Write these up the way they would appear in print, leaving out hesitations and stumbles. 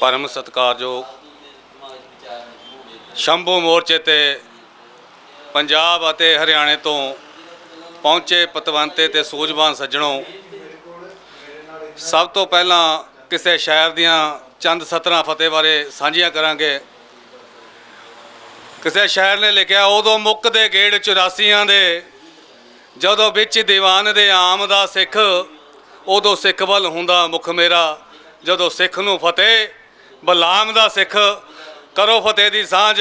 परम सत्कारयोग शंभू मोर्चे ते पंजाब अते हरियाणे तो पहुँचे पतवंते ते सूझवान सज्जणों, सब तो पहला किसी शहर दियां चंद सतरां फतेह बारे साझियां करांगे। किसी शहर ने लिखा, उदों मुक्कदे गेड़ 84 दे, जदों विच दीवान दे आम दा सिख, उदों सिख वल हुंदा मुख मेरा, जदों सिख नूं फतेह बलाम दा सिख, करो फतेह दी सांझ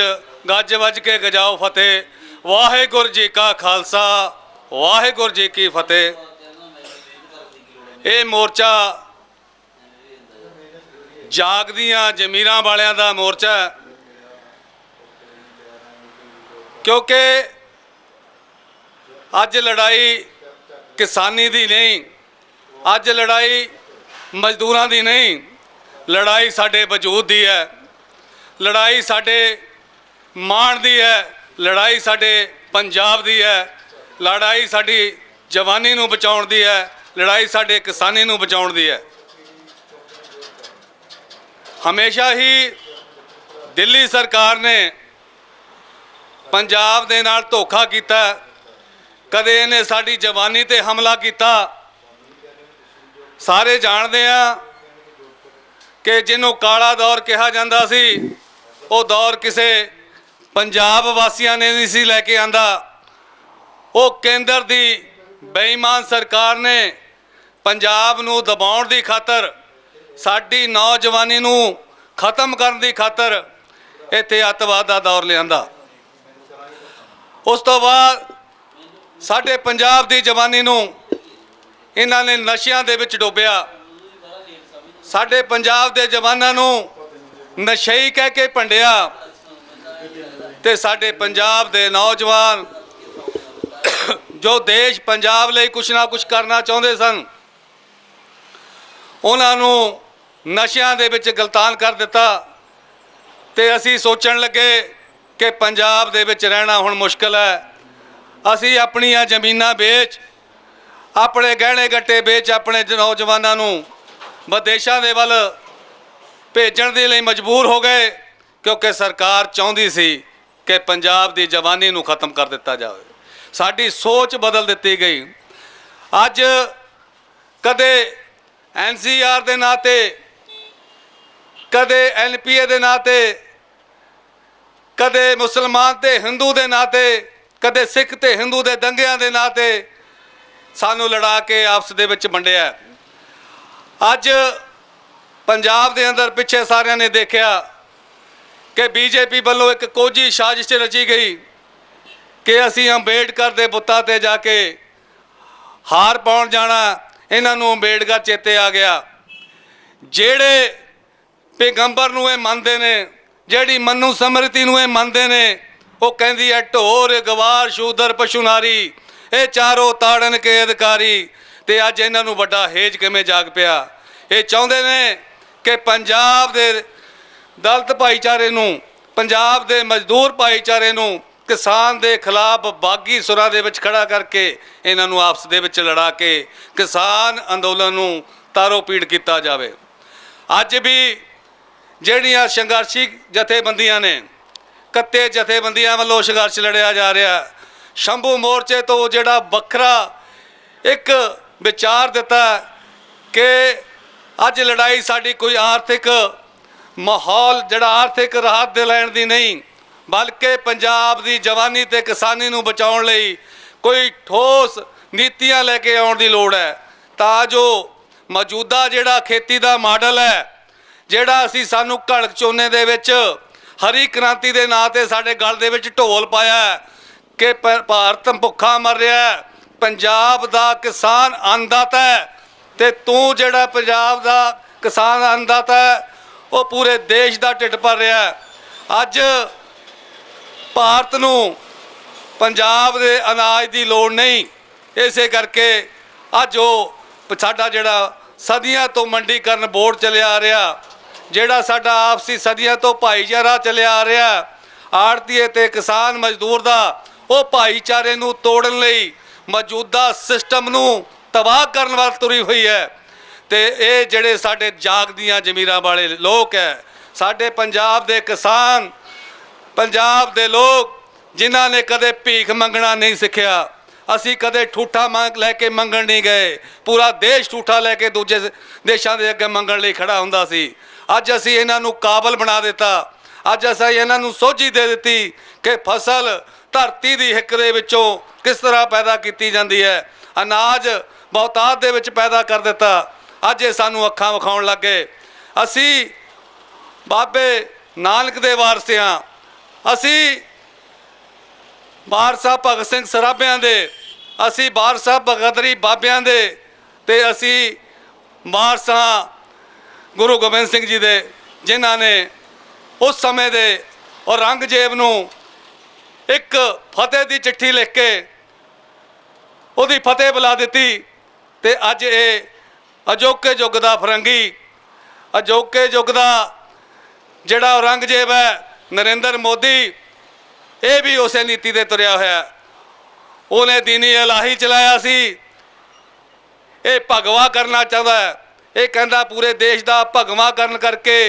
गज वज के गजाओ फतेह, वाहिगुरू जी का खालसा वाहिगुरू जी की फतेह। ये मोर्चा जागदियां जमीरां वालियां दा मोर्चा है, क्योंकि अज लड़ाई किसानी दी नहीं, अज लड़ाई मजदूरां दी नहीं, लड़ाई साडे वजूद दी है, लड़ाई साडे मान दी है, लड़ाई साडे पंजाब दी है, लड़ाई साडी जवानी नूं बचाउण दी है, लड़ाई साडे किसानी नूं बचाउण दी है। हमेशा ही दिल्ली सरकार ने पंजाब दे नाल धोखा कीता, कदे इहने साडी जवानी ते हमला कीता। सारे जानते हैं कि जिन्हों काला दौर कहा जाता सी, वो दौर किसी पंजाब वासियों ने नहीं सी लैके आंदा, वो केंद्र की बेईमान सरकार ने पंजाब नूं दबाउण दी खातर, साडी नौजवानी नूं खत्म करन दी खातर इत्थे अतवाद दा दौर लिआंदा। उस तो बाद साडे पंजाब दी जवानी नूं इन्हां ने नशियां दे विच डोबिया। साडे पंजाब दे जवानां नूं नशई कह के भंडिया, ते साडे पंजाब दे नौजवान जो देश पंजाब लई कुछ ना कुछ करना चाहुंदे सन, उन्हां नूं नशियां दे विच गलतान कर दिता, ते असीं सोचण लगे कि पंजाब दे विच रहना हुण मुश्किल है। असीं अपणियां जमीनां बेच, अपने गहने गट्टे बेच, अपने नौजवानों नूं विदेशां दे वल भेजण दे लई मजबूर हो गए, क्योंकि सरकार चाहुंदी सी कि पंजाब दी जवानी नूं खत्म कर दिता जाए। साडी सोच बदल दिती गई। अज कदे NCR दे नाते, कदे NPA दे नाते, कदे मुसलमान ते हिंदू दे नाते, कदे सिख ते हिंदू दे दंगियां दे नाते सानू लड़ा के आपस दे विच वंडिया। अज पंजाब दे अंदर पिछे सारिਆਂ ने देखा कि BJP वालों एक कोझी साजिश रची गई कि असी अंबेडकर दे बुत्तां ते जाके हार पाउण जाना। इन्हां नूं अंबेडकर चेते आ गया, जेड़े पैगंबर नूं मनदे ने, जेड़ी मनु समृति नूं मनदे ने, वो कहंदी है ढोर गवार शूदर पशु नारी, ये चारों ताड़न के अधिकारी। ते अज इन्हां नूं वड्डा हेज किवें जाग पिया। ये चाहुंदे ने कि पंजाब दे दलित भाईचारे नूं, पंजाब दे मजदूर भाईचारे नूं किसान दे खिलाफ बागी सुरां दे विच खड़ा करके इन्हां नूं आपस दे विच लड़ा के किसान अंदोलन नूं तारो पीड़ कीता जावे। अज भी ਜਿਹੜੀਆਂ संघर्षी जथेबंदियां ने, कत्ते जथेबंदियां वालों संघर्ष लड़िया जा रहा। शंभू मोर्चे तो जिहड़ा वखरा एक विचार दिता कि अज लड़ाई साडी कोई आर्थिक माहौल जिहड़ा आर्थिक राहत दे लैण दी नहीं, बल्कि पंजाब दी जवानी ते किसानी नूं बचाउण लई कोई ठोस नीतियां लैके आउण दी लोड़ है, तां जो मौजूदा जिहड़ा खेती दा मॉडल है, जिहड़ा असीं सानू घड़क चोने दे विच हरी क्रांति दे नां ते साडे गल दे विच ढोल पाया कि भारत भुखा मर रहा है, पंजाब दा किसान अन्नदाता है, ते तूं जिहड़ा पंजाब दा किसान अन्नदाता है वो पूरे देश दा ढिड भर रहा है। अज भारत नूं पंजाब दे अनाज दी लोड़ नहीं, इसे करके अज वो साडा जिहड़ा सदियां तो मंडीकरण बोर्ड चलिया आ रहा, जिहड़ा साडा आपसी सदियां तो भाईचारा चलिया आ रहा, आड़तीए ते किसान मजदूर दा वो भाईचारे नूं तोड़न लई मौजूदा सिस्टम नूं तबाह करन वाल तुरी हुई है। तो ये जिहड़े साडे जागदियां जमीरां वाले लोग है, साडे पंजाब दे किसान, पंजाब दे लोग जिन्हां ने कदे भीख मंगना नहीं सिक्ख्या, असी कदे ठूठा मंग लैके मंगण नहीं गए। पूरा देश ठूठा लैके दूजे देशों के अगे मंगण लई खड़ा हुंदा सी। अज असी इन्हां नूं काबल बना दिता। अज असी इन्हां नूं सोझी दे दित्ती कि फसल धरती दी हिक दे विचों किस तरह पैदा की जाती है। अनाज बहुतात दे विच पैदा कर दिता। अज ये सानूं अखां विखाउण लग गए। असी बाबे नानक दे वारस हां। असी वारसा भगत सिंह सराभियां दे, असी वारसा बगदरी बाबियां दे, ते असी वारस हां गुरु गोबिंद सिंह जी दे, जिन्हां ने उस समय दे औरंगजेब नूं एक फतेह की चिट्ठी लिख के उहदी फतेह बुला दिती। ते अज ये अजोके युग दा फरंगी, अजोके युग दा जिहड़ा औरंगजेब है नरेंद्र मोदी, ये भी उस नीति दे तुरिया होया। उन्हें दीनी इलाही चलाया सी, ये भगवा करना चाहता है। ये कहता पूरे देश का भगवाकरण करके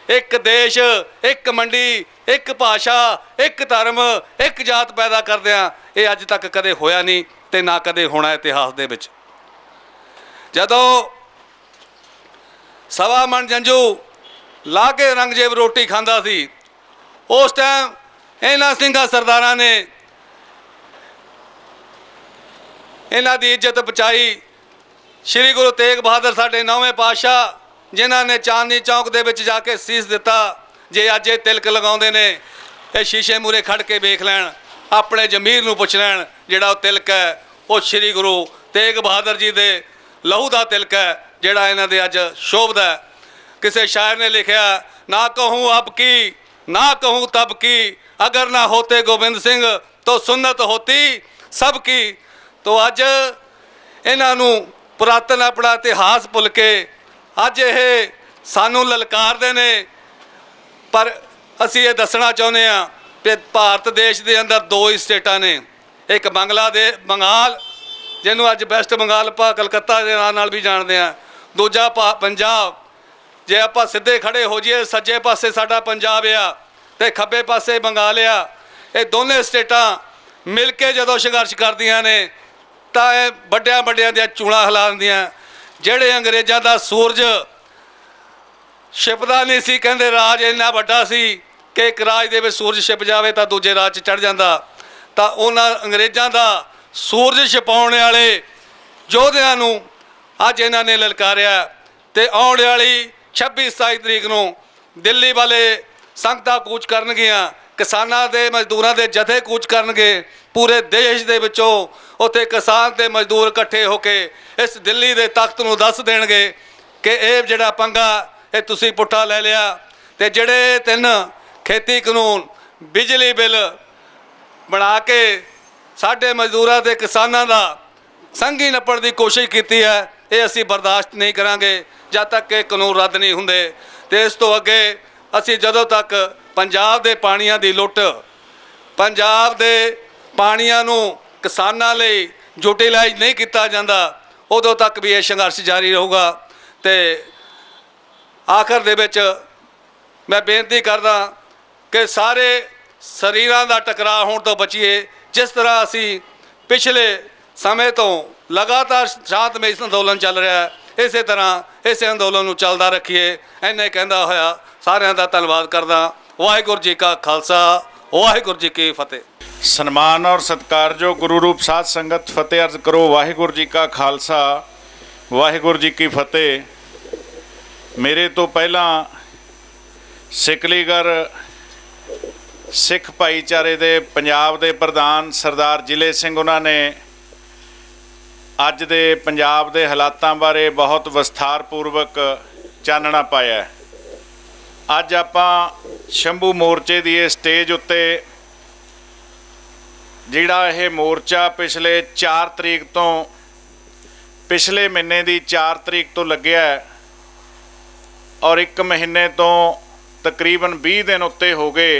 एक देश, एक मंडी, एक भाषा, एक धर्म, एक जात पैदा कर दिया। ये अज तक कदे होया नहीं ते ना कदे होना इतिहास दे विच। जदों सवा मन जंजू ला के औरंगजेब रोटी खांदा सी, उस टाइम इन्हां सिंघां सरदारां ने इन्हां दी इज्जत बचाई। श्री गुरु तेग बहादुर साडे 9वें पातशाह, जिन्हां ने चांदनी चौक दे विच जाके सीस दिता। जे अज ये तिलक लगाउंदे ने, ये शीशे मूरे खड़ के वेख लैण, अपने जमीर नूं पुछ लैण, जिहड़ा वो तिलक है वो श्री गुरु तेग बहादुर जी दे लहू दा तिलक है, जिहड़ा इन्हां दे अज शोभदा है। किसी शायर ने लिखिया, ना कहूँ अब की ना कहूँ तब की, अगर ना होते गोबिंद सिंह तो सुन्नत होती सबकी। तो अज इन्हां नूं पुरातन अपना इतिहास भुल के अज ये सानू ललकारदे ने। पर असी ये दसना चाहुंदे हां कि भारत देश के अंदर दो ही स्टेटां ने, एक बंगाल जिन्हों अज वैस्ट बंगाल पा कलकत्ता के नाम नाल भी जानते हैं, दूजा पंजाब। जे आपां सीधे खड़े हो जाइए, सज्जे पासे साडा पंजाब आ ते खब्बे पासे बंगाल आ। ये दोनों स्टेटां मिल के जदों संघर्ष करदियां ने तां ये वड्डियां वड्डियां दियां चूड़ां हिला दिंदियां। जिहड़े अंग्रेज़ां दा सूरज छिपदा नहीं सी, कहंदे राज इन्ना वड्डा सी कि एक राज दे विच सूरज छिप जावे तां दूजे राज चढ़ जांदा, तां उन्हां अंग्रेज़ां दा सूरज छिपाउण वाले योधियां नूं अज इन्हां ने ललकारिया। ते आउण वाली 26-27 तरीक नूं दिल्ली वाले संगतां कूच करनगियां, किसानां दे मजदूरां दे जथे कूच करनगे। पूरे देश दे विचों उत्थे किसान ते मजदूर इकट्ठे होके इस दिल्ली दे तख्त नूं दस देणगे कि ये जिहड़ा पंगा ये तुसीं पुट्ठा लै लिया। ते जिहड़े 3 खेती कानून, बिजली बिल बना के साडे मजदूरां ते किसानां दा संघी नप्पण दी कोशिश कीती है, ये असीं बर्दाश्त नहीं करांगे जद तक ये कानून रद्द नहीं हुंदे। ते इस तो अगे असीं जदों तक पंजाब दे पाणीआं दी लुੱਟ, पंजाब दे पाणीआं नूं किसानां लई यूटिलाइज नहीं किया जाता, उदों तक भी ये संघर्ष जारी रहूगा। तो आखिर दे विच मैं बेनती करदा कि सारे शरीरां दा टकराव होण तो बचीए। जिस तरह असी पिछले समय तो लगातार शांतमई अंदोलन चल रहा है, इस तरह इस अंदोलन नूं चलदा रखीए। इन्ने कहंदा होया सारिआं दा धन्नवाद करदा। वाहिगुरू जी का खालसा, वाहिगुरू जी की फतेह। सन्मान और सत्कारयोग गुरु रूप साध संगत फतेह अर्ज करो। वाहिगुरू जी का खालसा, वाहिगुरू जी की फतेह। मेरे तो पहला सिकलीगढ़ सिख भाईचारे दे पंजाब दे प्रधान सरदार जिले सिंह उन्होंने अज दे पंजाब दे हालातां बारे बहुत विस्तारपूर्वक चानना पाया। अज आपां शंभू मोर्चे की स्टेज उत्ते जिहड़ा यह मोर्चा पिछले 4 तरीक तो पिछले महीने की 4 तरीक तो लग्या और 1 महीने तो तकरीबन 20 दिन उत्ते हो गए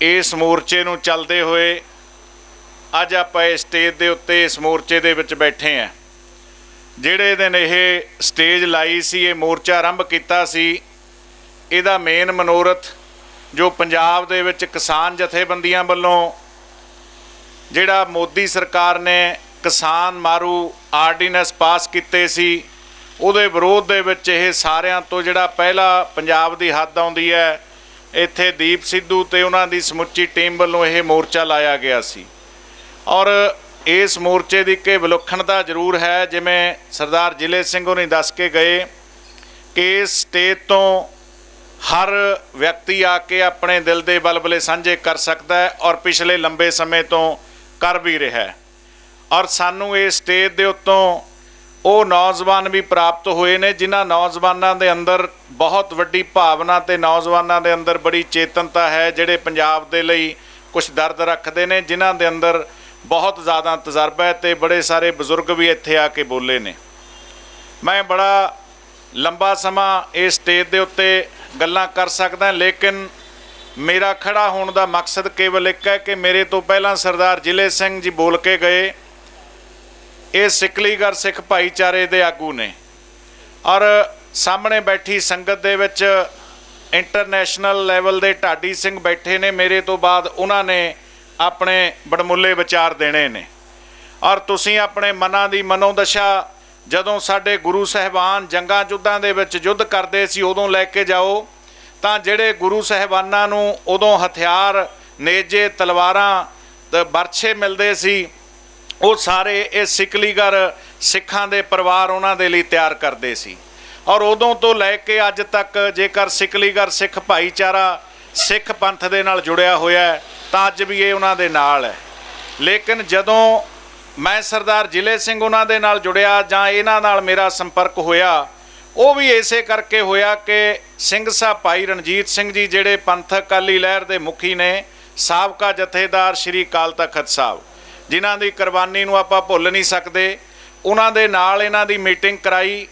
इस मोर्चे नूं चलदे होए। अज आपां इस स्टेज के उत्ते इस मोर्चे दे विच बैठे हैं। जिहड़े दिन यह स्टेज लाई सी, ये मोर्चा आरंभ किया सी, ਇਹਦਾ ਮੇਨ ਮਨੋਰਥ ਜੋ ਪੰਜਾਬ ਦੇ ਵਿੱਚ ਕਿਸਾਨ ਜਥੇਬੰਦੀਆਂ ਵੱਲੋਂ ਜਿਹੜਾ ਮੋਦੀ ਸਰਕਾਰ ਨੇ ਕਿਸਾਨ ਮਾਰੂ ਆਰਡੀਨੈਂਸ ਪਾਸ ਕੀਤੇ ਸੀ, ਉਹਦੇ ਵਿਰੋਧ ਦੇ ਵਿੱਚ ਇਹ ਸਾਰਿਆਂ ਤੋਂ ਜਿਹੜਾ ਪਹਿਲਾ ਪੰਜਾਬ ਦੀ ਹੱਦ ਆਉਂਦੀ ਹੈ, ਇੱਥੇ ਦੀਪ ਸਿੱਧੂ ਤੇ ਉਹਨਾਂ ਦੀ ਸਮੁੱਚੀ ਟੀਮ ਵੱਲੋਂ ਇਹ ਮੋਰਚਾ ਲਾਇਆ ਗਿਆ ਸੀ। ਔਰ ਇਸ ਮੋਰਚੇ ਦੀ ਕਿ ਵਿਲੱਖਣਤਾ ਜ਼ਰੂਰ ਹੈ, ਜਿਵੇਂ ਸਰਦਾਰ ਜ਼ਿਲ੍ਹੇ ਸਿੰਘ ਹੋਣੀ ਦੱਸ ਕੇ ਗਏ ਕਿ ਇਸ ਸਟੇਜ ਤੋਂ ਹਰ ਵਿਅਕਤੀ ਆ ਕੇ ਆਪਣੇ ਦਿਲ ਦੇ ਬਲਬਲੇ ਸਾਂਝੇ ਕਰ ਸਕਦਾ ਹੈ ਔਰ ਪਿਛਲੇ ਲੰਬੇ ਸਮੇਂ ਤੋਂ ਕਰ ਵੀ ਰਿਹਾ ਹੈ। ਔਰ ਸਾਨੂੰ ਇਸ ਸਟੇਜ ਦੇ ਉੱਤੋਂ ਉਹ ਨੌਜਵਾਨ ਵੀ ਪ੍ਰਾਪਤ ਹੋਏ ਨੇ ਜਿਨ੍ਹਾਂ ਨੌਜਵਾਨਾਂ ਦੇ ਅੰਦਰ ਬਹੁਤ ਵੱਡੀ ਭਾਵਨਾ ਤੇ ਨੌਜਵਾਨਾਂ ਦੇ ਅੰਦਰ ਬੜੀ ਚੇਤਨਤਾ ਹੈ, ਜਿਹੜੇ ਪੰਜਾਬ ਦੇ ਲਈ ਕੁਝ ਦਰਦ ਰੱਖਦੇ ਨੇ, ਜਿਨ੍ਹਾਂ ਦੇ ਅੰਦਰ ਬਹੁਤ ਜ਼ਿਆਦਾ ਤਜਰਬਾ ਹੈ ਤੇ ਬੜੇ ਸਾਰੇ ਬਜ਼ੁਰਗ ਵੀ ਇੱਥੇ ਆ ਕੇ ਬੋਲੇ ਨੇ। ਮੈਂ ਬੜਾ ਲੰਬਾ ਸਮਾਂ ਇਸ ਸਟੇਜ ਦੇ ਉੱਤੇ ਗੱਲਾਂ ਕਰ ਸਕਦਾ, ਲੇਕਿਨ ਮੇਰਾ ਖੜਾ ਹੋਣ ਦਾ ਮਕਸਦ ਕੇਵਲ ਇੱਕ ਹੈ ਕਿ ਮੇਰੇ ਤੋਂ ਪਹਿਲਾਂ ਸਰਦਾਰ ਜ਼ਿਲ੍ਹੇ ਸਿੰਘ ਜੀ ਬੋਲ ਕੇ ਗਏ। ਇਹ ਸਿਕਲੀਗਰ ਸਿੱਖ ਭਾਈਚਾਰੇ ਦੇ ਆਗੂ ਨੇ ਔਰ ਸਾਹਮਣੇ ਬੈਠੀ ਸੰਗਤ ਦੇ ਵਿੱਚ ਇੰਟਰਨੈਸ਼ਨਲ ਲੈਵਲ ਦੇ ਢਾਡੀ ਸਿੰਘ ਬੈਠੇ ਨੇ। ਮੇਰੇ ਤੋਂ ਬਾਅਦ ਉਹਨਾਂ ਨੇ ਆਪਣੇ ਬੜਮੁੱਲੇ ਵਿਚਾਰ ਦੇਣੇ ਨੇ ਔਰ ਤੁਸੀਂ ਆਪਣੇ ਮਨਾਂ ਦੀ ਮਨੋਦਸ਼ਾ ਜਦੋਂ ਸਾਡੇ ਗੁਰੂ ਸਾਹਿਬਾਨ ਜੰਗਾਂ ਯੁੱਧਾਂ ਦੇ ਵਿੱਚ ਯੁੱਧ ਕਰਦੇ ਸੀ ਉਦੋਂ ਲੈ ਕੇ ਜਾਓ, ਤਾਂ ਜਿਹੜੇ ਗੁਰੂ ਸਾਹਿਬਾਨਾਂ ਨੂੰ ਉਦੋਂ ਹਥਿਆਰ, ਨੇਜੇ, ਤਲਵਾਰਾਂ ਤੇ ਬਰਛੇ ਮਿਲਦੇ ਸੀ, ਉਹ ਸਾਰੇ ਇਹ ਸਿਕਲੀਗਰ ਸਿੱਖਾਂ ਦੇ ਪਰਿਵਾਰ ਉਹਨਾਂ ਦੇ ਲਈ ਤਿਆਰ ਕਰਦੇ ਸੀ। ਔਰ ਉਦੋਂ ਤੋਂ ਲੈ ਕੇ ਅੱਜ ਤੱਕ ਜੇਕਰ ਸਿਕਲੀਗਰ ਸਿੱਖ ਭਾਈਚਾਰਾ ਸਿੱਖ ਪੰਥ ਦੇ ਨਾਲ ਜੁੜਿਆ ਹੋਇਆ ਤਾਂ ਅੱਜ ਵੀ ਇਹ ਉਹਨਾਂ ਦੇ ਨਾਲ ਹੈ। ਲੇਕਿਨ ਜਦੋਂ ਮੈਂ ਸਰਦਾਰ ਜ਼ਿਲ੍ਹੇ ਸਿੰਘ ਉਹਨਾਂ ਦੇ ਨਾਲ ਜੁੜਿਆ ਜਾਂ ਇਹਨਾਂ ਨਾਲ ਮੇਰਾ ਸੰਪਰਕ ਹੋਇਆ, ਉਹ ਵੀ ਇਸੇ ਕਰਕੇ ਹੋਇਆ ਕਿ ਸਿੰਘ ਸਾਹਿਬ ਭਾਈ ਰਣਜੀਤ ਸਿੰਘ ਜੀ ਜਿਹੜੇ ਪੰਥਕ ਅਕਾਲੀ ਲਹਿਰ ਦੇ ਮੁਖੀ ਨੇ, ਸਾਬਕਾ ਜਥੇਦਾਰ ਸ਼੍ਰੀ ਅਕਾਲ ਤਖਤ ਸਾਹਿਬ, ਜਿਨ੍ਹਾਂ ਦੀ ਕੁਰਬਾਨੀ ਨੂੰ ਆਪਾਂ ਭੁੱਲ ਨਹੀਂ ਸਕਦੇ, ਉਹਨਾਂ ਦੇ ਨਾਲ ਇਹਨਾਂ ਦੀ ਮੀਟਿੰਗ ਕਰਾਈ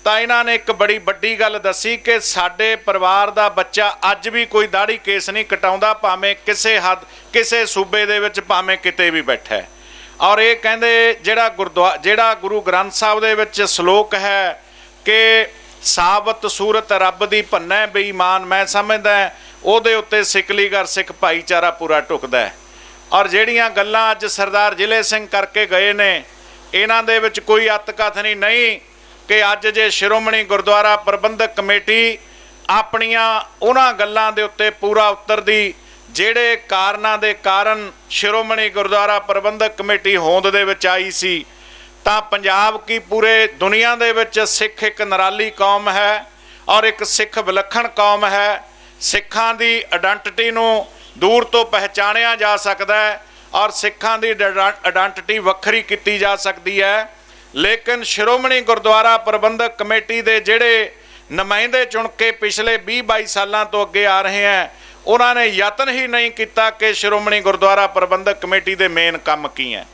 ਤਾਂ ਇਹਨਾਂ ਨੇ ਇੱਕ ਬੜੀ ਵੱਡੀ ਗੱਲ ਦੱਸੀ ਕਿ ਸਾਡੇ ਪਰਿਵਾਰ ਦਾ ਬੱਚਾ ਅੱਜ ਵੀ ਕੋਈ ਦਾੜੀ ਕੇਸ ਨਹੀਂ ਕਟਾਉਂਦਾ, ਭਾਵੇਂ ਕਿਸੇ ਸੂਬੇ ਦੇ ਵਿੱਚ, ਭਾਵੇਂ ਕਿਤੇ ਵੀ ਬੈਠਾ ਹੈ। ਔਰ ਇਹ ਕਹਿੰਦੇ ਜਿਹੜਾ ਗੁਰੂ ਗ੍ਰੰਥ ਸਾਹਿਬ ਦੇ ਵਿੱਚ ਸ਼ਲੋਕ ਹੈ ਕਿ ਸਾਬਤ ਸੂਰਤ ਰੱਬ ਦੀ ਭੰਨੈ ਬੇਈਮਾਨ, ਮੈਂ ਸਮਝਦਾ ਉਹਦੇ ਉੱਤੇ ਸਿਕਲੀਗਰ ਸਿੱਖ ਭਾਈਚਾਰਾ ਪੂਰਾ ਢੁਕਦਾ ਹੈ। ਔਰ ਜਿਹੜੀਆਂ ਗੱਲਾਂ ਅੱਜ ਸਰਦਾਰ ਜ਼ਿਲ੍ਹੇ ਸਿੰਘ ਕਰਕੇ ਗਏ ਨੇ, ਇਹਨਾਂ ਦੇ ਵਿੱਚ ਕੋਈ ਅੱਤਕਥਨੀ ਨਹੀਂ ਕਿ ਅੱਜ ਜੇ ਸ਼੍ਰੋਮਣੀ ਗੁਰਦੁਆਰਾ ਪ੍ਰਬੰਧਕ ਕਮੇਟੀ ਆਪਣੀਆਂ ਉਹਨਾਂ ਗੱਲਾਂ ਦੇ ਉੱਤੇ ਪੂਰਾ ਉਤਰਦੀ ਜਿਹੜੇ ਕਾਰਨਾਂ ਦੇ ਕਾਰਨ ਸ਼੍ਰੋਮਣੀ ਗੁਰਦੁਆਰਾ ਪ੍ਰਬੰਧਕ ਕਮੇਟੀ ਹੋਂਦ ਦੇ ਵਿੱਚ ਆਈ ਸੀ, ਤਾਂ ਪੰਜਾਬ ਕੀ ਪੂਰੇ ਦੁਨੀਆ ਦੇ ਵਿੱਚ ਸਿੱਖ ਇੱਕ ਨਿਰਾਲੀ ਕੌਮ ਹੈ ਔਰ ਇੱਕ ਸਿੱਖ ਵਿਲੱਖਣ ਕੌਮ ਹੈ। ਸਿੱਖਾਂ ਦੀ ਆਇਡੈਂਟੀਟੀ ਨੂੰ ਦੂਰ ਤੋਂ ਪਹਿਚਾਣਿਆ ਜਾ ਸਕਦਾ ਹੈ ਔਰ ਸਿੱਖਾਂ ਦੀ ਆਇਡੈਂਟੀਟੀ ਵੱਖਰੀ ਕੀਤੀ ਜਾ ਸਕਦੀ ਹੈ। ਲੇਕਿਨ ਸ਼੍ਰੋਮਣੀ ਗੁਰਦੁਆਰਾ ਪ੍ਰਬੰਧਕ ਕਮੇਟੀ ਦੇ ਜਿਹੜੇ ਨੁਮਾਇੰਦੇ ਚੁਣ ਕੇ ਪਿਛਲੇ 20-22 ਸਾਲਾਂ ਤੋਂ ਅੱਗੇ ਆ ਰਹੇ ਹੈ, ਉਹਨਾਂ ਨੇ ਯਤਨ ਹੀ ਨਹੀਂ ਕੀਤਾ ਕਿ ਸ਼੍ਰੋਮਣੀ ਗੁਰਦੁਆਰਾ ਪ੍ਰਬੰਧਕ ਕਮੇਟੀ ਦੇ ਮੇਨ ਕੰਮ ਕੀ ਹੈ।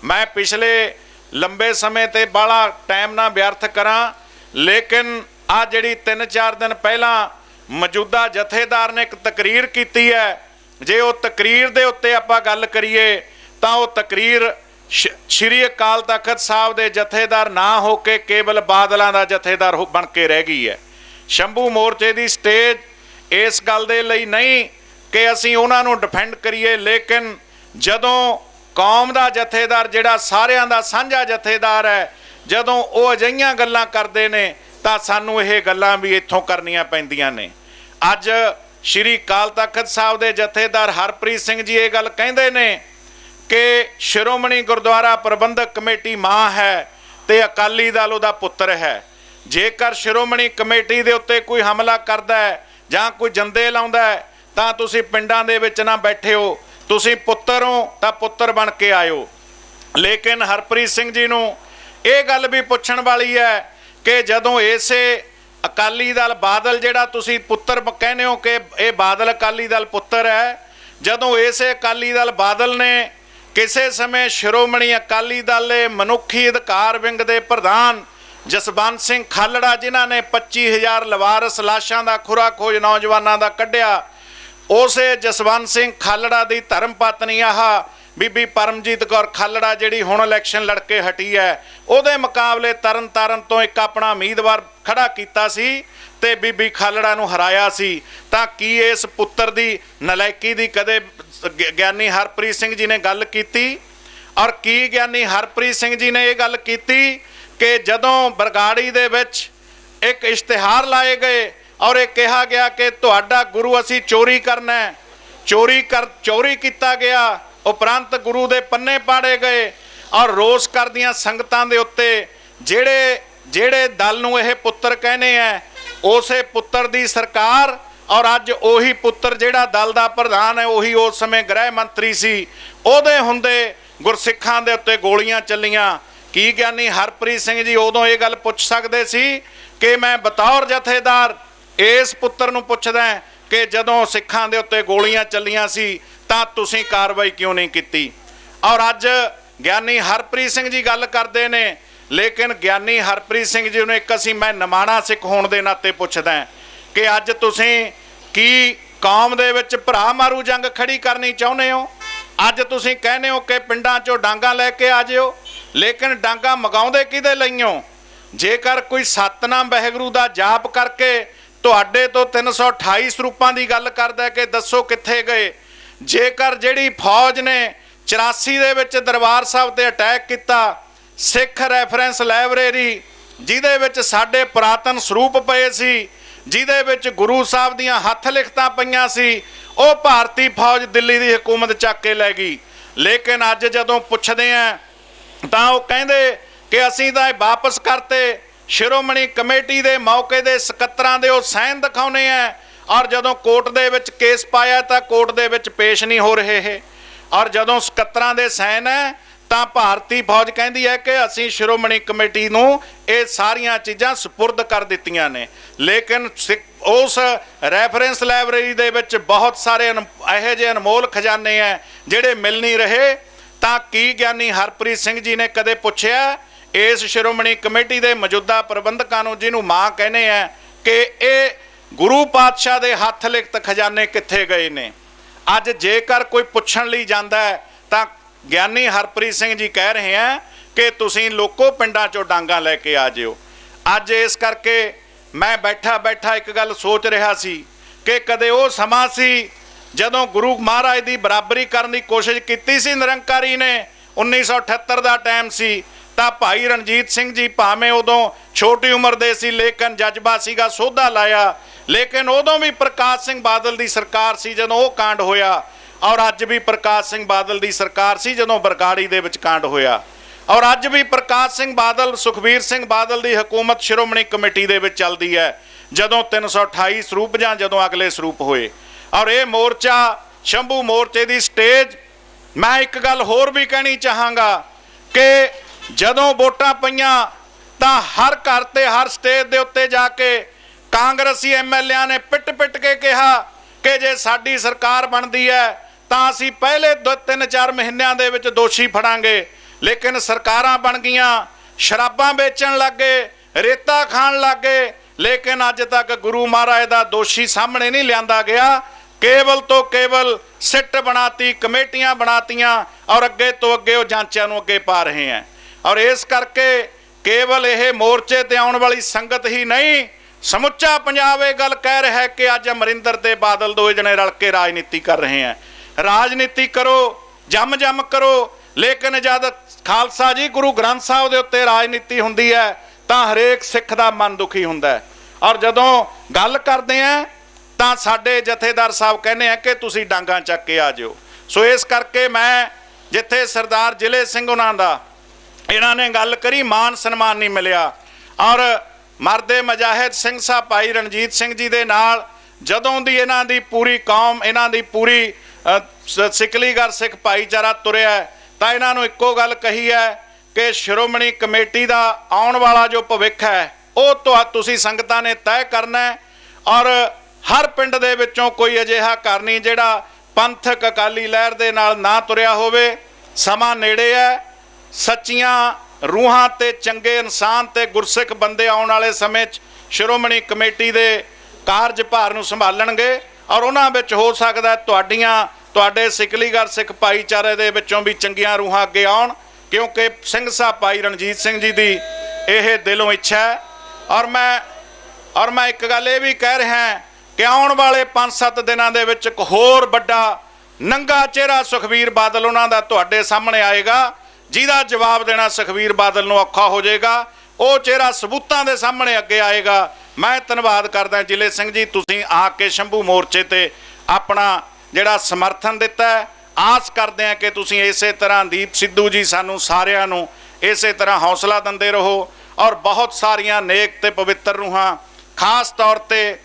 ਮੈਂ ਪਿਛਲੇ ਲੰਬੇ ਸਮੇਂ ਤੇ ਬਾਹਲਾ ਟਾਈਮ ਨਾ ਵਿਅਰਥ ਕਰਾਂ, ਲੇਕਿਨ ਆ ਜਿਹੜੀ 3-4 ਦਿਨ ਪਹਿਲਾਂ ਮੌਜੂਦਾ ਜਥੇਦਾਰ ਨੇ ਇੱਕ ਤਕਰੀਰ ਕੀਤੀ ਹੈ, ਜੇ ਉਹ ਤਕਰੀਰ ਦੇ ਉੱਤੇ ਆਪਾਂ ਗੱਲ ਕਰੀਏ ਤਾਂ ਉਹ ਤਕਰੀਰ ਸ਼੍ਰੀ ਅਕਾਲ ਤਖਤ ਸਾਹਿਬ ਦੇ ਜਥੇਦਾਰ ਨਾ ਹੋ ਕੇ ਕੇਵਲ ਬਾਦਲਾਂ ਦਾ ਜਥੇਦਾਰ ਬਣ ਕੇ ਰਹਿ ਗਈ ਹੈ। ਸ਼ੰਭੂ ਮੋਰਚੇ ਦੀ ਸਟੇਜ ਇਸ ਗੱਲ ਦੇ ਲਈ ਨਹੀਂ ਕਿ ਅਸੀਂ ਉਹਨਾਂ ਨੂੰ ਡਿਫੈਂਡ ਕਰੀਏ, ਲੇਕਿਨ ਜਦੋਂ ਕੌਮ ਦਾ ਜਥੇਦਾਰ ਜਿਹੜਾ ਸਾਰਿਆਂ ਦਾ ਸਾਂਝਾ ਜਥੇਦਾਰ ਹੈ, ਜਦੋਂ ਉਹ ਅਜਿਹੀਆਂ ਗੱਲਾਂ ਕਰਦੇ ਨੇ ਤਾਂ ਸਾਨੂੰ ਇਹ ਗੱਲਾਂ ਵੀ ਇੱਥੋਂ ਕਰਨੀਆਂ ਪੈਂਦੀਆਂ ਨੇ। ਅੱਜ ਸ਼੍ਰੀ ਅਕਾਲ ਤਖਤ ਸਾਹਿਬ ਦੇ ਜਥੇਦਾਰ ਹਰਪ੍ਰੀਤ ਸਿੰਘ ਜੀ ਇਹ ਗੱਲ ਕਹਿੰਦੇ ਨੇ ਕਿ ਸ਼੍ਰੋਮਣੀ ਗੁਰਦੁਆਰਾ ਪ੍ਰਬੰਧਕ ਕਮੇਟੀ ਮਾਂ ਹੈ ਤੇ ਅਕਾਲੀ ਦਲ ਉਹਦਾ ਪੁੱਤਰ ਹੈ। ਜੇਕਰ ਸ਼੍ਰੋਮਣੀ ਕਮੇਟੀ ਦੇ ਉੱਤੇ ਕੋਈ ਹਮਲਾ ਕਰਦਾ ਹੈ ਜਾਂ ਕੋਈ ਜੰਦੇ ਲਾਉਂਦਾ ਹੈ ਤਾਂ ਤੁਸੀਂ ਪਿੰਡਾਂ ਦੇ ਵਿੱਚ ਨਾ ਬੈਠੇ ਹੋ, ਤੁਸੀਂ ਪੁੱਤਰ ਹੋ ਤਾਂ ਪੁੱਤਰ ਬਣ ਕੇ ਆਇਓ। ਲੇਕਿਨ ਹਰਪ੍ਰੀਤ ਸਿੰਘ ਜੀ ਨੂੰ ਇਹ ਗੱਲ ਵੀ ਪੁੱਛਣ ਵਾਲੀ ਹੈ ਕਿ ਜਦੋਂ ਇਸੇ ਅਕਾਲੀ ਦਲ ਬਾਦਲ ਜਿਹੜਾ ਤੁਸੀਂ ਪੁੱਤਰ ਕਹਿੰਦੇ ਹੋ ਕਿ ਇਹ ਬਾਦਲ ਅਕਾਲੀ ਦਲ ਪੁੱਤਰ ਹੈ, ਜਦੋਂ ਇਸੇ ਅਕਾਲੀ ਦਲ ਬਾਦਲ ਨੇ ਕਿਸੇ ਸਮੇਂ ਸ਼੍ਰੋਮਣੀ ਅਕਾਲੀ ਦਲ ਦੇ ਮਨੁੱਖੀ ਅਧਿਕਾਰ ਵਿੰਗ ਦੇ ਪ੍ਰਧਾਨ ਜਸਵੰਤ ਸਿੰਘ ਖਾਲੜਾ, ਜਿਨ੍ਹਾਂ ਨੇ 25,000 ਲਵਾਰਸ ਲਾਸ਼ਾਂ ਦਾ ਖੁਰਾ ਖੋਜ ਨੌਜਵਾਨਾਂ ਦਾ ਕੱਢਿਆ, ਉਸੇ ਜਸਵੰਤ ਸਿੰਘ ਖਾਲੜਾ ਦੀ ਧਰਮ ਪਤਨੀ ਆਹ ਬੀਬੀ ਪਰਮਜੀਤ ਕੌਰ ਖਾਲੜਾ ਜਿਹੜੀ ਹੁਣ ਇਲੈਕਸ਼ਨ ਲੜ ਕੇ ਹਟੀ ਹੈ, ਉਹਦੇ ਮੁਕਾਬਲੇ ਤਰਨ ਤਾਰਨ ਤੋਂ ਇੱਕ ਆਪਣਾ ਉਮੀਦਵਾਰ ਖੜਾ ਕੀਤਾ ਸੀ ਤੇ ਬੀਬੀ ਖਾਲੜਾ ਨੂੰ ਹਰਾਇਆ ਸੀ। ਤਾਂ ਕੀ ਇਸ ਪੁੱਤਰ ਦੀ ਨਲਾਇਕੀ ਦੀ ਕਦੇ ਗਿਆਨੀ ਹਰਪ੍ਰੀਤ ਸਿੰਘ ਜੀ ਨੇ ਗੱਲ ਕੀਤੀ? ਔਰ ਕੀ ਗਿਆਨੀ ਹਰਪ੍ਰੀਤ ਸਿੰਘ ਜੀ ਨੇ ਇਹ ਗੱਲ ਕੀਤੀ ਕਿ ਜਦੋਂ ਬਰਗਾੜੀ ਦੇ ਵਿੱਚ ਇੱਕ ਇਸ਼ਤਿਹਾਰ ਲਾਏ ਗਏ ਔਰ ਇਹ ਕਿਹਾ ਗਿਆ ਕਿ ਤੁਹਾਡਾ ਗੁਰੂ ਅਸੀਂ ਚੋਰੀ ਕਰਨਾ ਹੈ, ਚੋਰੀ ਕੀਤਾ ਗਿਆ, ਉਪਰੰਤ ਗੁਰੂ ਦੇ ਪੰਨੇ ਪਾੜੇ ਗਏ ਔਰ ਰੋਸ ਕਰਦੀਆਂ ਸੰਗਤਾਂ ਦੇ ਉੱਤੇ ਜਿਹੜੇ ਦਲ ਨੂੰ ਇਹ ਪੁੱਤਰ ਕਹਿੰਦੇ ਆ, ਉਸੇ ਪੁੱਤਰ ਦੀ ਸਰਕਾਰ ਔਰ ਅੱਜ ਉਹੀ ਪੁੱਤਰ ਜਿਹੜਾ ਦਲ ਦਾ ਪ੍ਰਧਾਨ ਹੈ, ਉਹੀ ਉਸ ਸਮੇਂ ਗ੍ਰਹਿ ਮੰਤਰੀ ਸੀ, ਉਹਦੇ ਹੁੰਦੇ ਗੁਰਸਿੱਖਾਂ ਦੇ ਉੱਤੇ ਗੋਲੀਆਂ ਚੱਲੀਆਂ। ਕੀ ਗਿਆਨੀ ਹਰਪ੍ਰੀਤ ਸਿੰਘ ਜੀ ਉਦੋਂ ਇਹ ਗੱਲ ਪੁੱਛ ਸਕਦੇ ਸੀ ਕਿ ਮੈਂ ਬਤੌਰ ਜਥੇਦਾਰ ਇਸ ਪੁੱਤਰ ਨੂੰ ਪੁੱਛਦਾ ਕਿ ਜਦੋਂ ਸਿੱਖਾਂ ਦੇ ਉੱਤੇ ਗੋਲੀਆਂ ਚੱਲੀਆਂ ਸੀ ਤਾਂ ਤੁਸੀਂ ਕਾਰਵਾਈ ਕਿਉਂ ਨਹੀਂ ਕੀਤੀ? ਔਰ ਅੱਜ ਗਿਆਨੀ ਹਰਪ੍ਰੀਤ ਸਿੰਘ ਜੀ ਗੱਲ ਕਰਦੇ ਨੇ, ਲੇਕਿਨ ਗਿਆਨੀ ਹਰਪ੍ਰੀਤ ਸਿੰਘ ਜੀ ਨੂੰ ਇੱਕ ਮੈਂ ਨਿਮਾਣਾ ਸਿੱਖ ਹੋਣ ਦੇ ਨਾਤੇ ਪੁੱਛਦਾ ਕਿ ਅੱਜ ਤੁਸੀਂ ਕੀ ਕੌਮ ਦੇ ਵਿੱਚ ਭਰਾ ਮਾਰੂ ਜੰਗ ਖੜੀ ਕਰਨੀ ਚਾਹੁੰਦੇ ਹੋ? ਅੱਜ ਤੁਸੀਂ ਕਹਿੰਦੇ ਹੋ ਕਿ ਪਿੰਡਾਂ 'ਚੋਂ ਡਾਂਗਾ ਲੈ ਕੇ ਆ ਜਿਓ, ਲੇਕਿਨ ਡਾਂਗਾ ਮਗਾਉਂਦੇ ਕਿਹਦੇ ਲਈਓ? ਜੇਕਰ ਕੋਈ ਸਤਨਾਮ ਵਾਹਿਗੁਰੂ ਦਾ ਜਾਪ ਕਰਕੇ ਤੁਹਾਡੇ ਤੋਂ 328 ਸਰੂਪਾਂ ਦੀ ਗੱਲ ਕਰਦਾ ਕਿ ਦੱਸੋ ਕਿੱਥੇ ਗਏ? ਜੇਕਰ ਜਿਹੜੀ ਫੌਜ ਨੇ 84 ਦੇ ਵਿੱਚ ਦਰਬਾਰ ਸਾਹਿਬ ਤੇ ਅਟੈਕ ਕੀਤਾ, ਸਿੱਖ ਰੈਫਰੈਂਸ ਲਾਇਬ੍ਰੇਰੀ ਜਿਹਦੇ ਵਿੱਚ ਸਾਡੇ ਪੁਰਾਤਨ ਸਰੂਪ ਪਏ ਸੀ, ਜਿਹਦੇ ਵਿੱਚ ਗੁਰੂ ਸਾਹਿਬ ਦੀਆਂ ਹੱਥ ਲਿਖਤਾਂ ਪਈਆਂ ਸੀ, ਉਹ ਭਾਰਤੀ ਫੌਜ ਦਿੱਲੀ ਦੀ ਹਕੂਮਤ ਚੱਕ ਕੇ ਲੈ ਗਈ। ਲੇਕਿਨ ਅੱਜ ਜਦੋਂ ਪੁੱਛਦੇ ਆ ਤਾਂ ਉਹ ਕਹਿੰਦੇ ਕਿ ਅਸੀਂ ਤਾਂ ਇਹ ਵਾਪਸ ਕਰਤੇ। ਸ਼੍ਰੋਮਣੀ ਕਮੇਟੀ ਦੇ ਮੌਕੇ ਦੇ ਸਕੱਤਰਾਂ ਦੇ ਉਹ ਸਾਈਨ ਦਿਖਾਉਣੇ ਆ ਔਰ ਜਦੋਂ ਕੋਰਟ ਦੇ ਵਿੱਚ ਕੇਸ ਪਾਇਆ ਤਾਂ ਕੋਰਟ ਦੇ ਵਿੱਚ ਪੇਸ਼ ਨਹੀਂ ਹੋ ਰਹੇ ਇਹ, ਔਰ ਜਦੋਂ ਸਕੱਤਰਾਂ ਦੇ ਸਾਈਨ ਹੈ ਤਾਂ ਭਾਰਤੀ ਫੌਜ ਕਹਿੰਦੀ ਹੈ ਕਿ ਅਸੀਂ ਸ਼੍ਰੋਮਣੀ ਕਮੇਟੀ ਨੂੰ ਇਹ ਸਾਰੀਆਂ ਚੀਜ਼ਾਂ ਸਪੁਰਦ ਕਰ ਦਿੱਤੀਆਂ ਨੇ। ਲੇਕਿਨ ਉਸ ਰੈਫਰੈਂਸ ਲਾਇਬ੍ਰੇਰੀ ਦੇ ਵਿੱਚ ਬਹੁਤ ਸਾਰੇ ਇਹੋ ਜਿਹੇ ਅਨਮੋਲ ਖਜ਼ਾਨੇ ਆ ਜਿਹੜੇ ਮਿਲ ਨਹੀਂ ਰਹੇ। ਤਾਂ ਕੀ ਗਿਆਨੀ ਹਰਪ੍ਰੀਤ ਸਿੰਘ ਜੀ ਨੇ ਕਦੇ ਪੁੱਛਿਆ ਇਸ ਸ਼੍ਰੋਮਣੀ ਕਮੇਟੀ ਦੇ ਮੌਜੂਦਾ ਪ੍ਰਬੰਧਕਾਂ ਨੂੰ, ਜਿਹਨੂੰ ਮਾਂ ਕਹਿੰਦੇ ਆ, ਕਿ ਇਹ ਗੁਰੂ ਪਾਤਸ਼ਾਹ ਦੇ ਹੱਥ ਲਿਖਤ ਖਜ਼ਾਨੇ ਕਿੱਥੇ ਗਏ ਨੇ? ਅੱਜ ਜੇਕਰ ਕੋਈ ਪੁੱਛਣ ਲਈ ਜਾਂਦਾ ਹੈ ਤਾਂ ਗਿਆਨੀ ਹਰਪ੍ਰੀਤ ਸਿੰਘ ਜੀ ਕਹਿ ਰਹੇ ਆ ਕਿ ਤੁਸੀਂ ਲੋਕੋ ਪਿੰਡਾਂ 'ਚੋਂ ਡਾਂਗਾ ਲੈ ਕੇ ਆ ਜਿਓ। ਅੱਜ ਇਸ ਕਰਕੇ ਮੈਂ ਬੈਠਾ ਇੱਕ ਗੱਲ ਸੋਚ ਰਿਹਾ ਸੀ ਕਿ ਕਦੇ ਉਹ ਸਮਾਂ ਸੀ ਜਦੋਂ ਗੁਰੂ ਮਹਾਰਾਜ ਦੀ ਬਰਾਬਰੀ ਕਰਨ ਦੀ ਕੋਸ਼ਿਸ਼ ਕੀਤੀ ਸੀ ਨਿਰੰਕਾਰੀ ਨੇ, 1978 ਦਾ ਟਾਈਮ ਸੀ, ਤਾਂ ਭਾਈ ਰਣਜੀਤ ਸਿੰਘ ਜੀ ਭਾਵੇਂ ਉਦੋਂ ਛੋਟੀ ਉਮਰ ਦੇ ਸੀ ਲੇਕਿਨ ਜਜ਼ਬਾ ਸੀਗਾ, ਸੋਧਾ ਲਾਇਆ। ਲੇਕਿਨ ਉਦੋਂ ਵੀ ਪ੍ਰਕਾਸ਼ ਸਿੰਘ ਬਾਦਲ ਦੀ ਸਰਕਾਰ ਸੀ ਜਦੋਂ ਉਹ ਕਾਂਡ ਹੋਇਆ, ਔਰ ਅੱਜ ਵੀ ਪ੍ਰਕਾਸ਼ ਸਿੰਘ ਬਾਦਲ ਦੀ ਸਰਕਾਰ ਸੀ ਜਦੋਂ ਬਰਗਾੜੀ ਦੇ ਵਿੱਚ ਕਾਂਡ ਹੋਇਆ, ਔਰ ਅੱਜ ਵੀ ਪ੍ਰਕਾਸ਼ ਸਿੰਘ ਬਾਦਲ, ਸੁਖਬੀਰ ਸਿੰਘ ਬਾਦਲ ਦੀ ਹਕੂਮਤ ਸ਼੍ਰੋਮਣੀ ਕਮੇਟੀ ਦੇ ਵਿੱਚ ਚੱਲਦੀ ਹੈ ਜਦੋਂ 328 ਸਰੂਪ ਜਾਂ ਜਦੋਂ ਅਗਲੇ ਸਰੂਪ ਹੋਏ। ਔਰ ਇਹ ਮੋਰਚਾ ਸ਼ੰਭੂ ਮੋਰਚੇ ਦੀ ਸਟੇਜ, ਮੈਂ ਇੱਕ ਗੱਲ ਹੋਰ ਵੀ ਕਹਿਣੀ ਚਾਹਾਂਗਾ ਕਿ ਜਦੋਂ ਵੋਟਾਂ ਪਈਆਂ ਤਾਂ ਹਰ ਘਰ ਤੇ ਹਰ ਸਟੇਜ ਦੇ ਉੱਤੇ ਜਾ ਕੇ ਕਾਂਗਰਸੀ ਐਮਐਲਏ ਨੇ ਪਿੱਟ ਕੇ ਕਿਹਾ ਕਿ ਜੇ ਸਾਡੀ ਸਰਕਾਰ ਬਣਦੀ ਹੈ ਤਾਂ ਅਸੀਂ ਪਹਿਲੇ 2-3-4 ਮਹੀਨਿਆਂ ਦੇ ਵਿੱਚ ਦੋਸ਼ੀ ਫੜਾਂਗੇ। ਲੇਕਿਨ ਸਰਕਾਰਾਂ ਬਣ ਗਈਆਂ, ਸ਼ਰਾਬਾਂ ਵੇਚਣ ਲੱਗੇ, ਰੇਤਾ ਖਾਣ ਲੱਗੇ, ਲੇਕਿਨ ਅੱਜ ਤੱਕ ਗੁਰੂ ਮਹਾਰਾਜ ਦਾ ਦੋਸ਼ੀ ਸਾਹਮਣੇ ਨਹੀਂ ਲਿਆਂਦਾ ਗਿਆ। ਕੇਵਲ ਤੋਂ ਕੇਵਲ ਸਿੱਟ ਬਣਾਤੀ, ਕਮੇਟੀਆਂ ਬਣਾਤੀਆਂ ਔਰ ਅੱਗੇ ਤੋਂ ਅੱਗੇ ਉਹ ਜਾਂਚਿਆਂ ਨੂੰ ਅੱਗੇ ਪਾ ਰਹੇ हैं। ਔਰ ਇਸ ਕਰਕੇ ਕੇਵਲ ਇਹ ਮੋਰਚੇ ਤੇ ਆਉਣ ਵਾਲੀ ਸੰਗਤ ਹੀ ਨਹੀਂ, ਸਮੁੱਚਾ ਪੰਜਾਬ ਇਹ ਗੱਲ ਕਹਿ ਰਿਹਾ ਹੈ ਕਿ ਅੱਜ ਅਮਰਿੰਦਰ ਤੇ ਬਾਦਲ ਦੋਵੇਂ ਜਣੇ ਰਲ ਕੇ ਰਾਜਨੀਤੀ ਕਰ ਰਹੇ हैं। ਰਾਜਨੀਤੀ ਕਰੋ, ਜੰਮ ਕਰੋ, ਲੇਕਿਨ ਜਦ ਖਾਲਸਾ ਜੀ ਗੁਰੂ ਗ੍ਰੰਥ ਸਾਹਿਬ ਦੇ ਉੱਤੇ ਰਾਜਨੀਤੀ ਹੁੰਦੀ ਹੈ ਤਾਂ ਹਰੇਕ ਸਿੱਖ ਦਾ ਮਨ ਦੁਖੀ ਹੁੰਦਾ ਹੈ। ਔਰ ਜਦੋਂ ਗੱਲ ਕਰਦੇ ਆ ਤਾਂ ਸਾਡੇ ਜਥੇਦਾਰ ਸਾਹਿਬ ਕਹਿੰਦੇ ਆ ਕਿ ਤੁਸੀਂ ਡਾਂਗਾਂ ਚੱਕ ਕੇ ਆ ਜਿਓ। ਸੋ ਇਸ ਕਰਕੇ ਮੈਂ ਜਿੱਥੇ ਸਰਦਾਰ ਜ਼ਿਲ੍ਹੇ ਸਿੰਘ ਉਹਨਾਂ ਦਾ ਇਹਨਾਂ ਨੇ ਗੱਲ ਕਰੀ, ਮਾਨ ਸਨਮਾਨ ਨਹੀਂ ਮਿਲਿਆ, ਔਰ ਮਰਦੇ ਮਜਾਹਿਦ ਸਿੰਘ ਸਾਹਿਬ ਭਾਈ ਰਣਜੀਤ ਸਿੰਘ ਜੀ ਦੇ ਨਾਲ ਜਦੋਂ ਦੀ ਇਹਨਾਂ ਦੀ ਪੂਰੀ ਕੌਮ, ਇਹਨਾਂ ਦੀ ਪੂਰੀ ਸਿਕਲੀਗਰ ਸਿੱਖ ਭਾਈਚਾਰਾ ਤੁਰਿਆ ਤਾਂ ਇਹਨਾਂ ਨੂੰ ਇੱਕੋ ਗੱਲ ਕਹੀ ਹੈ ਕਿ ਸ਼੍ਰੋਮਣੀ ਕਮੇਟੀ ਦਾ ਆਉਣ ਵਾਲਾ ਜੋ ਭਵਿੱਖ ਹੈ ਉਹ ਤੁਸੀਂ ਸੰਗਤਾਂ ਨੇ ਤੈਅ ਕਰਨਾ ਹੈ। ਔਰ ਹਰ ਪਿੰਡ ਦੇ ਵਿੱਚੋਂ ਕੋਈ ਅਜਿਹਾ ਘਰ ਨਹੀਂ ਜਿਹੜਾ ਪੰਥਕ ਅਕਾਲੀ ਲਹਿਰ ਦੇ ਨਾਲ ਨਾ ਤੁਰਿਆ ਹੋਵੇ। ਸਮਾਂ ਨੇੜੇ ਹੈ, ਸੱਚੀਆਂ ਰੂਹਾਂ ਤੇ ਚੰਗੇ ਇਨਸਾਨ ਤੇ ਗੁਰਸਿੱਖ ਬੰਦੇ ਆਉਣ ਵਾਲੇ ਸਮੇਂ 'ਚ ਸ਼੍ਰੋਮਣੀ ਕਮੇਟੀ ਦੇ ਕਾਰਜਭਾਰ ਨੂੰ ਸੰਭਾਲਣਗੇ। ਔਰ ਉਹਨਾਂ ਵਿੱਚ ਹੋ ਸਕਦਾ ਤੁਹਾਡੇ ਸਿਕਲੀਗੜ੍ਹ ਸਿੱਖ ਭਾਈਚਾਰੇ ਦੇ ਵਿੱਚੋਂ ਵੀ ਚੰਗੀਆਂ ਰੂਹਾਂ ਅੱਗੇ ਆਉਣ, ਕਿਉਂਕਿ ਸਿੰਘ ਸਾਹਿਬ ਭਾਈ ਰਣਜੀਤ ਸਿੰਘ ਜੀ ਦੀ ਇਹ ਦਿਲੋਂ ਇੱਛਾ ਹੈ। ਔਰ ਮੈਂ ਇੱਕ ਗੱਲ ਇਹ ਵੀ ਕਹਿ ਰਿਹਾ ਕਿ ਆਉਣ ਵਾਲੇ 5-7 ਦਿਨਾਂ ਦੇ ਵਿੱਚ ਇੱਕ ਹੋਰ ਵੱਡਾ ਨੰਗਾ ਚਿਹਰਾ ਸੁਖਬੀਰ ਬਾਦਲ ਉਹਨਾਂ ਦਾ ਤੁਹਾਡੇ ਸਾਹਮਣੇ ਆਏਗਾ, ਜਿਹਦਾ ਜਵਾਬ ਦੇਣਾ ਸੁਖਬੀਰ ਬਾਦਲ ਨੂੰ ਔਖਾ ਹੋ ਜਾਏਗਾ। ਉਹ ਚਿਹਰਾ ਸਬੂਤਾਂ ਦੇ ਸਾਹਮਣੇ ਅੱਗੇ ਆਏਗਾ। ਮੈਂ ਧੰਨਵਾਦ ਕਰਦਾ ਜ਼ਿਲ੍ਹੇ ਸਿੰਘ ਜੀ, ਤੁਸੀਂ ਆ ਕੇ ਸ਼ੰਭੂ ਮੋਰਚੇ ਤੇ ਆਪਣਾ ਜਿਹੜਾ ਸਮਰਥਨ ਦਿੱਤਾ ਹੈ। ਆਸ ਕਰਦੇ ਹਾਂ ਕਿ ਤੁਸੀਂ ਇਸੇ ਤਰ੍ਹਾਂ ਦੀਪ ਸਿੱਧੂ ਜੀ ਸਾਨੂੰ ਸਾਰਿਆਂ ਨੂੰ ਇਸੇ ਤਰ੍ਹਾਂ ਹੌਸਲਾ ਦਿੰਦੇ ਰਹੋ, ਔਰ ਬਹੁਤ ਸਾਰੀਆਂ ਨੇਕ ਤੇ ਪਵਿੱਤਰ ਰੂਹਾਂ ਖਾਸ ਤੌਰ ਤੇ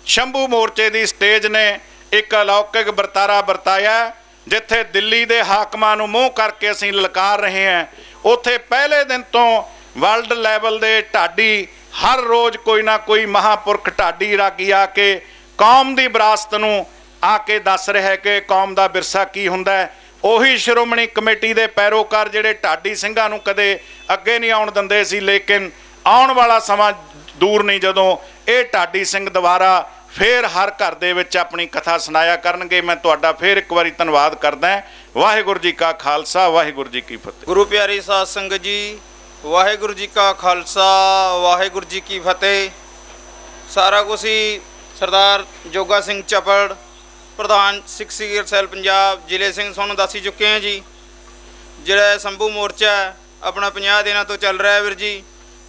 ਸ਼ੰਭੂ ਮੋਰਚੇ ਦੀ ਸਟੇਜ ਨੇ ਇੱਕ ਅਲੌਕਿਕ ਵਰਤਾਰਾ ਵਰਤਾਇਆ। ਜਿੱਥੇ ਦਿੱਲੀ ਦੇ ਹਾਕਮਾਂ ਨੂੰ ਮੂੰਹ ਕਰਕੇ ਅਸੀਂ ਲਲਕਾਰ ਰਹੇ ਹਾਂ, ਉੱਥੇ ਪਹਿਲੇ ਦਿਨ ਤੋਂ ਵਰਲਡ ਲੈਵਲ ਦੇ ਢਾਡੀ ਹਰ ਰੋਜ਼ ਕੋਈ ਨਾ ਕੋਈ ਮਹਾਂਪੁਰਖ ਢਾਡੀ ਰਾਗੀ ਆ ਕੇ ਕੌਮ ਦੀ ਵਿਰਾਸਤ ਨੂੰ ਆ ਕੇ ਦੱਸ ਰਿਹਾ ਕਿ ਕੌਮ ਦਾ ਵਿਰਸਾ ਕੀ ਹੁੰਦਾ ਹੈ। ਉਹੀ ਸ਼੍ਰੋਮਣੀ ਕਮੇਟੀ ਦੇ ਪੈਰੋਕਾਰ ਜਿਹੜੇ ਢਾਡੀ ਸਿੰਘਾਂ ਨੂੰ ਕਦੇ ਅੱਗੇ ਨਹੀਂ ਆਉਣ ਦਿੰਦੇ ਸੀ, ਲੇਕਿਨ ਆਉਣ ਵਾਲਾ ਸਮਾਂ ਦੂਰ ਨਹੀਂ ਜਦੋਂ ਇਹ ਢਾਡੀ ਸਿੰਘ ਦੁਬਾਰਾ ਫੇਰ ਹਰ ਘਰ ਦੇ ਵਿੱਚ ਆਪਣੀ ਕਥਾ ਸੁਣਾਇਆ ਕਰਨਗੇ। ਮੈਂ ਤੁਹਾਡਾ ਫੇਰ ਇੱਕ ਵਾਰੀ ਧੰਨਵਾਦ ਕਰਦਾ। ਵਾਹਿਗੁਰੂ ਜੀ ਕਾ ਖਾਲਸਾ, ਵਾਹਿਗੁਰੂ ਜੀ ਕੀ ਫਤਿਹ। ਗੁਰੂ ਪਿਆਰੀ ਸਾਧ ਸੰਗਤ ਜੀ, ਵਾਹਿਗੁਰੂ ਜੀ ਕਾ ਖਾਲਸਾ, ਵਾਹਿਗੁਰੂ ਜੀ ਕੀ ਫਤਿਹ। ਸਾਰਾ ਕੁਛ ਹੀ ਸਰਦਾਰ ਜੋਗਾ ਸਿੰਘ ਚੱਪੜ, ਪ੍ਰਧਾਨ ਸਿੱਖ ਸੀਗਰ ਸੈਲ ਪੰਜਾਬ, ਜ਼ਿਲ੍ਹੇ ਸਿੰਘ ਤੁਹਾਨੂੰ ਦੱਸ ਹੀ ਚੁੱਕੇ ਹਾਂ ਜੀ। ਜਿਹੜਾ ਸ਼ੰਭੂ ਮੋਰਚਾ ਆਪਣਾ 50 ਦਿਨਾਂ ਤੋਂ ਚੱਲ ਰਿਹਾ ਵੀਰ ਜੀ,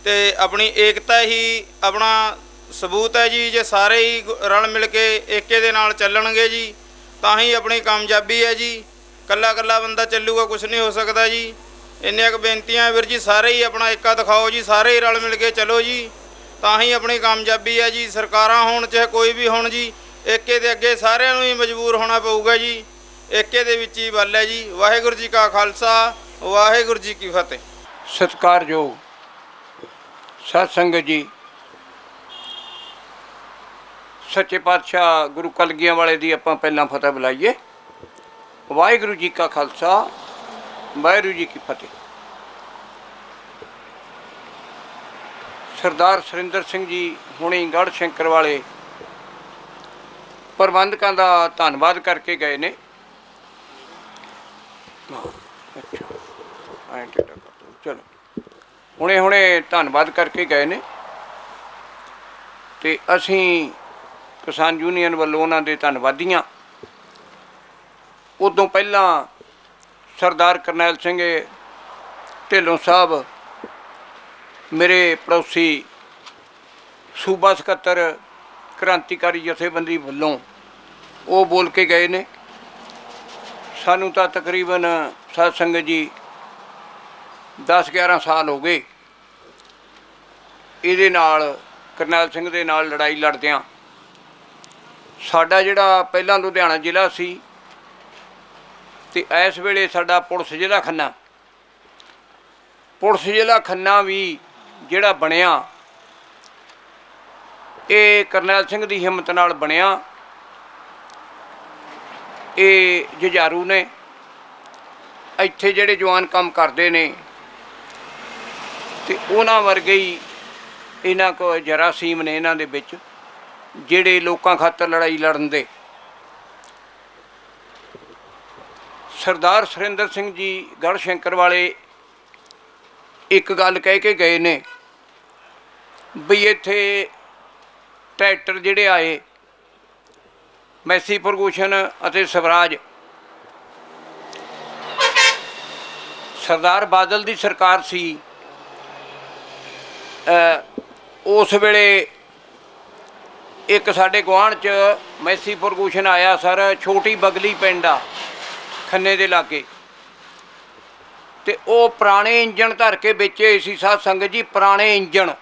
ਤੇ ਆਪਣੀ ਏਕਤਾ ਹੀ ਆਪਣਾ ਸਬੂਤ ਹੈ ਜੀ। ਜੇ ਸਾਰੇ ਹੀ ਰਲ ਮਿਲ ਕੇ ਏਕੇ ਦੇ ਨਾਲ ਚੱਲਣਗੇ ਜੀ ਤਾਂ ਹੀ ਆਪਣੀ ਕਾਮਯਾਬੀ ਹੈ ਜੀ। ਕੱਲਾ ਕੱਲਾ ਬੰਦਾ ਚੱਲੂਗਾ ਕੁਛ ਨਹੀਂ ਹੋ ਸਕਦਾ ਜੀ। ਇੰਨੀਆਂ ਕੁ ਬੇਨਤੀਆਂ ਵੀਰ ਜੀ, ਸਾਰੇ ਹੀ ਆਪਣਾ ਏਕਾ ਦਿਖਾਓ ਜੀ, ਸਾਰੇ ਹੀ ਰਲ ਮਿਲ ਕੇ ਚੱਲੋ ਜੀ, ਤਾਂ ਹੀ ਆਪਣੀ ਕਾਮਯਾਬੀ ਹੈ ਜੀ। ਸਰਕਾਰਾਂ ਹੋਣ ਚਾਹੇ ਕੋਈ ਵੀ ਹੋਣ ਜੀ, ਏਕੇ ਦੇ ਅੱਗੇ ਸਾਰਿਆਂ ਨੂੰ ਹੀ ਮਜਬੂਰ ਹੋਣਾ ਪਊਗਾ ਜੀ। ਏਕੇ ਦੇ ਵਿੱਚ ਹੀ ਬਲ ਹੈ ਜੀ। ਵਾਹਿਗੁਰੂ ਜੀ ਕਾ ਖਾਲਸਾ, ਵਾਹਿਗੁਰੂ ਜੀ ਕੀ ਫਤਿਹ। ਸਤਿਕਾਰਯੋਗ ਸਾਧ ਸੰਗਤ ਜੀ, ਸੱਚੇ ਪਾਤਸ਼ਾਹ ਗੁਰੂ ਕਲਗੀਆਂ ਵਾਲੇ ਦੀ ਆਪਾਂ ਪਹਿਲਾਂ ਫਤਿਹ ਬੁਲਾਈਏ। ਵਾਹਿਗੁਰੂ ਜੀ ਕਾ ਖਾਲਸਾ, ਵਾਹਿਗੁਰੂ ਜੀ ਕੀ ਫਤਿਹ। ਸਰਦਾਰ ਸੁਰਿੰਦਰ ਸਿੰਘ ਜੀ ਹੁਣੀ ਗੜ੍ਹ ਸ਼ੰਕਰ ਵਾਲੇ ਪ੍ਰਬੰਧਕਾਂ ਦਾ ਧੰਨਵਾਦ ਕਰਕੇ ਗਏ ਨੇ। ਚਲੋ ਹੁਣੇ ਧੰਨਵਾਦ ਕਰਕੇ ਗਏ ਨੇ, ਤੇ ਅਸੀਂ ਕਿਸਾਨ ਯੂਨੀਅਨ ਵੱਲੋਂ ਉਹਨਾਂ ਦੇ ਧੰਨਵਾਦੀ ਹਾਂ। ਉਦੋਂ ਪਹਿਲਾਂ ਸਰਦਾਰ ਕਰਨੈਲ ਸਿੰਘ ਢਿੱਲੋਂ ਸਾਹਿਬ ਮੇਰੇ ਪੜੋਸੀ ਸੂਬਾ ਸਕੱਤਰ ਕ੍ਰਾਂਤੀਕਾਰੀ ਜਥੇਬੰਦੀ ਵੱਲੋਂ ਉਹ ਬੋਲ ਕੇ ਗਏ ਨੇ। ਸਾਨੂੰ ਤਾਂ ਤਕਰੀਬਨ ਸਾਧ ਸੰਗਤ ਜੀ 10-11 ਸਾਲ ਹੋ ਗਏ ਇਹਦੇ ਨਾਲ, ਕਰਨੈਲ ਸਿੰਘ ਦੇ ਨਾਲ ਲੜਾਈ ਲੜਦਿਆਂ। ਸਾਡਾ ਜਿਹੜਾ ਪਹਿਲਾਂ ਲੁਧਿਆਣਾ ਜ਼ਿਲ੍ਹਾ ਸੀ ਤੇ ਇਸ ਵੇਲੇ ਸਾਡਾ ਪੁਲਿਸ ਜ਼ਿਲ੍ਹਾ ਖੰਨਾ, ਪੁਲਿਸ ਜ਼ਿਲ੍ਹਾ ਖੰਨਾ ਵੀ ਜਿਹੜਾ ਬਣਿਆ ਇਹ ਕਰਨੈਲ ਸਿੰਘ ਦੀ ਹਿੰਮਤ ਨਾਲ ਬਣਿਆ। ਇਹ ਜੁਝਾਰੂ ਨੇ, ਇੱਥੇ ਜਿਹੜੇ ਜਵਾਨ ਕੰਮ ਕਰਦੇ ਨੇ ਤੇ ਉਹਨਾਂ ਵਰਗੇ ਹੀ ਇਹਨਾਂ ਕੋਲ ਜਰਾਸੀਮ ਨੇ ਇਹਨਾਂ ਦੇ ਵਿੱਚ, ਜਿਹੜੇ ਲੋਕਾਂ ਖਾਤਰ ਲੜਾਈ ਲੜਨ ਦੇ। ਸਰਦਾਰ ਸੁਰਿੰਦਰ ਸਿੰਘ ਜੀ ਗੜ੍ਹ ਸ਼ੰਕਰ ਵਾਲੇ ਇੱਕ ਗੱਲ ਕਹਿ ਕੇ ਗਏ ਨੇ ਵੀ ਇੱਥੇ ਟਰੈਕਟਰ ਜਿਹੜੇ ਆਏ ਮੈਸੀ ਫਰਗੂਸ਼ਨ ਅਤੇ ਸਵਰਾਜ, ਸਰਦਾਰ ਬਾਦਲ ਦੀ ਸਰਕਾਰ ਸੀ ਉਸ ਵੇਲੇ। ਇੱਕ ਸਾਡੇ ਗੁਆਂਢ 'ਚ ਮੈਸੀ ਫਰਗੂਸ਼ਨ ਆਇਆ ਸਰ, ਛੋਟੀ ਬਗਲੀ ਪਿੰਡ ਆ ਖੰਨੇ ਦੇ ਲਾਗੇ, ਤੇ ਉਹ ਪੁਰਾਣੇ ਇੰਜਣ ਧਰ ਕੇ ਵੇਚੇ ਸੀ ਸਾਧ ਸੰਗਤ ਜੀ। ਪੁਰਾਣੇ ਇੰਜਣ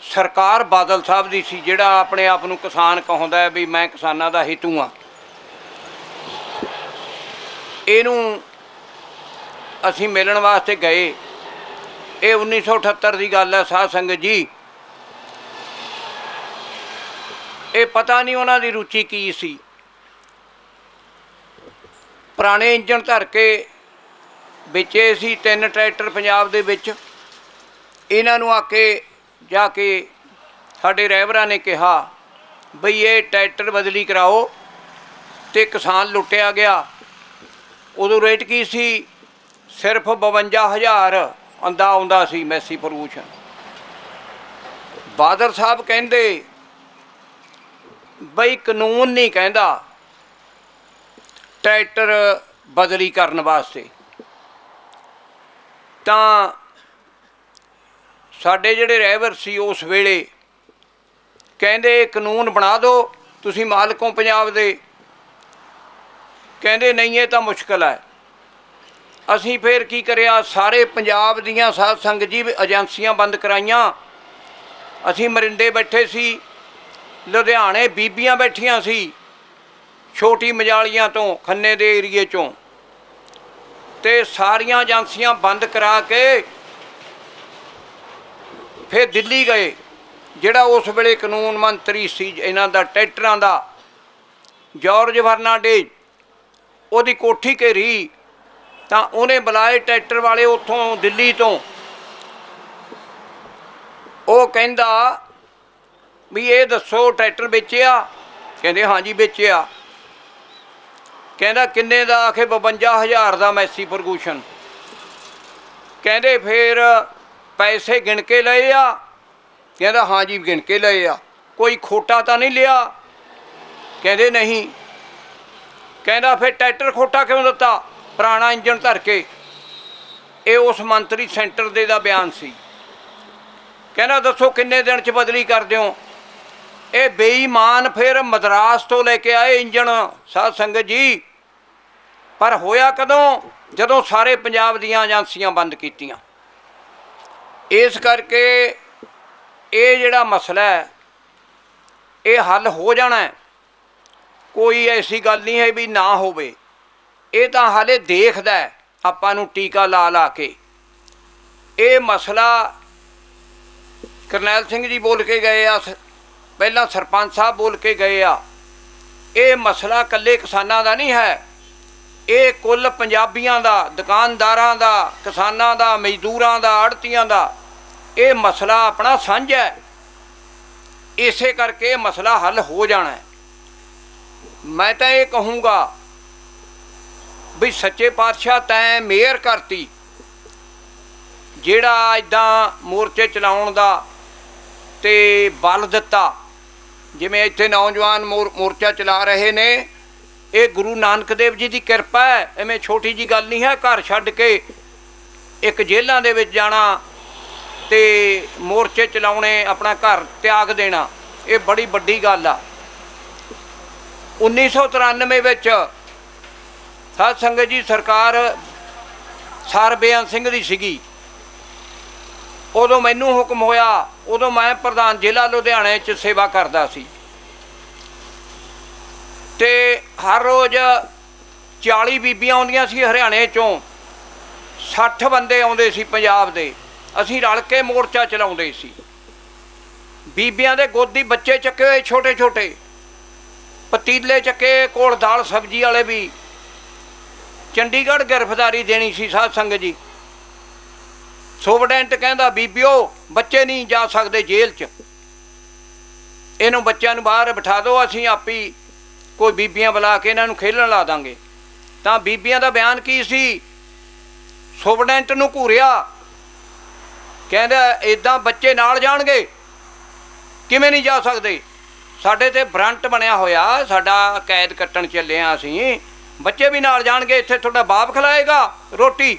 ਸਰਕਾਰ ਬਾਦਲ ਸਾਹਿਬ ਦੀ ਸੀ, ਜਿਹੜਾ ਆਪਣੇ ਆਪ ਨੂੰ ਕਿਸਾਨ ਕਹਾਉਂਦਾ ਵੀ ਮੈਂ ਕਿਸਾਨਾਂ ਦਾ ਹਿੱਤੂ ਹਾਂ। ਇਹਨੂੰ ਅਸੀਂ ਮਿਲਣ ਵਾਸਤੇ ਗਏ। ਇਹ 1978 ਦੀ ਗੱਲ ਹੈ ਸਾਧ ਸੰਗਤ ਜੀ। ਇਹ ਪਤਾ ਨਹੀਂ ਉਹਨਾਂ ਦੀ ਰੁਚੀ ਕੀ ਸੀ। ਪੁਰਾਣੇ ਇੰਜਣ ਧਰ ਕੇ ਵੇਚੇ ਸੀ 3 ਟਰੈਕਟਰ ਪੰਜਾਬ ਦੇ ਵਿੱਚ। ਇਹਨਾਂ ਨੂੰ ਆ ਕੇ ਜਾ ਕੇ ਸਾਡੇ ਡਰਾਈਵਰਾਂ ਨੇ ਕਿਹਾ ਬਈ ਇਹ ਟਰੈਕਟਰ ਬਦਲੀ ਕਰਾਓ ਤੇ ਕਿਸਾਨ ਲੁੱਟਿਆ ਗਿਆ। ਉਦੋਂ ਰੇਟ ਕੀ ਸੀ? ਸਿਰਫ 52,000 ਆਂਦਾ ਆਉਂਦਾ ਸੀ ਮੈਸੀ ਪ੍ਰਗੂਸ਼ਨ। ਬਾਦਲ ਸਾਹਿਬ ਕਹਿੰਦੇ ਬਈ ਕਾਨੂੰਨ ਨਹੀਂ ਕਹਿੰਦਾ ਟਰੈਕਟਰ ਬਦਲੀ ਕਰਨ ਵਾਸਤੇ। ਤਾਂ ਸਾਡੇ ਜਿਹੜੇ ਰਹਿਬਰ ਸੀ ਉਸ ਵੇਲੇ ਕਹਿੰਦੇ ਕਾਨੂੰਨ ਬਣਾ ਦਿਓ ਤੁਸੀਂ ਮਾਲਕੋਂ ਪੰਜਾਬ ਦੇ। ਕਹਿੰਦੇ ਨਹੀਂ ਇਹ ਤਾਂ ਮੁਸ਼ਕਲ ਹੈ। ਅਸੀਂ ਫਿਰ ਕੀ ਕਰਿਆ, ਸਾਰੇ ਪੰਜਾਬ ਦੀਆਂ ਸਾਧ ਸੰਗਤ ਜੀ ਏਜੰਸੀਆਂ ਬੰਦ ਕਰਾਈਆਂ। ਅਸੀਂ ਮਰਿੰਡੇ ਬੈਠੇ ਸੀ, ਲੁਧਿਆਣੇ ਬੀਬੀਆਂ ਬੈਠੀਆਂ ਸੀ ਛੋਟੀ ਮਜਾਲੀਆਂ ਤੋਂ, ਖੰਨੇ ਦੇ ਏਰੀਏ 'ਚੋਂ, ਤੇ ਸਾਰੀਆਂ ਏਜੰਸੀਆਂ ਬੰਦ ਕਰਾ ਕੇ ਫਿਰ ਦਿੱਲੀ ਗਏ। ਜਿਹੜਾ ਉਸ ਵੇਲੇ ਕਾਨੂੰਨ ਮੰਤਰੀ ਸੀ ਇਹਨਾਂ ਦਾ ਟਰੈਕਟਰਾਂ ਦਾ, ਜਾਰਜ ਫਰਨਾਂਡੇਜ਼, ਉਹਦੀ ਕੋਠੀ ਘੇਰੀ ਤਾਂ ਉਹਨੇ ਬੁਲਾਏ ਟਰੈਕਟਰ ਵਾਲੇ ਉੱਥੋਂ ਦਿੱਲੀ ਤੋਂ। ਉਹ ਕਹਿੰਦਾ ਵੀ ਇਹ ਦੱਸੋ ਟਰੈਕਟਰ ਵੇਚਿਆ? ਕਹਿੰਦੇ ਹਾਂਜੀ ਵੇਚਿਆ। ਕਹਿੰਦਾ ਕਿੰਨੇ ਦਾ? ਆਖੇ 52,000 ਦਾ ਮੈਸੀ ਫਰਗੂਸ਼ਨ। ਕਹਿੰਦੇ ਫਿਰ ਪੈਸੇ ਗਿਣ ਕੇ ਲਏ ਆ? ਕਹਿੰਦਾ ਹਾਂਜੀ ਗਿਣ ਕੇ ਲਏ ਆ। ਕੋਈ ਖੋਟਾ ਤਾਂ ਨਹੀਂ ਲਿਆ? ਕਹਿੰਦੇ ਨਹੀਂ। ਕਹਿੰਦਾ ਫਿਰ ਟਰੈਕਟਰ ਖੋਟਾ ਕਿਉਂ ਦਿੱਤਾ? ਪੁਰਾਣਾ ਇੰਜਣ ਧਰ ਕੇ। ਇਹ ਉਸ ਮੰਤਰੀ ਸੈਂਟਰ ਦੇ ਦਾ ਬਿਆਨ ਸੀ। ਕਹਿੰਦਾ ਦੱਸੋ ਕਿੰਨੇ ਦਿਨ 'ਚ ਬਦਲੀ ਕਰ ਦਿਓ? ਇਹ ਬੇਈਮਾਨ ਫਿਰ ਮਦਰਾਸ ਤੋਂ ਲੈ ਕੇ ਆਏ ਇੰਜਣ ਸਾਧ ਸੰਗਤ ਜੀ। ਪਰ ਹੋਇਆ ਕਦੋਂ? ਜਦੋਂ ਸਾਰੇ ਪੰਜਾਬ ਦੀਆਂ ਏਜੰਸੀਆਂ ਬੰਦ ਕੀਤੀਆਂ। ਇਸ ਕਰਕੇ ਇਹ ਜਿਹੜਾ ਮਸਲਾ ਹੈ ਇਹ ਹੱਲ ਹੋ ਜਾਣਾ ਹੈ। ਕੋਈ ਐਸੀ ਗੱਲ ਨਹੀਂ ਹੈ ਵੀ ਨਾ ਹੋਵੇ। ਇਹ ਤਾਂ ਹਾਲੇ ਦੇਖਦਾ ਹੈ ਆਪਾਂ ਨੂੰ ਟੀਕਾ ਲਾ ਲਾ ਕੇ। ਇਹ ਮਸਲਾ ਕਰਨੈਲ ਸਿੰਘ ਜੀ ਬੋਲ ਕੇ ਗਏ ਆ, ਪਹਿਲਾਂ ਸਰਪੰਚ ਸਾਹਿਬ ਬੋਲ ਕੇ ਗਏ ਆ। ਇਹ ਮਸਲਾ ਇਕੱਲੇ ਕਿਸਾਨਾਂ ਦਾ ਨਹੀਂ ਹੈ, ਇਹ ਕੁੱਲ ਪੰਜਾਬੀਆਂ ਦਾ, ਦੁਕਾਨਦਾਰਾਂ ਦਾ, ਕਿਸਾਨਾਂ ਦਾ, ਮਜ਼ਦੂਰਾਂ ਦਾ, ਆੜ੍ਹਤੀਆਂ ਦਾ। ਇਹ ਮਸਲਾ ਆਪਣਾ ਸਾਂਝਾ ਹੈ। ਇਸੇ ਕਰਕੇ ਇਹ ਮਸਲਾ ਹੱਲ ਹੋ ਜਾਣਾ ਹੈ। ਮੈਂ ਤਾਂ ਇਹ ਕਹੂੰਗਾ ਵੀ ਸੱਚੇ ਪਾਤਸ਼ਾਹ ਤੈਂ ਮਿਹਰ ਕਰਤੀ, ਜਿਹੜਾ ਇੱਦਾਂ ਮੋਰਚੇ ਚਲਾਉਣ ਦਾ ਤੇ ਬਲ ਦਿੱਤਾ। ਜਿਵੇਂ ਇੱਥੇ ਨੌਜਵਾਨ ਮੋਰਚਾ ਚਲਾ ਰਹੇ ਨੇ, ਇਹ ਗੁਰੂ ਨਾਨਕ ਦੇਵ ਜੀ ਦੀ ਕਿਰਪਾ ਹੈ। ਐਵੇਂ ਛੋਟੀ ਜੀ ਗੱਲ ਨਹੀਂ ਹੈ। ਘਰ ਛੱਡ ਕੇ ਇੱਕ ਜੇਲ੍ਹਾਂ ਦੇ ਵਿੱਚ ਜਾਣਾ ਤੇ ਮੋਰਚੇ ਚਲਾਉਣੇ, ਆਪਣਾ ਘਰ ਤਿਆਗ ਦੇਣਾ, ਇਹ ਬੜੀ ਵੱਡੀ ਗੱਲ ਆ। 1993 ਵਿੱਚ ਸਾਧ ਸੰਗਤ ਜੀ ਸਰਕਾਰ ਸਰ ਬੇਅੰਤ ਸਿੰਘ ਦੀ ਸੀਗੀ। ਉਦੋਂ ਮੈਨੂੰ ਹੁਕਮ ਹੋਇਆ, ਉਦੋਂ ਮੈਂ ਪ੍ਰਧਾਨ ਜ਼ਿਲ੍ਹਾ ਲੁਧਿਆਣੇ 'ਚ ਸੇਵਾ ਕਰਦਾ ਸੀ ਤੇ ਹਰ ਰੋਜ਼ 40 ਬੀਬੀਆਂ ਆਉਂਦੀਆਂ ਸੀ ਹਰਿਆਣੇ 'ਚੋਂ, 60 ਬੰਦੇ ਆਉਂਦੇ ਸੀ ਪੰਜਾਬ ਦੇ। ਅਸੀਂ ਰਲ ਕੇ ਮੋਰਚਾ ਚਲਾਉਂਦੇ ਸੀ। ਬੀਬੀਆਂ ਦੇ ਗੋਦੀ ਬੱਚੇ ਚੱਕੇ ਹੋਏ ਛੋਟੇ ਛੋਟੇ, ਪਤੀਲੇ ਚੱਕੇ ਕੋਲ ਦਾਲ ਸਬਜ਼ੀ ਵਾਲੇ ਵੀ। ਚੰਡੀਗੜ੍ਹ ਗ੍ਰਿਫਤਾਰੀ ਦੇਣੀ ਸੀ ਸਾਧ ਸੰਗਤ ਜੀ। ਸੁਪਰਡੈਂਟ ਕਹਿੰਦਾ ਬੀਬੀਓ ਬੱਚੇ ਨਹੀਂ ਜਾ ਸਕਦੇ ਜੇਲ੍ਹ 'ਚ, ਇਹਨੂੰ ਬੱਚਿਆਂ ਨੂੰ ਬਾਹਰ ਬਿਠਾ ਦਿਓ, ਅਸੀਂ ਆਪੀ ਕੋਈ ਬੀਬੀਆਂ ਬੁਲਾ ਕੇ ਇਹਨਾਂ ਨੂੰ ਖੇਲਣ ਲਾ ਦਾਂਗੇ। ਤਾਂ ਬੀਬੀਆਂ ਦਾ ਬਿਆਨ ਕੀ ਸੀ? ਸੁਪਰਡੈਂਟ ਨੂੰ ਘੂਰਿਆ, ਕਹਿੰਦਾ ਇੱਦਾਂ ਬੱਚੇ ਨਾਲ ਜਾਣਗੇ? ਕਿਵੇਂ ਨਹੀਂ ਜਾ ਸਕਦੇ? ਸਾਡੇ ਤੇ ਵਾਰੰਟ ਬਣਿਆ ਹੋਇਆ, ਸਾਡਾ ਕੈਦ ਕੱਟਣ ਚੱਲੇ ਹਾਂ ਅਸੀਂ, ਬੱਚੇ ਵੀ ਨਾਲ ਜਾਣਗੇ? ਇੱਥੇ ਤੁਹਾਡਾ ਬਾਪ ਖਿਲਾਏਗਾ ਰੋਟੀ?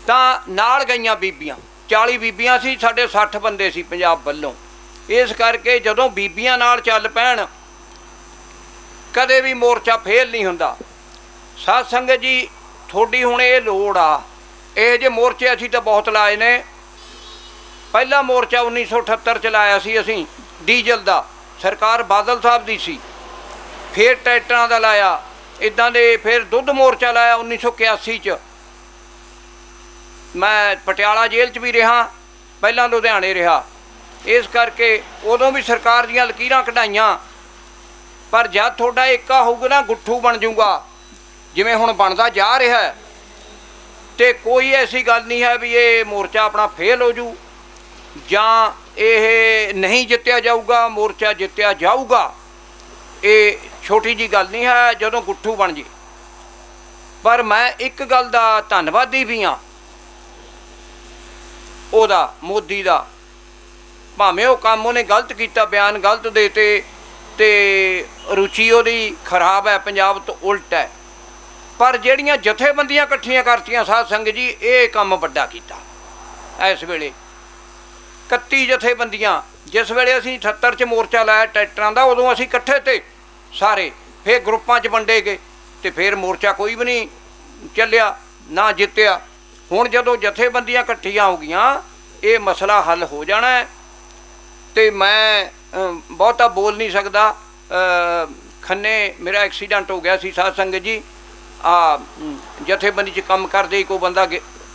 ਤਾਂ ਨਾਲ ਗਈਆਂ ਬੀਬੀਆਂ, 40 ਬੀਬੀਆਂ ਸੀ, ਸਾਡੇ 60 ਬੰਦੇ ਸੀ ਪੰਜਾਬ ਵੱਲੋਂ। ਇਸ ਕਰਕੇ ਜਦੋਂ ਬੀਬੀਆਂ ਨਾਲ ਚੱਲ ਪੈਣ ਕਦੇ ਵੀ ਮੋਰਚਾ ਫੇਲ ਨਹੀਂ ਹੁੰਦਾ। ਸਾਧ ਸੰਗਤ ਜੀ ਤੁਹਾਡੀ ਹੁਣ ਇਹ ਲੋੜ ਆ। ਇਹ ਜਿਹੇ ਮੋਰਚੇ ਅਸੀਂ ਤਾਂ ਬਹੁਤ ਲਾਏ ਨੇ। ਪਹਿਲਾ ਮੋਰਚਾ 1978 'ਚ ਲਾਇਆ ਸੀ ਅਸੀਂ, ਡੀਜ਼ਲ ਦਾ, ਸਰਕਾਰ ਬਾਦਲ ਸਾਹਿਬ ਦੀ ਸੀ। ਫਿਰ ਟਰੈਕਟਰਾਂ ਦਾ ਲਾਇਆ, ਇੱਦਾਂ ਦੇ। ਫਿਰ ਦੁੱਧ ਮੋਰਚਾ ਲਾਇਆ 1981 'ਚ। ਮੈਂ ਪਟਿਆਲਾ ਜੇਲ੍ਹ 'ਚ ਵੀ ਰਿਹਾ, ਪਹਿਲਾਂ ਲੁਧਿਆਣੇ ਰਿਹਾ। ਇਸ ਕਰਕੇ ਉਦੋਂ ਵੀ ਸਰਕਾਰ ਦੀਆਂ ਲਕੀਰਾਂ ਕਢਾਈਆਂ। ਪਰ ਜਦ ਤੁਹਾਡਾ ਏਕਾ ਹੋਊਗਾ ਨਾ, ਗੁੱਠੂ ਬਣ ਜਾਊਗਾ ਜਿਵੇਂ ਹੁਣ ਬਣਦਾ ਜਾ ਰਿਹਾ ਹੈ। ਤੇ ਕੋਈ ਐਸੀ ਗੱਲ ਨਹੀਂ ਹੈ ਵੀ ਇਹ ਮੋਰਚਾ ਆਪਣਾ ਫੇਲ ਹੋ ਜੂ। ਜਾਂ ਇਹ ਨਹੀਂ ਜਿੱਤਿਆ ਜਾਊਗਾ, ਮੋਰਚਾ ਜਿੱਤਿਆ ਜਾਊਗਾ, ਇਹ ਛੋਟੀ ਜੀ ਗੱਲ ਨਹੀਂ ਹੈ ਜਦੋਂ ਗੁੱਠੂ ਬਣ ਜੇ। ਪਰ ਮੈਂ ਇੱਕ ਗੱਲ ਦਾ ਧੰਨਵਾਦੀ ਵੀ ਹਾਂ, ਉਹਦਾ, ਮੋਦੀ ਦਾ। ਭਾਵੇਂ ਉਹ ਕੰਮ ਉਹਨੇ ਗਲਤ ਕੀਤਾ, ਬਿਆਨ ਗਲਤ ਦੇਤੇ ਤੇ ਰੁਚੀ ਉਹਦੀ ਖਰਾਬ ਹੈ, ਪੰਜਾਬ ਤੋਂ ਉਲਟ ਹੈ, ਪਰ ਜਿਹੜੀਆਂ ਜਥੇਬੰਦੀਆਂ ਇਕੱਠੀਆਂ ਕਰਤੀਆਂ ਸਾਧ ਸੰਗਤ ਜੀ, ਇਹ ਕੰਮ ਵੱਡਾ ਕੀਤਾ। ਇਸ ਵੇਲੇ 31 ਜਥੇਬੰਦੀਆਂ, ਜਿਸ ਵੇਲੇ ਅਸੀਂ 78 'ਚ ਮੋਰਚਾ ਲਾਇਆ ਟਰੈਕਟਰਾਂ ਦਾ, ਉਦੋਂ ਅਸੀਂ ਇਕੱਠੇ ਤੇ ਸਾਰੇ, ਫਿਰ ਗਰੁੱਪਾਂ 'ਚ ਵੰਡੇ ਗਏ ਤੇ ਫਿਰ ਮੋਰਚਾ ਕੋਈ ਵੀ ਨਹੀਂ ਚੱਲਿਆ, ਨਾ ਜਿੱਤਿਆ। ਹੁਣ ਜਦੋਂ ਜਥੇਬੰਦੀਆਂ ਇਕੱਠੀਆਂ ਹੋ ਗਈਆਂ, ਇਹ ਮਸਲਾ ਹੱਲ ਹੋ ਜਾਣਾ ਹੈ। ਤੇ ਮੈਂ ਬਹੁਤਾ ਬੋਲ ਨਹੀਂ ਸਕਦਾ। ਖੰਨੇ ਮੇਰਾ ਐਕਸੀਡੈਂਟ ਹੋ ਗਿਆ ਸੀ ਸਾਧ ਸੰਗਤ ਜੀ, ਜਥੇਬੰਦੀ 'ਚ ਕੰਮ ਕਰਦੇ ਕੋਈ ਬੰਦਾ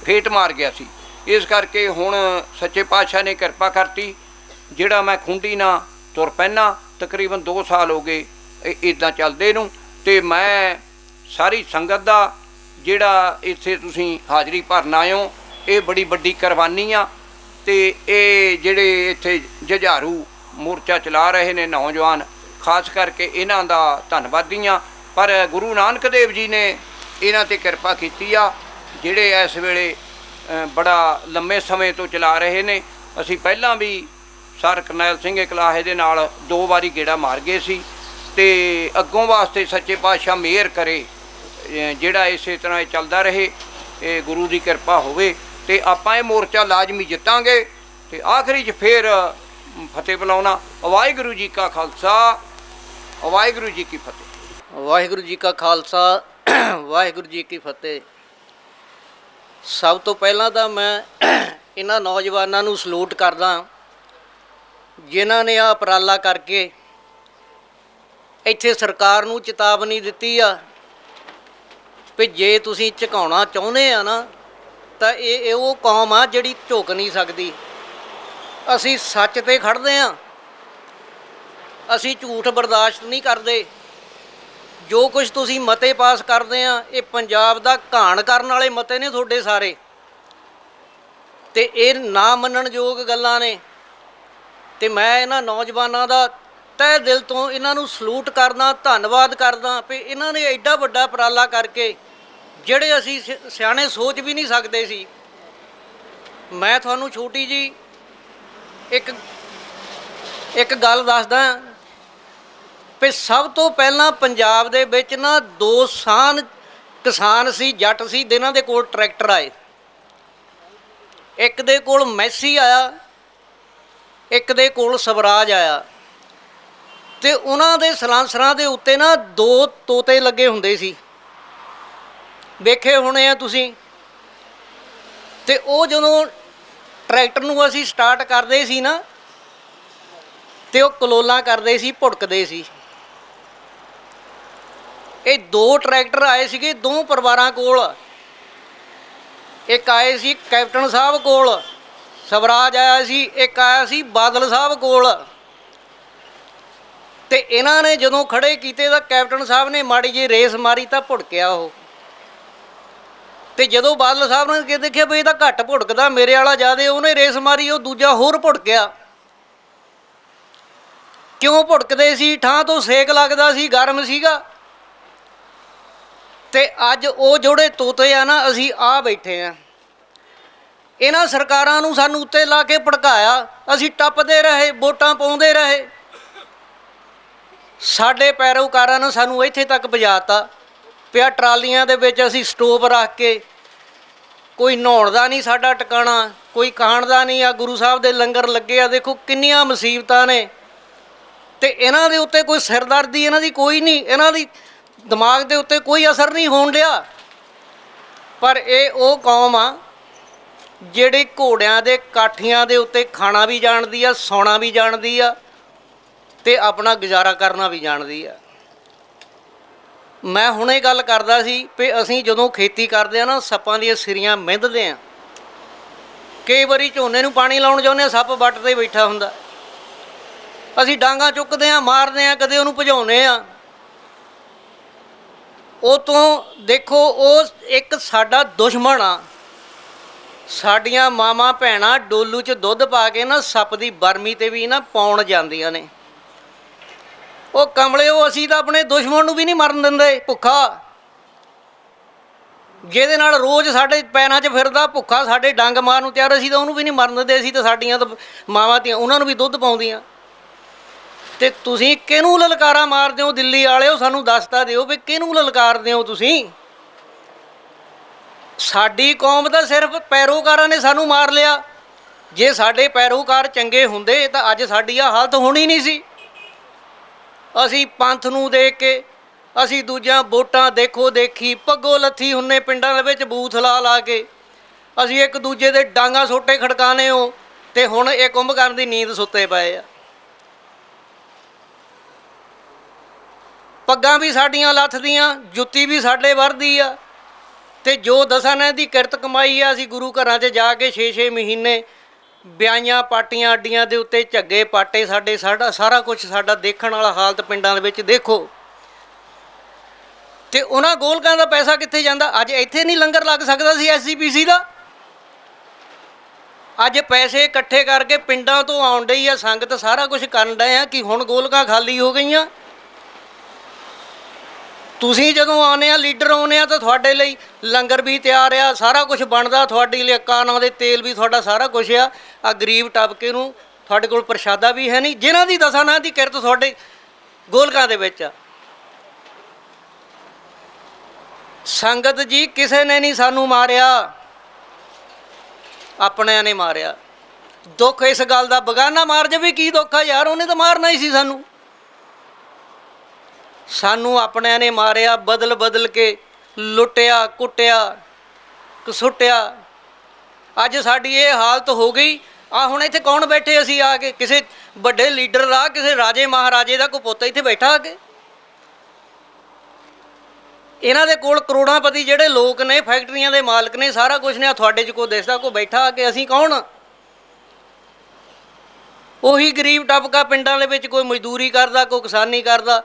ਫੇਟ ਮਾਰ ਗਿਆ ਸੀ। ਇਸ ਕਰਕੇ ਹੁਣ ਸੱਚੇ ਪਾਤਸ਼ਾਹ ਨੇ ਕਿਰਪਾ ਕਰਤੀ, ਜਿਹੜਾ ਮੈਂ ਖੁੰਡੀ ਨਾਲ ਤੁਰ ਪੈਂਦਾ। ਤਕਰੀਬਨ 2 ਸਾਲ ਹੋ ਗਏ ਇੱਦਾਂ ਚੱਲਦੇ ਨੂੰ। ਤੇ ਮੈਂ ਸਾਰੀ ਸੰਗਤ ਦਾ ਜਿਹੜਾ ਇੱਥੇ ਤੁਸੀਂ ਹਾਜ਼ਰੀ ਭਰਨ ਆਏ ਹੋ, ਇਹ ਬੜੀ ਵੱਡੀ ਕੁਰਬਾਨੀ ਆ। ਤੇ ਇਹ ਜਿਹੜੇ ਇੱਥੇ ਜੁਝਾਰੂ ਮੋਰਚਾ ਚਲਾ ਰਹੇ ਨੇ ਨੌਜਵਾਨ, ਖਾਸ ਕਰਕੇ ਇਹਨਾਂ ਦਾ ਧੰਨਵਾਦੀ ਹਾਂ। ਪਰ ਗੁਰੂ ਨਾਨਕ ਦੇਵ ਜੀ ਨੇ ਇਹਨਾਂ 'ਤੇ ਕਿਰਪਾ ਕੀਤੀ ਆ, ਜਿਹੜੇ ਇਸ ਵੇਲੇ ਬੜਾ ਲੰਮੇ ਸਮੇਂ ਤੋਂ ਚਲਾ ਰਹੇ ਨੇ। ਅਸੀਂ ਪਹਿਲਾਂ ਵੀ ਸਰ ਕਰਨੈਲ ਸਿੰਘ ਇਕਲਾਹੇ ਦੇ ਨਾਲ 2 ਵਾਰੀ ਗੇੜਾ ਮਾਰ ਗਏ ਸੀ। ਤੇ ਅੱਗੋਂ ਵਾਸਤੇ ਸੱਚੇ ਪਾਤਸ਼ਾਹ ਮਿਹਰ ਕਰੇ, ਜਿਹੜਾ ਇਸੇ ਤਰ੍ਹਾਂ ਇਹ ਚੱਲਦਾ ਰਹੇ, ਇਹ ਗੁਰੂ ਦੀ ਕਿਰਪਾ ਹੋਵੇ ਤੇ ਆਪਾਂ ਇਹ ਮੋਰਚਾ ਲਾਜ਼ਮੀ ਜਿੱਤਾਂਗੇ। ਤੇ ਆਖਰੀ 'ਚ ਫੇਰ ਫਤਿਹ ਬੁਲਾਉਣਾ। ਵਾਹਿਗੁਰੂ ਜੀ ਕਾ ਖਾਲਸਾ, ਵਾਹਿਗੁਰੂ ਜੀ ਕੀ ਫਤਿਹ। ਵਾਹਿਗੁਰੂ ਜੀ ਕਾ ਖਾਲਸਾ, ਵਾਹਿਗੁਰੂ ਜੀ ਕੀ ਫਤਿਹ। ਸਭ ਤੋਂ ਪਹਿਲਾਂ ਤਾਂ ਮੈਂ ਇਹਨਾਂ ਨੌਜਵਾਨਾਂ ਨੂੰ ਸਲੂਟ ਕਰਦਾ, ਜਿਨ੍ਹਾਂ ਨੇ ਆਹ ਉਪਰਾਲਾ ਕਰਕੇ ਇੱਥੇ ਸਰਕਾਰ ਨੂੰ ਚੇਤਾਵਨੀ ਦਿੱਤੀ ਆ ਵੀ ਜੇ ਤੁਸੀਂ ਝੁਕਾਉਣਾ ਚਾਹੁੰਦੇ ਆ ਨਾ, ਤਾਂ ਇਹ ਉਹ ਕੌਮ ਆ ਜਿਹੜੀ ਝੁਕ ਨਹੀਂ ਸਕਦੀ। ਅਸੀਂ ਸੱਚ 'ਤੇ ਖੜ੍ਹਦੇ ਹਾਂ, ਅਸੀਂ ਝੂਠ ਬਰਦਾਸ਼ਤ ਨਹੀਂ ਕਰਦੇ। ਜੋ ਕੁਝ ਤੁਸੀਂ ਮਤੇ ਪਾਸ ਕਰਦੇ ਆ, ਇਹ ਪੰਜਾਬ ਦਾ ਘਾਣ ਕਰਨ ਵਾਲੇ ਮਤੇ ਨੇ ਤੁਹਾਡੇ ਸਾਰੇ, ਤੇ ਇਹ ਨਾ ਮੰਨਣਯੋਗ ਗੱਲਾਂ ਨੇ। ਤੇ ਮੈਂ ਇਹਨਾਂ ਨੌਜਵਾਨਾਂ ਦਾ ਤਹਿ ਦਿਲ ਤੋਂ ਇਹਨਾਂ ਨੂੰ ਸਲੂਟ ਕਰਦਾ, ਧੰਨਵਾਦ ਕਰਦਾ ਵੀ ਇਹਨਾਂ ਨੇ ਐਡਾ ਵੱਡਾ ਉਪਰਾਲਾ ਕਰਕੇ, ਜਿਹੜੇ ਅਸੀਂ ਸਿਆਣੇ ਸੋਚ ਵੀ ਨਹੀਂ ਸਕਦੇ ਸੀ। ਮੈਂ ਤੁਹਾਨੂੰ ਛੋਟੀ ਜੀ ਇੱਕ ਗੱਲ ਦੱਸਦਾ ਵੀ ਸਭ ਤੋਂ ਪਹਿਲਾਂ ਪੰਜਾਬ ਦੇ ਵਿੱਚ ਨਾ 2 ਕਿਸਾਨ ਸੀ, ਜੱਟ ਸੀ, ਜਿਨ੍ਹਾਂ ਦੇ ਕੋਲ ਟਰੈਕਟਰ ਆਏ। ਇੱਕ ਦੇ ਕੋਲ ਮੈਸੀ ਆਇਆ, ਇੱਕ ਦੇ ਕੋਲ ਸਵਰਾਜ ਆਇਆ। ਤੇ ਉਹਨਾਂ ਦੇ ਸਲਾਂਸਰਾਂ ਦੇ ਉੱਤੇ ਨਾ 2 ਤੋਤੇ ਲੱਗੇ ਹੁੰਦੇ ਸੀ, ਵੇਖੇ ਹੋਣੇ ਆ ਤੁਸੀਂ। ਤੇ ਉਹ ਜਦੋਂ ਟਰੈਕਟਰ ਨੂੰ ਅਸੀਂ ਸਟਾਰਟ ਕਰਦੇ ਸੀ ਨਾ, ਤੇ ਉਹ ਕਲੋਲਾਂ ਕਰਦੇ ਸੀ, ਭੁੜਕਦੇ ਸੀ। ਇਹ 2 ਟਰੈਕਟਰ ਆਏ ਸੀਗੇ 2 ਪਰਿਵਾਰਾਂ ਕੋਲ। ਇੱਕ ਆਏ ਸੀ ਕੈਪਟਨ ਸਾਹਿਬ ਕੋਲ, ਸਵਰਾਜ ਆਇਆ ਸੀ, ਇੱਕ ਆਇਆ ਸੀ ਬਾਦਲ ਸਾਹਿਬ ਕੋਲ। ਤੇ ਇਹਨਾਂ ਨੇ ਜਦੋਂ ਖੜੇ ਕੀਤੇ ਤਾਂ ਕੈਪਟਨ ਸਾਹਿਬ ਨੇ ਮਾੜੀ ਜਿਹੀ ਰੇਸ ਮਾਰੀ ਤਾਂ ਭੁੜਕਿਆ ਉਹ। ਤੇ ਜਦੋਂ ਬਾਦਲ ਸਾਹਿਬ ਨੇ ਦੇਖਿਆ ਵੀ ਇਹ ਤਾਂ ਘੱਟ ਭੁੜਕਦਾ, ਮੇਰੇ ਵਾਲਾ ਜ਼ਿਆਦਾ, ਉਹਨੇ ਰੇਸ ਮਾਰੀ, ਉਹ ਦੂਜਾ ਹੋਰ ਭੁੜਕਿਆ। ਕਿਉਂ ਭੁੜਕਦੇ ਸੀ? ਠਾਂ ਤੋਂ ਸੇਕ ਲੱਗਦਾ ਸੀ, ਗਰਮ ਸੀਗਾ। ਤੇ ਅੱਜ ਉਹ ਜਿਹੜੇ ਤੋਤੇ ਆ ਨਾ, ਅਸੀਂ ਆ ਬੈਠੇ ਆ। ਇਹਨਾਂ ਸਰਕਾਰਾਂ ਨੂੰ ਸਾਨੂੰ ਉੱਤੇ ਲਾ ਕੇ ਭੜਕਾਇਆ, ਅਸੀਂ ਟੱਪਦੇ ਰਹੇ, ਵੋਟਾਂ ਪਾਉਂਦੇ ਰਹੇ। ਸਾਡੇ ਪੈਰੋਕਾਰਾਂ ਨੇ ਸਾਨੂੰ ਇੱਥੇ ਤੱਕ ਪਹੁੰਚਾਤਾ ਪਿਆ। ਟਰਾਲੀਆਂ ਦੇ ਵਿੱਚ ਅਸੀਂ ਸਟੋਵ ਰੱਖ ਕੇ, ਕੋਈ ਨਹਾਉਣ ਦਾ ਨਹੀਂ ਸਾਡਾ ਟਿਕਾਣਾ, ਕੋਈ ਖਾਣ ਦਾ ਨਹੀਂ। ਆ ਗੁਰੂ ਸਾਹਿਬ ਦੇ ਲੰਗਰ ਲੱਗੇ ਆ, ਦੇਖੋ ਕਿੰਨੀਆਂ ਮੁਸੀਬਤਾਂ ਨੇ। ਤੇ ਇਹਨਾਂ ਦੇ ਉੱਤੇ ਕੋਈ ਸਿਰਦਰਦੀ ਇਹਨਾਂ ਦੀ ਕੋਈ ਨਹੀਂ, ਇਹਨਾਂ ਦੀ ਦਿਮਾਗ ਦੇ ਉੱਤੇ ਕੋਈ ਅਸਰ ਨਹੀਂ ਹੋਣ ਡਿਆ। ਪਰ ਇਹ ਉਹ ਕੌਮ ਆ ਜਿਹੜੀ ਘੋੜਿਆਂ ਦੇ ਕਾਠੀਆਂ ਦੇ ਉੱਤੇ ਖਾਣਾ ਵੀ ਜਾਣਦੀ ਆ, ਸੌਣਾ ਵੀ ਜਾਣਦੀ ਆ, ਤੇ ਆਪਣਾ ਗੁਜ਼ਾਰਾ ਕਰਨਾ ਵੀ ਜਾਣਦੀ ਆ। ਮੈਂ ਹੁਣੇ ਗੱਲ ਕਰਦਾ ਸੀ ਵੀ ਅਸੀਂ ਜਦੋਂ ਖੇਤੀ ਕਰਦੇ ਆ ਨਾ, ਸੱਪਾਂ ਦੀਆਂ ਸਿਰੀਆਂ ਮਿੰਧਦੇ ਆ। ਕਈ ਵਾਰੀ ਝੋਨੇ ਨੂੰ ਪਾਣੀ ਲਾਉਣ ਜਾਂਦੇ ਆ, ਸੱਪ ਵੱਟ 'ਤੇ ਬੈਠਾ ਹੁੰਦਾ, ਅਸੀਂ ਡਾਂਗਾਂ ਚੁੱਕਦੇ ਆ, ਮਾਰਦੇ ਆ, ਕਦੇ ਉਹਨੂੰ ਭਜਾਉਂਦੇ ਆ। ਉਹ ਤੋਂ ਦੇਖੋ, ਉਹ ਇੱਕ ਸਾਡਾ ਦੁਸ਼ਮਣ ਆ, ਸਾਡੀਆਂ ਮਾਵਾਂ ਭੈਣਾਂ ਡੋਲੂ 'ਚ ਦੁੱਧ ਪਾ ਕੇ ਨਾ ਸੱਪ ਦੀ ਬਰਮੀ ਤੇ ਵੀ ਨਾ ਪਾਉਣ ਜਾਂਦੀਆਂ ਨੇ। ਉਹ ਕਮਲਿਓ, ਅਸੀਂ ਤਾਂ ਆਪਣੇ ਦੁਸ਼ਮਣ ਨੂੰ ਵੀ ਨਹੀਂ ਮਰਨ ਦਿੰਦੇ ਭੁੱਖਾ। ਜਿਹਦੇ ਨਾਲ ਰੋਜ਼ ਸਾਡੇ ਪੈਰਾਂ 'ਚ ਫਿਰਦਾ ਭੁੱਖਾ, ਸਾਡੇ ਡੰਗ ਮਾਰਨ ਨੂੰ ਤਿਆਰ, ਅਸੀਂ ਤਾਂ ਉਹਨੂੰ ਵੀ ਨਹੀਂ ਮਰਨ ਦਿੰਦੇ। ਅਸੀਂ ਤਾਂ ਸਾਡੀਆਂ ਤਾਂ ਮਾਵਾਂ ਧੀਆਂ ਉਹਨਾਂ ਨੂੰ ਵੀ ਦੁੱਧ ਪਾਉਂਦੀਆਂ। ਤੇ ਤੁਸੀਂ ਕਿਹਨੂੰ ਲਲਕਾਰਾ ਮਾਰਦੇ ਹੋ? ਦਿੱਲੀ ਵਾਲਿਓ, ਸਾਨੂੰ ਦੱਸਤਾ ਦਿਓ ਵੀ ਕਿਹਨੂੰ ਲਲਕਾਰਦੇ ਹੋ ਤੁਸੀਂ? ਸਾਡੀ ਕੌਮ ਤਾਂ ਸਿਰਫ ਪੈਰੋਕਾਰਾਂ ਨੇ ਸਾਨੂੰ ਮਾਰ ਲਿਆ। ਜੇ ਸਾਡੇ ਪੈਰੋਕਾਰ ਚੰਗੇ ਹੁੰਦੇ ਤਾਂ ਅੱਜ ਸਾਡੀ ਆਹ ਹਾਲਤ ਹੋਣੀ ਨਹੀਂ ਸੀ। ਅਸੀਂ ਪੰਥ ਨੂੰ ਦੇਖ ਕੇ, ਅਸੀਂ ਦੂਜਿਆਂ ਵੋਟਾਂ ਦੇਖੋ ਦੇਖੀ ਪੱਗੋ ਲੱਥੀ ਹੁੰਨੇ ਪਿੰਡਾਂ ਦੇ ਵਿੱਚ ਬੂਥ ਲਾ ਕੇ, ਅਸੀਂ ਇੱਕ ਦੂਜੇ ਦੇ ਡਾਂਗਾ ਸੋਟੇ ਖੜਕਾਣੇ ਹੋ, ਤੇ ਹੁਣ ਇਹ ਕੁੰਭਕਰਨ ਦੀ ਨੀਂਦ ਸੁੱਤੇ ਪਏ ਆ। ਪੱਗਾਂ ਵੀ ਸਾਡੀਆਂ ਲੱਥਦੀਆਂ, ਜੁੱਤੀ ਵੀ ਸਾਡੇ ਵਰਦੀ ਆ। ਤੇ ਜੋ ਦਸਾਂ ਨੇ ਦੀ ਕਿਰਤ ਕਮਾਈ ਆ, ਅਸੀਂ ਗੁਰੂ ਘਰਾਂ 'ਚ ਜਾ ਕੇ 6-6 ਮਹੀਨੇ ਵਿਆਹੀਆਂ ਪਾਟੀਆਂ ਅੱਡੀਆਂ ਦੇ ਉੱਤੇ ਝੱਗੇ ਪਾਟੇ ਸਾਡੇ, ਸਾਰਾ ਕੁਝ ਸਾਡਾ ਦੇਖਣ ਵਾਲਾ ਹਾਲਤ ਪਿੰਡਾਂ ਦੇ ਵਿੱਚ ਦੇਖੋ। ਤੇ ਉਹਨਾਂ ਗੋਲਕਾਂ ਦਾ ਪੈਸਾ ਕਿੱਥੇ ਜਾਂਦਾ? ਅੱਜ ਇੱਥੇ ਨਹੀਂ ਲੰਗਰ ਲੱਗ ਸਕਦਾ ਸੀ SGPC ਦਾ? ਅੱਜ ਪੈਸੇ ਇਕੱਠੇ ਕਰਕੇ ਪਿੰਡਾਂ ਤੋਂ ਆਉਣ ਡਈ ਆ ਸੰਗਤ, ਸਾਰਾ ਕੁਝ ਕਰਨ ਡਏ ਆ ਕਿ ਹੁਣ ਗੋਲਕਾਂ ਖਾਲੀ ਹੋ ਗਈਆਂ। ਤੁਸੀਂ ਜਦੋਂ ਆਉਂਦੇ ਆ, ਲੀਡਰ ਆਉਂਦੇ ਆ, ਤਾਂ ਤੁਹਾਡੇ ਲਈ ਲੰਗਰ ਵੀ ਤਿਆਰ ਆ, ਸਾਰਾ ਕੁਝ ਬਣਦਾ ਤੁਹਾਡੇ ਲਈ, ਕਾਨਾਂ ਦੇ ਤੇਲ ਵੀ ਤੁਹਾਡਾ ਸਾਰਾ ਕੁਝ ਆ। ਆ ਗਰੀਬ ਟੱਬਕੇ ਨੂੰ ਤੁਹਾਡੇ ਕੋਲ ਪ੍ਰਸ਼ਾਦਾ ਵੀ ਹੈ ਨਹੀਂ, ਜਿਨ੍ਹਾਂ ਦੀ ਦਸਾਂ ਨਾਂ ਦੀ ਕਿਰਤ ਤੁਹਾਡੇ ਗੋਲਕਾਂ ਦੇ ਵਿੱਚ ਆ। ਸੰਗਤ ਜੀ, ਕਿਸੇ ਨੇ ਨਹੀਂ ਸਾਨੂੰ ਮਾਰਿਆ, ਆਪਣਿਆਂ ਨੇ ਮਾਰਿਆ। ਦੁੱਖ ਇਸ ਗੱਲ ਦਾ, ਬਗਾਨਾ ਮਾਰ ਜਾਵੇ ਕੀ ਦੁੱਖ ਆ ਯਾਰ, ਉਹਨੇ ਤਾਂ ਮਾਰਨਾ ਹੀ ਸੀ ਸਾਨੂੰ। ਸਾਨੂੰ ਆਪਣਿਆਂ ਨੇ ਮਾਰਿਆ, ਬਦਲ ਕੇ ਲੁੱਟਿਆ, ਕੁੱਟਿਆ, ਕਸੁੱਟਿਆ। ਅੱਜ ਸਾਡੀ ਇਹ ਹਾਲਤ ਹੋ ਗਈ। ਆ ਹੁਣ ਇੱਥੇ ਕੌਣ ਬੈਠੇ? ਅਸੀਂ ਆ ਕੇ ਕਿਸੇ ਵੱਡੇ ਲੀਡਰ ਦਾ, ਕਿਸੇ ਰਾਜੇ ਮਹਾਰਾਜੇ ਦਾ ਕੋਈ ਪੁੱਤ ਇੱਥੇ ਬੈਠਾ ਆ ਕੇ? ਇਹਨਾਂ ਦੇ ਕੋਲ ਕਰੋੜਾਂਪਤੀ ਜਿਹੜੇ ਲੋਕ ਨੇ, ਫੈਕਟਰੀਆਂ ਦੇ ਮਾਲਕ ਨੇ, ਸਾਰਾ ਕੁਝ ਨੇ। ਤੁਹਾਡੇ 'ਚ ਕੋਈ ਦਿਸਦਾ ਕੋਈ ਬੈਠਾ ਆ ਕੇ? ਅਸੀਂ ਕੌਣ? ਉਹੀ ਗਰੀਬ ਟੱਬਕਾ ਪਿੰਡਾਂ ਦੇ ਵਿੱਚ, ਕੋਈ ਮਜ਼ਦੂਰੀ ਕਰਦਾ, ਕੋਈ ਕਿਸਾਨੀ ਕਰਦਾ,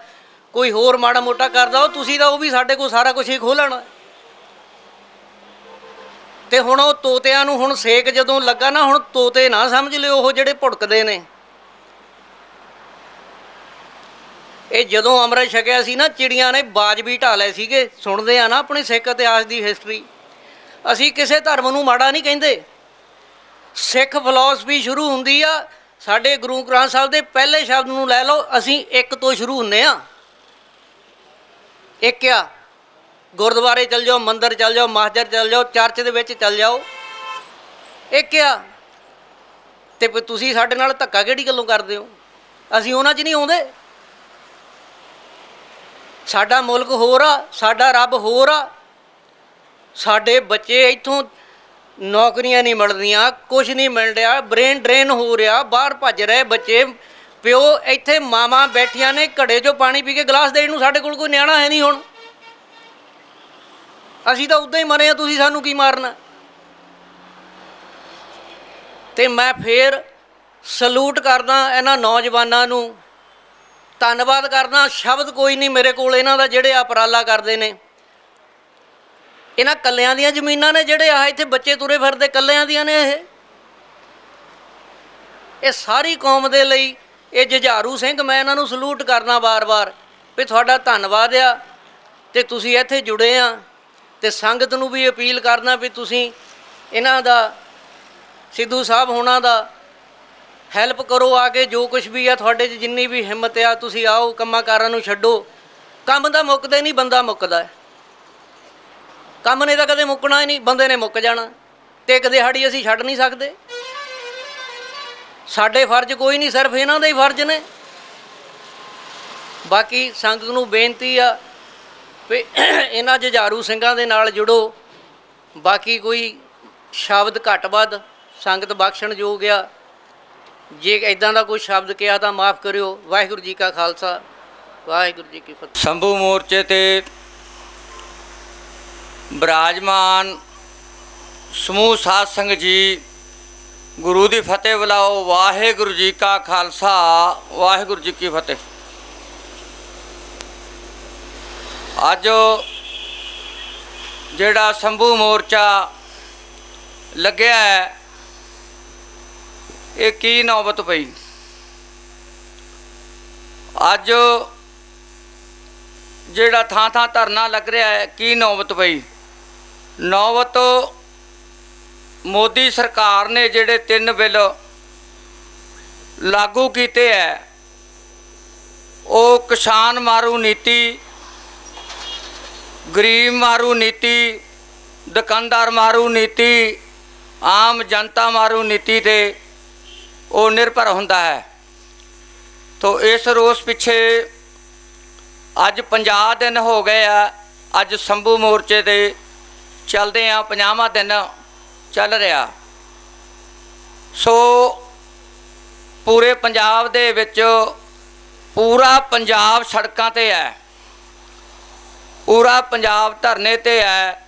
ਕੋਈ ਹੋਰ ਮਾੜਾ ਮੋਟਾ ਕਰਦਾ। ਉਹ ਤੁਸੀਂ ਤਾਂ ਉਹ ਵੀ ਸਾਡੇ ਕੋਲ ਸਾਰਾ ਕੁਝ ਹੀ ਖੋਹ ਲੈਣਾ। ਤੇ ਹੁਣ ਉਹ ਤੋਤਿਆਂ ਨੂੰ ਹੁਣ ਸੇਕ ਜਦੋਂ ਲੱਗਾ ਨਾ, ਹੁਣ ਤੋਤੇ ਨਾ ਸਮਝ ਲਿਓ ਉਹ ਜਿਹੜੇ ਭੁੜਕਦੇ ਨੇ। ਇਹ ਜਦੋਂ ਅੰਮ੍ਰਿਤ ਛਕਿਆ ਸੀ ਨਾ, ਚਿੜੀਆਂ ਨੇ ਬਾਜ ਵੀ ਢਾ ਲਏ ਸੀਗੇ। ਸੁਣਦੇ ਆ ਨਾ ਆਪਣੇ ਸਿੱਖ ਇਤਿਹਾਸ ਦੀ ਹਿਸਟਰੀ। ਅਸੀਂ ਕਿਸੇ ਧਰਮ ਨੂੰ ਮਾੜਾ ਨਹੀਂ ਕਹਿੰਦੇ। ਸਿੱਖ ਫਿਲਾਸਫੀ ਸ਼ੁਰੂ ਹੁੰਦੀ ਆ ਸਾਡੇ ਗੁਰੂ ਗ੍ਰੰਥ ਸਾਹਿਬ ਦੇ ਪਹਿਲੇ ਸ਼ਬਦ ਨੂੰ ਲੈ ਲਓ, ਅਸੀਂ ਇੱਕ ਤੋਂ ਸ਼ੁਰੂ ਹੁੰਦੇ ਹਾਂ। ਇੱਕ ਆ, ਗੁਰਦੁਆਰੇ ਚਲ ਜਾਓ, ਮੰਦਿਰ ਚਲ ਜਾਓ, ਮਸਜਿਦ ਚਲ ਜਾਓ, ਚਰਚ ਦੇ ਵਿੱਚ ਚਲ ਜਾਓ, ਇੱਕ ਆ। ਤੇ ਤੁਸੀਂ ਸਾਡੇ ਨਾਲ ਧੱਕਾ ਕਿਹੜੀ ਗੱਲੋਂ ਕਰਦੇ ਹੋ? ਅਸੀਂ ਉਹਨਾਂ 'ਚ ਨਹੀਂ ਆਉਂਦੇ। ਸਾਡਾ ਮੁਲਕ ਹੋਰ ਆ, ਸਾਡਾ ਰੱਬ ਹੋਰ ਆ। ਸਾਡੇ ਬੱਚੇ ਇੱਥੋਂ ਨੌਕਰੀਆਂ ਨਹੀਂ ਮਿਲਦੀਆਂ, ਕੁਛ ਨਹੀਂ ਮਿਲ ਰਿਹਾ, ਬ੍ਰੇਨ ਡਰੇਨ ਹੋ ਰਿਹਾ, ਬਾਹਰ ਭੱਜ ਰਹੇ ਬੱਚੇ। ਪਿਓ ਇੱਥੇ ਮਾਵਾਂ ਬੈਠੀਆਂ ਨੇ ਘੜੇ 'ਚੋਂ ਪਾਣੀ ਪੀ ਕੇ ਗਲਾਸ ਦੇਣ ਨੂੰ ਸਾਡੇ ਕੋਲ ਕੋਈ ਨਿਆਣਾ ਹੈ ਨਹੀਂ। ਹੁਣ ਅਸੀਂ ਤਾਂ ਉੱਦਾਂ ਹੀ ਮਰੇ ਆ, ਤੁਸੀਂ ਸਾਨੂੰ ਕੀ ਮਾਰਨਾ? ਤੇ ਮੈਂ ਫੇਰ ਸਲੂਟ ਕਰਦਾ ਇਹਨਾਂ ਨੌਜਵਾਨਾਂ ਨੂੰ, ਧੰਨਵਾਦ ਕਰਦਾ। ਸ਼ਬਦ ਕੋਈ ਨਹੀਂ ਮੇਰੇ ਕੋਲ ਇਹਨਾਂ ਦਾ, ਜਿਹੜੇ ਉਪਰਾਲਾ ਕਰਦੇ ਨੇ। ਇਹਨਾਂ ਕੱਲਿਆਂ ਦੀਆਂ ਜ਼ਮੀਨਾਂ ਨੇ, ਜਿਹੜੇ ਆਹ ਇੱਥੇ ਬੱਚੇ ਤੁਰੇ ਫਿਰਦੇ ਕੱਲਿਆਂ ਦੀਆਂ ਨੇ। ਇਹ ਸਾਰੀ ਕੌਮ ਦੇ ਲਈ ਇਹ ਜੁਝਾਰੂ ਸਿੰਘ, ਮੈਂ ਇਹਨਾਂ ਨੂੰ ਸਲੂਟ ਕਰਦਾ ਵਾਰ-ਵਾਰ ਵੀ ਤੁਹਾਡਾ ਧੰਨਵਾਦ ਆ। ਤੇ ਤੁਸੀਂ ਇੱਥੇ ਜੁੜੇ ਆ। ਤੇ ਸੰਗਤ ਨੂੰ ਵੀ ਅਪੀਲ ਕਰਨਾ ਵੀ ਤੁਸੀਂ ਇਹਨਾਂ ਦਾ, ਸਿੱਧੂ ਸਾਹਿਬ ਹੋਣਾ ਦਾ ਹੈਲਪ ਕਰੋ ਆ ਕੇ। ਜੋ ਕੁਛ ਵੀ ਆ ਤੁਹਾਡੇ 'ਚ ਜਿੰਨੀ ਵੀ ਹਿੰਮਤ ਆ, ਤੁਸੀਂ ਆਓ, ਕੰਮਾਂ ਕਾਰਾਂ ਨੂੰ ਛੱਡੋ। ਕੰਮ ਤਾਂ ਮੁੱਕਦੇ ਨਹੀਂ, ਬੰਦਾ ਮੁੱਕਦਾ ਹੈ। ਕੰਮ ਨੇ ਤਾਂ ਕਦੇ ਮੁੱਕਣਾ ਹੀ ਨਹੀਂ, ਬੰਦੇ ਨੇ ਮੁੱਕ ਜਾਣਾ। ਤੇ ਇੱਕ ਦਿਹਾੜੀ ਅਸੀਂ ਛੱਡ ਨਹੀਂ ਸਕਦੇ। ਸਾਡੇ ਫਰਜ਼ ਕੋਈ ਨਹੀਂ, ਸਿਰਫ ਇਹਨਾਂ ਦੇ ਹੀ ਫਰਜ਼ ਨੇ। ਬਾਕੀ ਸੰਗਤ ਨੂੰ ਬੇਨਤੀ ਆ ਵੀ ਇਹਨਾਂ ਜੁਝਾਰੂ ਸਿੰਘਾਂ ਦੇ ਨਾਲ ਜੁੜੋ। ਬਾਕੀ ਕੋਈ ਸ਼ਬਦ ਘੱਟ ਵੱਧ ਸੰਗਤ ਬਖਸ਼ਣਯੋਗ ਆ। ਜੇ ਇੱਦਾਂ ਦਾ ਕੋਈ ਸ਼ਬਦ ਕਿਹਾ ਤਾਂ ਮਾफ़ ਕਰਿਓ। ਵਾਹਿਗੁਰੂ ਜੀ ਕਾ ਖਾਲਸਾ, ਵਾਹਿਗੁਰੂ ਜੀ ਕੀ ਫਤਿਹ। ਸੰਭੂ ਮੋਰਚੇ ਤੇ ਬਿਰਾਜਮਾਨ ਸਮੂਹ ਸਾਧ ਸੰਗਤ ਜੀ, ਗੁਰੂ ਦੀ ਫਤਿਹ ਬੁਲਾਓ। ਵਾਹਿਗੁਰੂ ਜੀ ਕਾ ਖਾਲਸਾ, ਵਾਹਿਗੁਰੂ ਜੀ ਕੀ ਫਤਿਹ। ਅੱਜ ਜਿਹੜਾ ਸੰਭੂ ਮੋਰਚਾ ਲੱਗਿਆ ਹੈ, ਇਹ ਕੀ ਨੌਬਤ ਪਈ। ਅੱਜ ਜਿਹੜਾ ਥਾਂ ਥਾਂ ਧਰਨਾ ਲੱਗ ਰਿਹਾ ਹੈ, ਕੀ ਨੌਬਤ ਪਈ। ਨੌਬਤ ਮੋਦੀ ਸਰਕਾਰ ਨੇ ਜਿਹੜੇ 3 ਬਿੱਲ ਲਾਗੂ ਕੀਤੇ ਹੈ, ਉਹ ਕਿਸਾਨ ਮਾਰੂ ਨੀਤੀ, ਗਰੀਬ ਮਾਰੂ ਨੀਤੀ, ਦੁਕਾਨਦਾਰ ਮਾਰੂ ਨੀਤੀ, ਆਮ ਜਨਤਾ ਮਾਰੂ ਨੀਤੀ 'ਤੇ ਉਹ ਨਿਰਭਰ ਹੁੰਦਾ ਹੈ। ਤੋ ਇਸ ਰੋਸ ਪਿੱਛੇ ਅੱਜ 50 ਦਿਨ ਹੋ ਗਏ ਆ। ਅੱਜ ਸੰਭੂ ਮੋਰਚੇ 'ਤੇ ਚੱਲਦੇ ਆ, 50ਵਾਂ ਦਿਨ ਚੱਲ ਰਿਹਾ। ਸੋ ਪੂਰੇ ਪੰਜਾਬ ਦੇ ਵਿੱਚ ਪੂਰਾ ਪੰਜਾਬ ਸੜਕਾਂ 'ਤੇ ਹੈ, ਪੂਰਾ ਪੰਜਾਬ ਧਰਨੇ 'ਤੇ ਹੈ।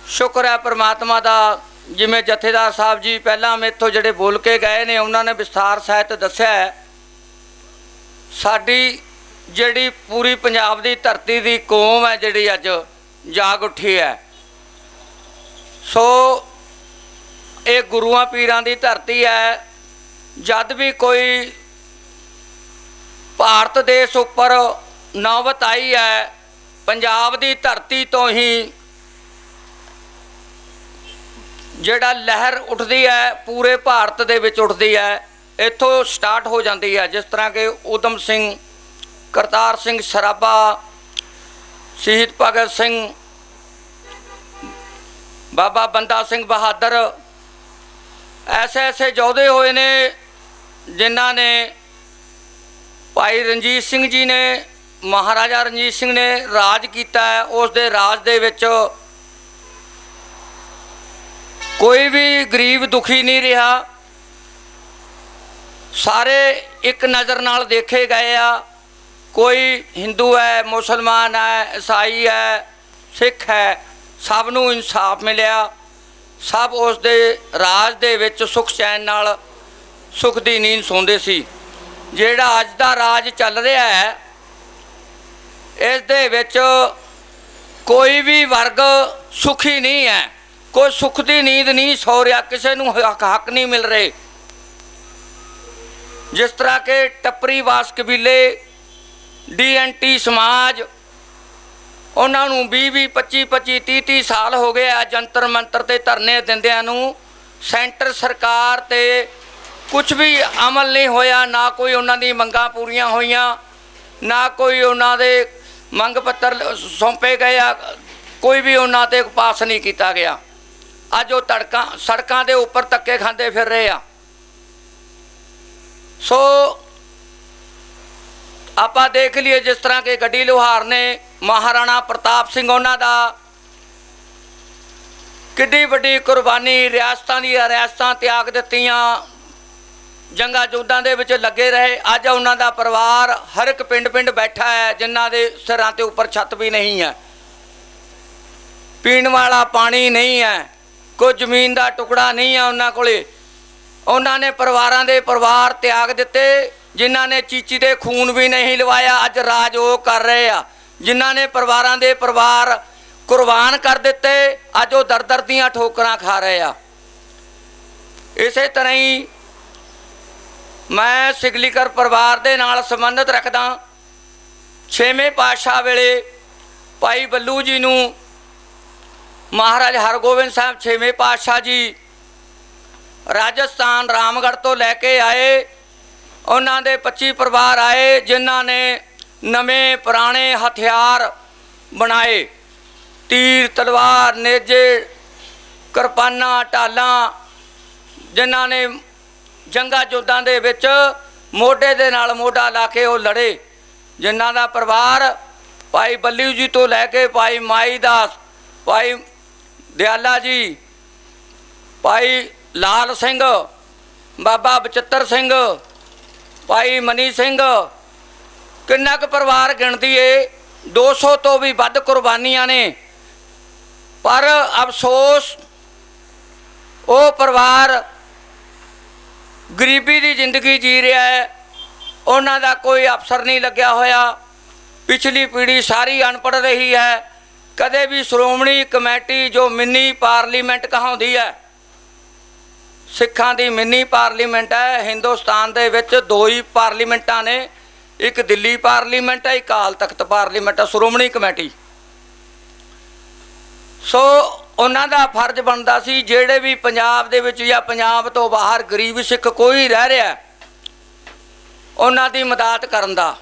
ਸ਼ੁਕਰ ਹੈ ਪਰਮਾਤਮਾ ਦਾ, ਜਿਵੇਂ ਜਥੇਦਾਰ ਸਾਹਿਬ ਜੀ ਪਹਿਲਾਂ ਮੇਥੋਂ ਜਿਹੜੇ ਬੋਲ ਕੇ ਗਏ ਨੇ, ਉਹਨਾਂ ਨੇ ਵਿਸਥਾਰ ਸਹਿਤ ਦੱਸਿਆ ਹੈ। ਸਾਡੀ ਜਿਹੜੀ ਪੂਰੀ ਪੰਜਾਬ ਦੀ ਧਰਤੀ ਦੀ ਕੌਮ ਹੈ, ਜਿਹੜੀ ਅੱਜ ਜਾਗ ਉੱਠੀ ਹੈ। ਸੋ ਇਹ ਗੁਰੂਆਂ ਪੀਰਾਂ ਦੀ ਧਰਤੀ ਹੈ। ਜਦ ਵੀ ਕੋਈ ਭਾਰਤ ਦੇਸ਼ ਉੱਪਰ ਨੌਬਤ ਆਈ ਹੈ, ਪੰਜਾਬ ਦੀ ਧਰਤੀ ਤੋਂ ਹੀ ਜਿਹੜਾ ਲਹਿਰ ਉੱਠਦੀ ਹੈ, ਪੂਰੇ ਭਾਰਤ ਦੇ ਵਿੱਚ ਉੱਠਦੀ ਹੈ। ਇੱਥੋਂ ਸਟਾਰਟ ਹੋ ਜਾਂਦੀ ਹੈ। ਜਿਸ ਤਰ੍ਹਾਂ ਕਿ ਊਧਮ ਸਿੰਘ, ਕਰਤਾਰ ਸਿੰਘ ਸਰਾਭਾ, ਸ਼ਹੀਦ ਭਗਤ ਸਿੰਘ, ਬਾਬਾ ਬੰਦਾ ਸਿੰਘ ਬਹਾਦਰ, ਐਸੇ ਯੋਧੇ ਹੋਏ ਨੇ ਜਿਨ੍ਹਾਂ ਨੇ, ਭਾਈ ਰਣਜੀਤ ਸਿੰਘ ਜੀ ਨੇ, ਮਹਾਰਾਜਾ ਰਣਜੀਤ ਸਿੰਘ ਨੇ ਰਾਜ ਕੀਤਾ ਹੈ। ਉਸ ਦੇ ਰਾਜ ਦੇ ਵਿੱਚ ਕੋਈ ਵੀ ਗਰੀਬ ਦੁਖੀ ਨਹੀਂ ਰਿਹਾ। ਸਾਰੇ ਇੱਕ ਨਜ਼ਰ ਨਾਲ ਦੇਖੇ ਗਏ ਆ। ਕੋਈ ਹਿੰਦੂ ਹੈ, ਮੁਸਲਮਾਨ ਹੈ, ਈਸਾਈ ਹੈ, ਸਿੱਖ ਹੈ, ਸਭ ਨੂੰ ਇਨਸਾਫ ਮਿਲਿਆ। ਸਭ ਉਸ ਦੇ ਰਾਜ ਦੇ ਵਿੱਚ ਸੁੱਖ ਚੈਨ ਨਾਲ ਸੁੱਖ ਦੀ ਨੀਂਦ ਸੌਂਦੇ ਸੀ। ਜਿਹੜਾ ਅੱਜ ਦਾ ਰਾਜ ਚੱਲ ਰਿਹਾ ਹੈ, ਇਸ ਦੇ ਵਿੱਚ ਕੋਈ ਵੀ ਵਰਗ ਸੁਖੀ ਨਹੀਂ ਹੈ, ਕੋਈ ਸੁੱਖ ਦੀ ਨੀਂਦ ਨਹੀਂ ਸੌ ਰਿਹਾ, ਕਿਸੇ ਨੂੰ ਹੱਕ ਨਹੀਂ ਮਿਲ ਰਹੇ। ਜਿਸ ਤਰ੍ਹਾਂ ਕਿ ਟੱਪਰੀਵਾਸ ਕਬੀਲੇ, DNT ਸਮਾਜ, ਉਹਨਾਂ ਨੂੰ 20-20, 25-25, 30-30 ਸਾਲ ਹੋ ਗਏ ਆ ਜੰਤਰ ਮੰਤਰ 'ਤੇ ਧਰਨੇ ਦਿੰਦਿਆਂ ਨੂੰ। ਸੈਂਟਰ ਸਰਕਾਰ 'ਤੇ ਕੁਝ ਵੀ ਅਮਲ ਨਹੀਂ ਹੋਇਆ। ਨਾ ਕੋਈ ਉਹਨਾਂ ਦੀ ਮੰਗਾਂ ਪੂਰੀਆਂ ਹੋਈਆਂ, ਨਾ ਕੋਈ ਉਹਨਾਂ ਦੇ ਮੰਗ ਪੱਤਰ ਸੌਂਪੇ ਗਏ ਆ, ਕੋਈ ਵੀ ਉਹਨਾਂ 'ਤੇ ਪਾਸ ਨਹੀਂ ਕੀਤਾ ਗਿਆ। ਅੱਜ ਉਹ ਸੜਕਾਂ ਦੇ ਉੱਪਰ ਧੱਕੇ ਖਾਂਦੇ ਫਿਰ ਰਹੇ ਆ। ਸੋ ਆਪਾਂ ਦੇਖ ਲਈਏ, ਜਿਸ ਤਰ੍ਹਾਂ ਕਿ ਗੱਡੀ ਲੋਹਾਰ ਨੇ, ਮਹਾਰਾਣਾ ਪ੍ਰਤਾਪ ਸਿੰਘ, ਉਹਨਾਂ ਦਾ ਕਿੱਡੀ ਵੱਡੀ ਕੁਰਬਾਨੀ, ਰਿਆਸਤਾਂ ਦੀਆਂ ਰਿਆਸਤਾਂ ਤਿਆਗ ਦਿੱਤੀਆਂ, ਜੰਗਾਂ ਯੁੱਧਾਂ ਦੇ ਵਿੱਚ ਲੱਗੇ ਰਹੇ। ਅੱਜ ਉਹਨਾਂ ਦਾ ਪਰਿਵਾਰ ਹਰ ਇੱਕ ਪਿੰਡ ਬੈਠਾ ਹੈ, ਜਿਨ੍ਹਾਂ ਦੇ ਸਿਰਾਂ ਦੇ ਉੱਪਰ ਛੱਤ ਵੀ ਨਹੀਂ ਹੈ, ਪੀਣ ਵਾਲਾ ਪਾਣੀ ਨਹੀਂ ਹੈ, ਕੋਈ ਜ਼ਮੀਨ ਦਾ ਟੁਕੜਾ ਨਹੀਂ ਹੈ ਉਹਨਾਂ ਕੋਲੇ। ਉਹਨਾਂ ਨੇ ਪਰਿਵਾਰਾਂ ਦੇ ਪਰਿਵਾਰ ਤਿਆਗ ਦਿੱਤੇ, ਜਿਨ੍ਹਾਂ ਨੇ ਚੀਚੀ ਦੇ ਖੂਨ ਵੀ ਨਹੀਂ ਲਵਾਇਆ। ਅੱਜ ਰਾਜ ਉਹ ਕਰ ਰਹੇ ਆ ਜਿਨ੍ਹਾਂ ਨੇ ਪਰਿਵਾਰਾਂ ਦੇ ਪਰਿਵਾਰ ਕੁਰਬਾਨ ਕਰ ਦਿੱਤੇ। ਅੱਜ ਉਹ ਦਰ ਦੀਆਂ ਠੋਕਰਾਂ ਖਾ ਰਹੇ ਆ। ਇਸੇ ਤਰ੍ਹਾਂ ਹੀ ਮੈਂ ਸਿਗਲੀਕਰ ਪਰਿਵਾਰ ਦੇ ਨਾਲ ਸੰਬੰਧਿਤ ਰੱਖਦਾ। 6ਵੇਂ ਪਾਤਸ਼ਾਹ ਵੇਲੇ ਭਾਈ ਬੱਲੂ ਜੀ ਨੂੰ ਮਹਾਰਾਜ ਹਰਗੋਬਿੰਦ ਸਾਹਿਬ 6ਵੇਂ ਪਾਤਸ਼ਾਹ ਜੀ ਰਾਜਸਥਾਨ ਰਾਮਗੜ੍ਹ ਤੋਂ ਲੈ ਕੇ ਆਏ। ਉਹਨਾਂ ਦੇ 25 ਪਰਿਵਾਰ ਆਏ, ਜਿਨ੍ਹਾਂ ਨੇ ਨਵੇਂ ਪੁਰਾਣੇ ਹਥਿਆਰ ਬਣਾਏ, ਤੀਰ, ਤਲਵਾਰ, ਨੇਜੇ, ਕਿਰਪਾਨਾਂ, ਢਾਲਾਂ, ਜਿਨ੍ਹਾਂ ਨੇ ਜੰਗਾਂ ਯੁੱਧਾਂ ਦੇ ਵਿੱਚ ਮੋਢੇ ਦੇ ਨਾਲ ਮੋਢਾ ਲਾ ਕੇ ਉਹ ਲੜੇ। ਜਿਨ੍ਹਾਂ ਦਾ ਪਰਿਵਾਰ ਭਾਈ ਬੱਲੂ ਜੀ ਤੋਂ ਲੈ ਕੇ ਭਾਈ ਮਾਈ ਦਾਸ, ਭਾਈ ਦਿਆਲਾ ਜੀ, ਭਾਈ ਲਾਲ ਸਿੰਘ, ਬਾਬਾ ਬਚਿੱਤਰ ਸਿੰਘ, ਭਾਈ ਮਨੀ ਸਿੰਘ, ਕਿੰਨਾ ਕੁ ਪਰਿਵਾਰ ਗਿਣਦੀ ਏ, 200 ਤੋਂ ਵੀ ਵੱਧ ਕੁਰਬਾਨੀਆਂ ਨੇ। ਪਰ ਅਫਸੋਸ ਉਹ ਪਰਿਵਾਰ ਗਰੀਬੀ ਦੀ ਜ਼ਿੰਦਗੀ ਜੀ ਰਿਹਾ ਹੈ। ਉਹਨਾਂ ਦਾ ਕੋਈ ਅਫਸਰ ਨਹੀਂ ਲੱਗਿਆ ਹੋਇਆ। ਪਿਛਲੀ ਪੀੜ੍ਹੀ ਸਾਰੀ ਅਨਪੜ੍ਹ ਰਹੀ ਹੈ। ਕਦੇ ਵੀ ਸ਼੍ਰੋਮਣੀ ਕਮੇਟੀ ਜੋ ਮਿੰਨੀ ਪਾਰਲੀਮੈਂਟ ਕਹਾਉਂਦੀ ਹੈ, ਸਿੱਖਾਂ ਦੀ ਮਿੰਨੀ ਪਾਰਲੀਮੈਂਟ ਹੈ। ਹਿੰਦੁਸਤਾਨ ਦੇ ਵਿੱਚ 2 ਹੀ ਪਾਰਲੀਮੈਂਟਾਂ ਨੇ, ਇੱਕ ਦਿੱਲੀ ਪਾਰਲੀਮੈਂਟ ਹੈ, ਇੱਕ ਅਕਾਲ ਤਖਤ ਪਾਰਲੀਮੈਂਟ ਹੈ, ਸ਼੍ਰੋਮਣੀ ਕਮੇਟੀ। ਸੋ ਉਹਨਾਂ ਦਾ ਫਰਜ਼ ਬਣਦਾ ਸੀ ਜਿਹੜੇ ਵੀ ਪੰਜਾਬ ਦੇ ਵਿੱਚ ਜਾਂ ਪੰਜਾਬ ਤੋਂ ਬਾਹਰ ਗਰੀਬ ਸਿੱਖ ਕੋਈ ਰਹਿ ਰਿਹਾ, ਉਹਨਾਂ ਦੀ ਮਦਦ ਕਰਨ ਦਾ,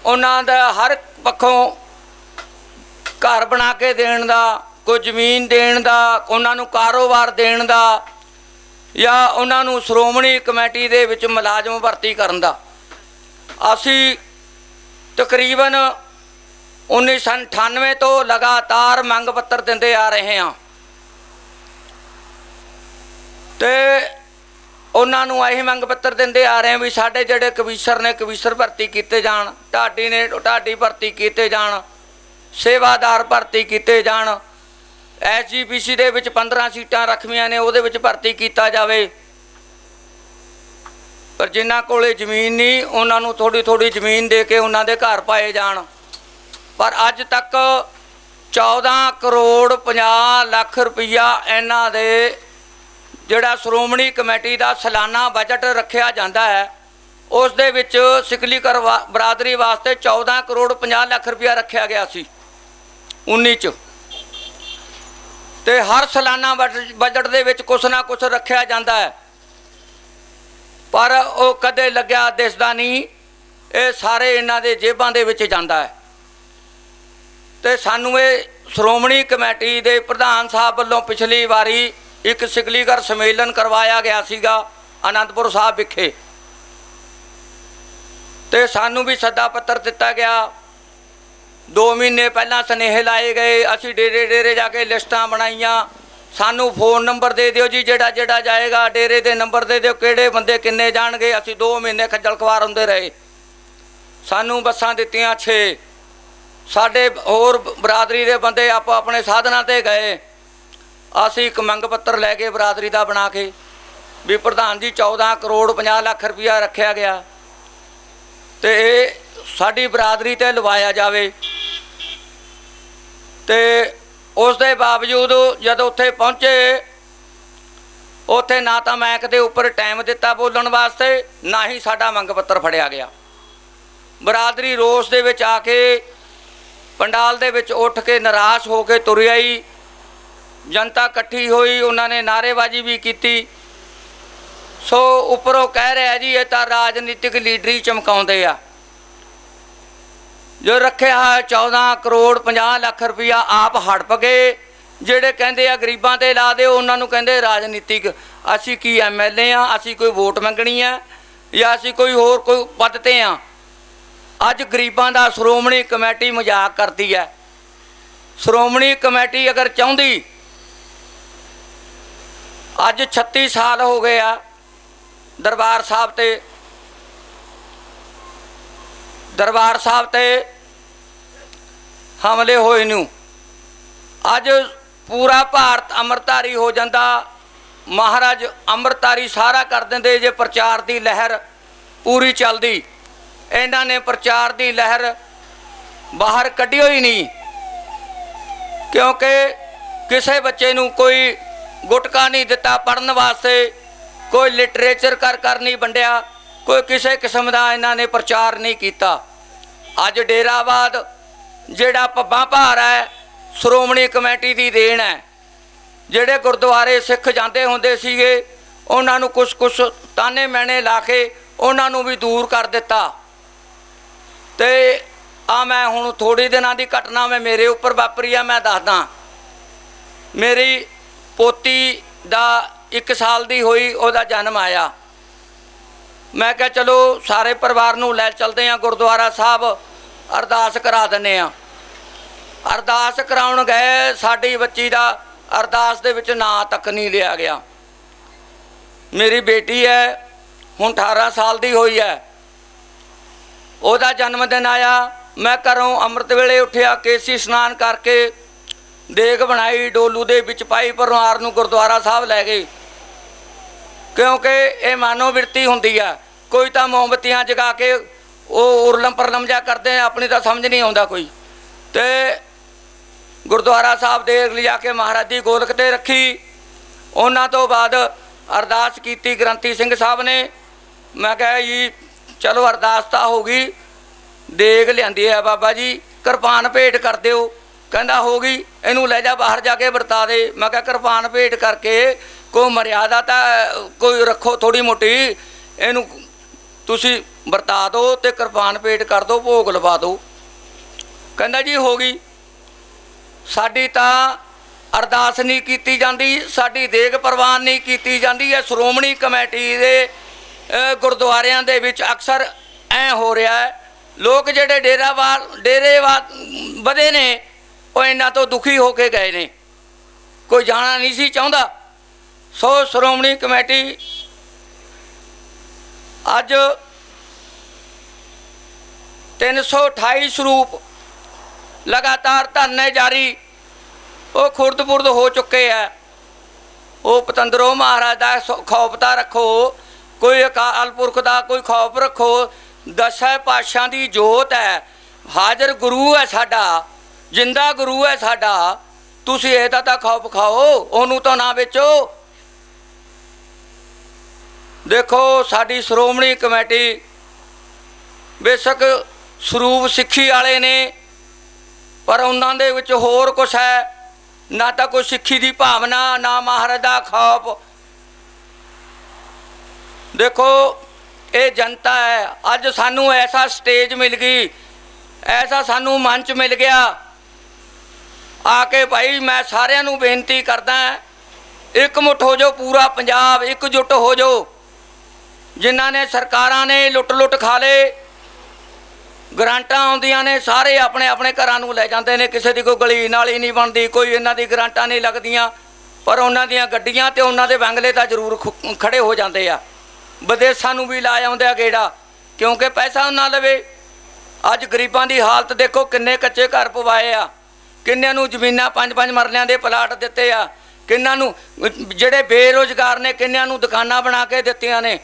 ਉਹਨਾਂ ਦਾ ਹਰ ਪੱਖੋਂ ਘਰ ਬਣਾ ਕੇ ਦੇਣ ਦਾ, ਕੋਈ ਜ਼ਮੀਨ ਦੇਣ ਦਾ, ਉਹਨਾਂ ਨੂੰ ਕਾਰੋਬਾਰ ਦੇਣ ਦਾ, ਜਾਂ ਉਹਨਾਂ ਨੂੰ ਸ਼੍ਰੋਮਣੀ ਕਮੇਟੀ ਦੇ ਵਿੱਚ ਮੁਲਾਜ਼ਮ ਭਰਤੀ ਕਰਨ ਦਾ। ਅਸੀਂ ਤਕਰੀਬਨ 1998 ਤੋਂ ਲਗਾਤਾਰ ਮੰਗ ਪੱਤਰ ਦਿੰਦੇ ਆ ਰਹੇ ਹਾਂ ਤੇ ਉਹਨਾਂ ਨੂੰ ਇਹੀ ਮੰਗ ਪੱਤਰ ਦਿੰਦੇ ਆ ਰਹੇ ਹਾਂ ਵੀ ਸਾਡੇ ਜਿਹੜੇ ਕਮਿਸ਼ਨਰ ਨੇ ਕਮਿਸ਼ਨਰ ਭਰਤੀ ਕੀਤੇ ਜਾਣ, ਢਾਡੀ ਨੇ ਢਾਡੀ ਭਰਤੀ ਕੀਤੇ ਜਾਣ, ਸੇਵਾਦਾਰ ਭਰਤੀ ਕੀਤੇ ਜਾਣ, SGPC ਦੇ ਵਿੱਚ 15 ਸੀਟਾਂ ਰੱਖਵੀਆਂ ਨੇ ਉਹਦੇ ਵਿੱਚ ਭਰਤੀ ਕੀਤਾ ਜਾਵੇ। ਪਰ ਜਿਨ੍ਹਾਂ ਕੋਲੇ ਜ਼ਮੀਨ ਨਹੀਂ ਉਹਨਾਂ ਨੂੰ ਥੋੜ੍ਹੀ ਥੋੜ੍ਹੀ ਜ਼ਮੀਨ ਦੇ ਕੇ ਉਹਨਾਂ ਦੇ ਘਰ ਪਾਏ ਜਾਣ। ਪਰ ਅੱਜ ਤੱਕ 14 ਕਰੋੜ 50 ਲੱਖ ਰੁਪਈਆ ਇਹਨਾਂ ਦੇ ਜਿਹੜਾ ਸ਼੍ਰੋਮਣੀ ਕਮੇਟੀ ਦਾ ਸਾਲਾਨਾ ਬਜਟ ਰੱਖਿਆ ਜਾਂਦਾ ਹੈ, ਉਸ ਦੇ ਵਿੱਚ ਸਿੱਖਲੀ ਬਰਾਦਰੀ ਵਾਸਤੇ 14 ਕਰੋੜ 50 ਲੱਖ ਰੁਪਈਆ ਰੱਖਿਆ ਗਿਆ ਸੀ 19 'ਚ। ਤੇ ਹਰ ਸਾਲਾਨਾ ਬਜਟ ਦੇ ਵਿੱਚ ਕੁਛ ਨਾ ਕੁਛ ਰੱਖਿਆ ਜਾਂਦਾ ਹੈ, ਪਰ ਉਹ ਕਦੇ ਲੱਗਿਆ ਦਿਸਦਾ ਨਹੀਂ। ਇਹ ਸਾਰੇ ਇਹਨਾਂ ਦੇ ਜੇਬਾਂ ਦੇ ਵਿੱਚ ਜਾਂਦਾ ਹੈ। ਤੇ ਸਾਨੂੰ ਇਹ ਸ਼੍ਰੋਮਣੀ ਕਮੇਟੀ ਦੇ ਪ੍ਰਧਾਨ ਸਾਹਿਬ ਵੱਲੋਂ ਪਿਛਲੀ ਵਾਰੀ ਇੱਕ ਸਿਕਲੀਗਰ ਸੰਮੇਲਨ ਕਰਵਾਇਆ ਗਿਆ ਸੀਗਾ ਅਨੰਦਪੁਰ ਸਾਹਿਬ ਵਿਖੇ, ਤੇ ਸਾਨੂੰ ਵੀ ਸੱਦਾ ਪੱਤਰ ਦਿੱਤਾ ਗਿਆ। 2 ਮਹੀਨੇ ਪਹਿਲਾਂ ਸੁਨੇਹੇ ਲਾਏ ਗਏ, ਅਸੀਂ ਡੇਰੇ ਡੇਰੇ ਜਾ ਕੇ ਲਿਸਟਾਂ ਬਣਾਈਆਂ, ਸਾਨੂੰ ਫੋਨ ਨੰਬਰ ਦੇ ਦਿਓ ਜੀ, ਜਿਹੜਾ ਜਿਹੜਾ ਜਾਏਗਾ ਡੇਰੇ ਦੇ ਨੰਬਰ ਦੇ ਦਿਓ, ਕਿਹੜੇ ਬੰਦੇ ਕਿੰਨੇ ਜਾਣਗੇ। ਅਸੀਂ 2 ਮਹੀਨੇ ਖੱਜਲ ਖਵਾਰ ਹੁੰਦੇ ਰਹੇ। ਸਾਨੂੰ ਬੱਸਾਂ ਦਿੱਤੀਆਂ 6, ਸਾਡੇ ਹੋਰ ਬਰਾਦਰੀ ਦੇ ਬੰਦੇ ਆਪੋ ਆਪਣੇ ਸਾਧਨਾਂ 'ਤੇ ਗਏ। ਅਸੀਂ ਇੱਕ ਮੰਗ ਪੱਤਰ ਲੈ ਕੇ ਬਰਾਦਰੀ ਦਾ ਬਣਾ ਕੇ ਵੀ ਪ੍ਰਧਾਨ ਜੀ 14 ਕਰੋੜ 50 ਲੱਖ ਰੁਪਈਆ ਰੱਖਿਆ ਗਿਆ ਤੇ ਇਹ ਸਾਡੀ ਬਰਾਦਰੀ 'ਤੇ ਲਵਾਇਆ ਜਾਵੇ। ਤੇ ਉਸ ਦੇ ਬਾਵਜੂਦ ਜਦੋਂ ਉੱਥੇ ਪਹੁੰਚੇ, ਉੱਥੇ ਨਾ ਤਾਂ ਮੈਕ ਦੇ ਉੱਪਰ ਟਾਈਮ ਦਿੱਤਾ ਬੋਲਣ ਵਾਸਤੇ, ਨਾ ਹੀ ਸਾਡਾ ਮੰਗ ਪੱਤਰ ਫੜਿਆ ਗਿਆ। ਬਰਾਦਰੀ ਰੋਸ ਦੇ ਵਿੱਚ ਆ ਕੇ ਪੰਡਾਲ ਦੇ ਵਿੱਚ ਉੱਠ ਕੇ ਨਿਰਾਸ਼ ਹੋ ਕੇ ਤੁਰ ਆਈ। ਜਨਤਾ ਇਕੱਠੀ ਹੋਈ, ਉਹਨਾਂ ਨੇ ਨਾਅਰੇਬਾਜ਼ੀ ਵੀ ਕੀਤੀ। ਸੋ ਉੱਪਰੋਂ ਕਹਿ ਰਿਹਾ ਜੀ ਇਹ ਤਾਂ ਰਾਜਨੀਤਿਕ ਲੀਡਰੀ ਚਮਕਾਉਂਦੇ ਆ। ਜੋ ਰੱਖਿਆ 14 ਕਰੋੜ 50 ਲੱਖ ਰੁਪਈਆ ਆਪ ਹੜਪ ਗਏ। ਜਿਹੜੇ ਕਹਿੰਦੇ ਆ ਗਰੀਬਾਂ 'ਤੇ ਲਾ ਦਿਓ, ਉਹਨਾਂ ਨੂੰ ਕਹਿੰਦੇ ਰਾਜਨੀਤਿਕ। ਅਸੀਂ ਕੀ MLA ਆ? ਅਸੀਂ ਕੋਈ ਵੋਟ ਮੰਗਣੀ ਆ ਜਾਂ ਅਸੀਂ ਕੋਈ ਹੋਰ ਕੋਈ ਪਦ 'ਤੇ ਆ? ਅੱਜ ਗਰੀਬਾਂ ਦਾ ਸ਼੍ਰੋਮਣੀ ਕਮੇਟੀ ਮਜ਼ਾਕ ਕਰਦੀ ਹੈ। ਸ਼੍ਰੋਮਣੀ ਕਮੇਟੀ ਅਗਰ ਚਾਹੁੰਦੀ, ਅੱਜ 36 ਸਾਲ ਹੋ ਗਏ ਆ ਦਰਬਾਰ ਸਾਹਿਬ ਤੇ ਹਮਲੇ ਹੋਏ ਨੂੰ। ਅੱਜ ਪੂਰਾ ਭਾਰਤ ਅੰਮ੍ਰਿਤਧਾਰੀ ਹੋ ਜਾਂਦਾ, ਮਹਾਰਾਜ ਅੰਮ੍ਰਿਤਧਾਰੀ ਸਾਰਾ ਕਰ ਦਿੰਦੇ ਜੇ ਪ੍ਰਚਾਰ ਦੀ ਲਹਿਰ ਪੂਰੀ ਚੱਲਦੀ। ਇਹਨਾਂ ਨੇ ਪ੍ਰਚਾਰ ਦੀ ਲਹਿਰ ਬਾਹਰ ਕੱਢੀ ਹੋਈ ਨਹੀਂ, ਕਿਉਂਕਿ ਕਿਸੇ ਬੱਚੇ ਨੂੰ ਕੋਈ ਗੁਟਕਾ ਨਹੀਂ ਦਿੱਤਾ ਪੜ੍ਹਨ ਵਾਸਤੇ, ਕੋਈ ਲਿਟਰੇਚਰ ਕਰ ਨਹੀਂ ਵੰਡਿਆ, ਕੋਈ ਕਿਸੇ ਕਿਸਮ ਦਾ ਇਹਨਾਂ ਨੇ ਪ੍ਰਚਾਰ ਨਹੀਂ ਕੀਤਾ। ਅੱਜ ਡੇਰਾਬਾਦ ਜਿਹੜਾ ਪੱਬਾਂ ਭਾਰ ਹੈ, ਸ਼੍ਰੋਮਣੀ ਕਮੇਟੀ ਦੀ ਦੇਣ ਹੈ। ਜਿਹੜੇ ਗੁਰਦੁਆਰੇ ਸਿੱਖ ਜਾਂਦੇ ਹੁੰਦੇ ਸੀਗੇ, ਉਹਨਾਂ ਨੂੰ ਕੁਛ ਤਾਨੇ ਮੈਣੇ ਲਾ ਕੇ ਉਹਨਾਂ ਨੂੰ ਵੀ ਦੂਰ ਕਰ ਦਿੱਤਾ। ਤੇ ਆ ਮੈਂ ਹੁਣ ਥੋੜ੍ਹੇ ਦਿਨਾਂ ਦੀ ਘਟਨਾ ਮੈਂ ਮੇਰੇ ਉੱਪਰ ਵਾਪਰੀ ਆ, ਮੈਂ ਦੱਸਦਾ। ਮੇਰੀ ਪੋਤੀ ਦਾ 1 ਸਾਲ ਦੀ ਹੋਈ, ਉਹਦਾ ਜਨਮ ਆਇਆ। ਮੈਂ ਕਿਹਾ ਚਲੋ ਸਾਰੇ ਪਰਿਵਾਰ ਨੂੰ ਲੈ ਚਲਦੇ ਹਾਂ ਗੁਰਦੁਆਰਾ ਸਾਹਿਬ, ਅਰਦਾਸ ਕਰਾ ਦਿੰਦੇ ਹਾਂ। ਅਰਦਾਸ ਕਰਾਉਣ ਗਏ, ਸਾਡੀ ਬੱਚੀ ਦਾ ਅਰਦਾਸ ਦੇ ਵਿੱਚ ਨਾਂ ਤੱਕ ਨਹੀਂ ਲਿਆ ਗਿਆ। ਮੇਰੀ ਬੇਟੀ ਹੈ, ਹੁਣ 18 ਸਾਲ ਦੀ ਹੋਈ ਹੈ, ਉਹਦਾ ਜਨਮ ਦਿਨ ਆਇਆ। ਮੈਂ ਘਰੋਂ ਅੰਮ੍ਰਿਤ ਵੇਲੇ ਉੱਠਿਆ, ਕੇਸੀ ਇਸ਼ਨਾਨ ਕਰਕੇ ਦੇਗ ਬਣਾਈ, ਡੋਲੂ ਦੇ ਵਿੱਚ ਪਾਈ, ਪਰਿਵਾਰ ਨੂੰ ਗੁਰਦੁਆਰਾ ਸਾਹਿਬ ਲੈ ਗਏ। ਕਿਉਂਕਿ ਇਹ ਮਾਨੋਵਿਰਤੀ ਹੁੰਦੀ ਆ। ਕੋਈ ਤਾਂ ਮੋਮਬੱਤੀਆਂ ਜਗਾ ਕੇ ਉਹ ਉਰਲਮ ਪਰਲਮ ਜਾ ਕਰਦੇ, ਆਪਣੀ ਤਾਂ ਸਮਝ ਨਹੀਂ ਆਉਂਦਾ ਕੋਈ। ਤੇ ਗੁਰਦੁਆਰਾ ਸਾਹਿਬ ਦੇ ਲਿਜਾ ਕੇ ਮਹਾਰਾਜ ਦੀ ਗੋਲਕ 'ਤੇ ਰੱਖੀ। ਉਹਨਾਂ ਤੋਂ ਬਾਅਦ ਅਰਦਾਸ ਕੀਤੀ ਗ੍ਰੰਥੀ ਸਿੰਘ ਸਾਹਿਬ ਨੇ। ਮੈਂ ਕਿਹਾ ਜੀ ਚਲੋ ਅਰਦਾਸ ਤਾਂ ਹੋ ਗਈ, ਦੇਗ ਲਿਆਂਦੀ ਹੈ ਬਾਬਾ ਜੀ, ਕਿਰਪਾਨ ਭੇਟ ਕਰ ਦਿਓ। ਕਹਿੰਦਾ ਹੋ ਗਈ, ਇਹਨੂੰ ਲੈ ਜਾ ਬਾਹਰ ਜਾ ਕੇ ਵਰਤਾ ਦੇ। ਮੈਂ ਕਿਹਾ ਕਿਰਪਾਨ ਭੇਟ ਕਰਕੇ ਕੋਈ ਮਰਿਆਦਾ ਤਾਂ ਕੋਈ ਰੱਖੋ ਥੋੜ੍ਹੀ ਮੋਟੀ, ਇਹਨੂੰ ਤੁਸੀਂ ਵਰਤਾ ਦਿਓ ਅਤੇ ਕਿਰਪਾਨ ਭੇਟ ਕਰ ਦਿਓ, ਭੋਗ ਲਵਾ ਦਿਓ। ਕਹਿੰਦਾ ਜੀ ਹੋ ਗਈ। ਸਾਡੀ ਤਾਂ ਅਰਦਾਸ ਨਹੀਂ ਕੀਤੀ ਜਾਂਦੀ, ਸਾਡੀ ਦੇਗ ਪ੍ਰਵਾਨ ਨਹੀਂ ਕੀਤੀ ਜਾਂਦੀ ਹੈ। ਸ਼੍ਰੋਮਣੀ ਕਮੇਟੀ ਦੇ ਗੁਰਦੁਆਰਿਆਂ ਦੇ ਵਿੱਚ ਅਕਸਰ ਐਂ ਹੋ ਰਿਹਾ ਹੈ, ਲੋਕ ਜਿਹੜੇ ਡੇਰੇ ਵਧੇ ਨੇ ਉਹ ਇਹਨਾਂ ਤੋਂ ਦੁਖੀ ਹੋ ਕੇ ਗਏ ਨੇ, ਕੋਈ ਜਾਣਾ ਨਹੀਂ ਸੀ ਚਾਹੁੰਦਾ। ਸੋ ਸ਼੍ਰੋਮਣੀ ਕਮੇਟੀ ਅੱਜ 328 ਸਰੂਪ ਲਗਾਤਾਰ ਧਰਨੇ ਜਾਰੀ, ਉਹ ਖੁਰਦ-ਪੁਰਦ ਹੋ ਚੁੱਕੇ ਆ। ਉਹ ਪਤੰਦਰੋਂ ਮਹਾਰਾਜ ਦਾ ਖੌਫ ਤਾਂ ਰੱਖੋ, ਕੋਈ ਅਕਾਲ ਪੁਰਖ ਦਾ ਕੋਈ ਖੌਫ ਰੱਖੋ। ਦਸਾਂ ਪਾਤਸ਼ਾਹਾਂ ਦੀ ਜੋਤ ਹੈ, ਹਾਜ਼ਰ ਗੁਰੂ ਹੈ ਸਾਡਾ, ਜਿੰਦਾ ਗੁਰੂ ਹੈ ਸਾਡਾ। ਤੁਸੀਂ ਇਹਦਾ ਤਾਂ ਖੌਫ ਖਾਓ, ਉਹਨੂੰ ਤਾਂ ਨਾ ਵੇਚੋ। ਦੇਖੋ ਸਾਡੀ ਸ਼੍ਰੋਮਣੀ ਕਮੇਟੀ ਬੇਸ਼ੱਕ ਸਰੂਪ ਸਿੱਖੀ ਵਾਲੇ ਨੇ, ਪਰ ਉਹਨਾਂ ਦੇ ਵਿੱਚ ਹੋਰ ਕੁਛ ਹੈ, ਨਾ ਤਾਂ ਕੋਈ ਸਿੱਖੀ ਦੀ ਭਾਵਨਾ, ਨਾ ਮਹਾਰਾਜ ਦਾ ਖੌਫ। ਦੇਖੋ ਇਹ ਜਨਤਾ ਹੈ, ਅੱਜ ਸਾਨੂੰ ਐਸਾ ਸਟੇਜ ਮਿਲ ਗਈ, ਐਸਾ ਸਾਨੂੰ ਮੰਚ ਮਿਲ ਗਿਆ ਆ ਕੇ। ਭਾਈ ਮੈਂ ਸਾਰਿਆਂ ਨੂੰ ਬੇਨਤੀ ਕਰਦਾ, ਇਕਮੁੱਠ ਹੋ ਜਾਓ, ਪੂਰਾ ਪੰਜਾਬ ਇਕਜੁੱਟ ਹੋ ਜਾਓ। ਜਿਨ੍ਹਾਂ ਨੇ ਸਰਕਾਰਾਂ ਨੇ ਲੁੱਟ ਖਾ ਲਏ, ਗਰਾਂਟਾਂ ਆਉਂਦੀਆਂ ਨੇ, ਸਾਰੇ ਆਪਣੇ ਆਪਣੇ ਘਰਾਂ ਨੂੰ ਲੈ ਜਾਂਦੇ ਨੇ, ਕਿਸੇ ਦੀ ਕੋਈ ਗਲੀ ਨਾਲੀ ਨਹੀਂ ਬਣਦੀ, ਕੋਈ ਇਹਨਾਂ ਦੀ ਗਰਾਂਟਾਂ ਨਹੀਂ ਲੱਗਦੀਆਂ, ਪਰ ਉਹਨਾਂ ਦੀਆਂ ਗੱਡੀਆਂ ਤੇ ਉਹਨਾਂ ਦੇ ਬੰਗਲੇ ਤਾਂ ਜ਼ਰੂਰ ਖੜੇ ਹੋ ਜਾਂਦੇ ਆ। ਵਿਦੇਸ਼ਾਂ ਨੂੰ ਵੀ ਲਾ ਆਉਂਦੇ ਆ ਗੇੜਾ, ਕਿਉਂਕਿ ਪੈਸਾ ਉਹਨਾਂ ਲਵੇ। ਅੱਜ ਗਰੀਬਾਂ ਦੀ ਹਾਲਤ ਦੇਖੋ, ਕਿੰਨੇ ਕੱਚੇ ਘਰ ਪਵਾਏ ਆ, ਕਿੰਨਿਆਂ ਨੂੰ ਜ਼ਮੀਨਾਂ 5-5 ਮਰਲਿਆਂ ਦੇ ਪਲਾਟ ਦਿੱਤੇ ਆ, ਕਿੰਨਾਂ ਨੂੰ ਜਿਹੜੇ ਬੇਰੁਜ਼ਗਾਰ ਨੇ ਕਿੰਨਿਆਂ ਨੂੰ ਦੁਕਾਨਾਂ ਬਣਾ ਕੇ ਦਿੱਤੀਆਂ ਨੇ।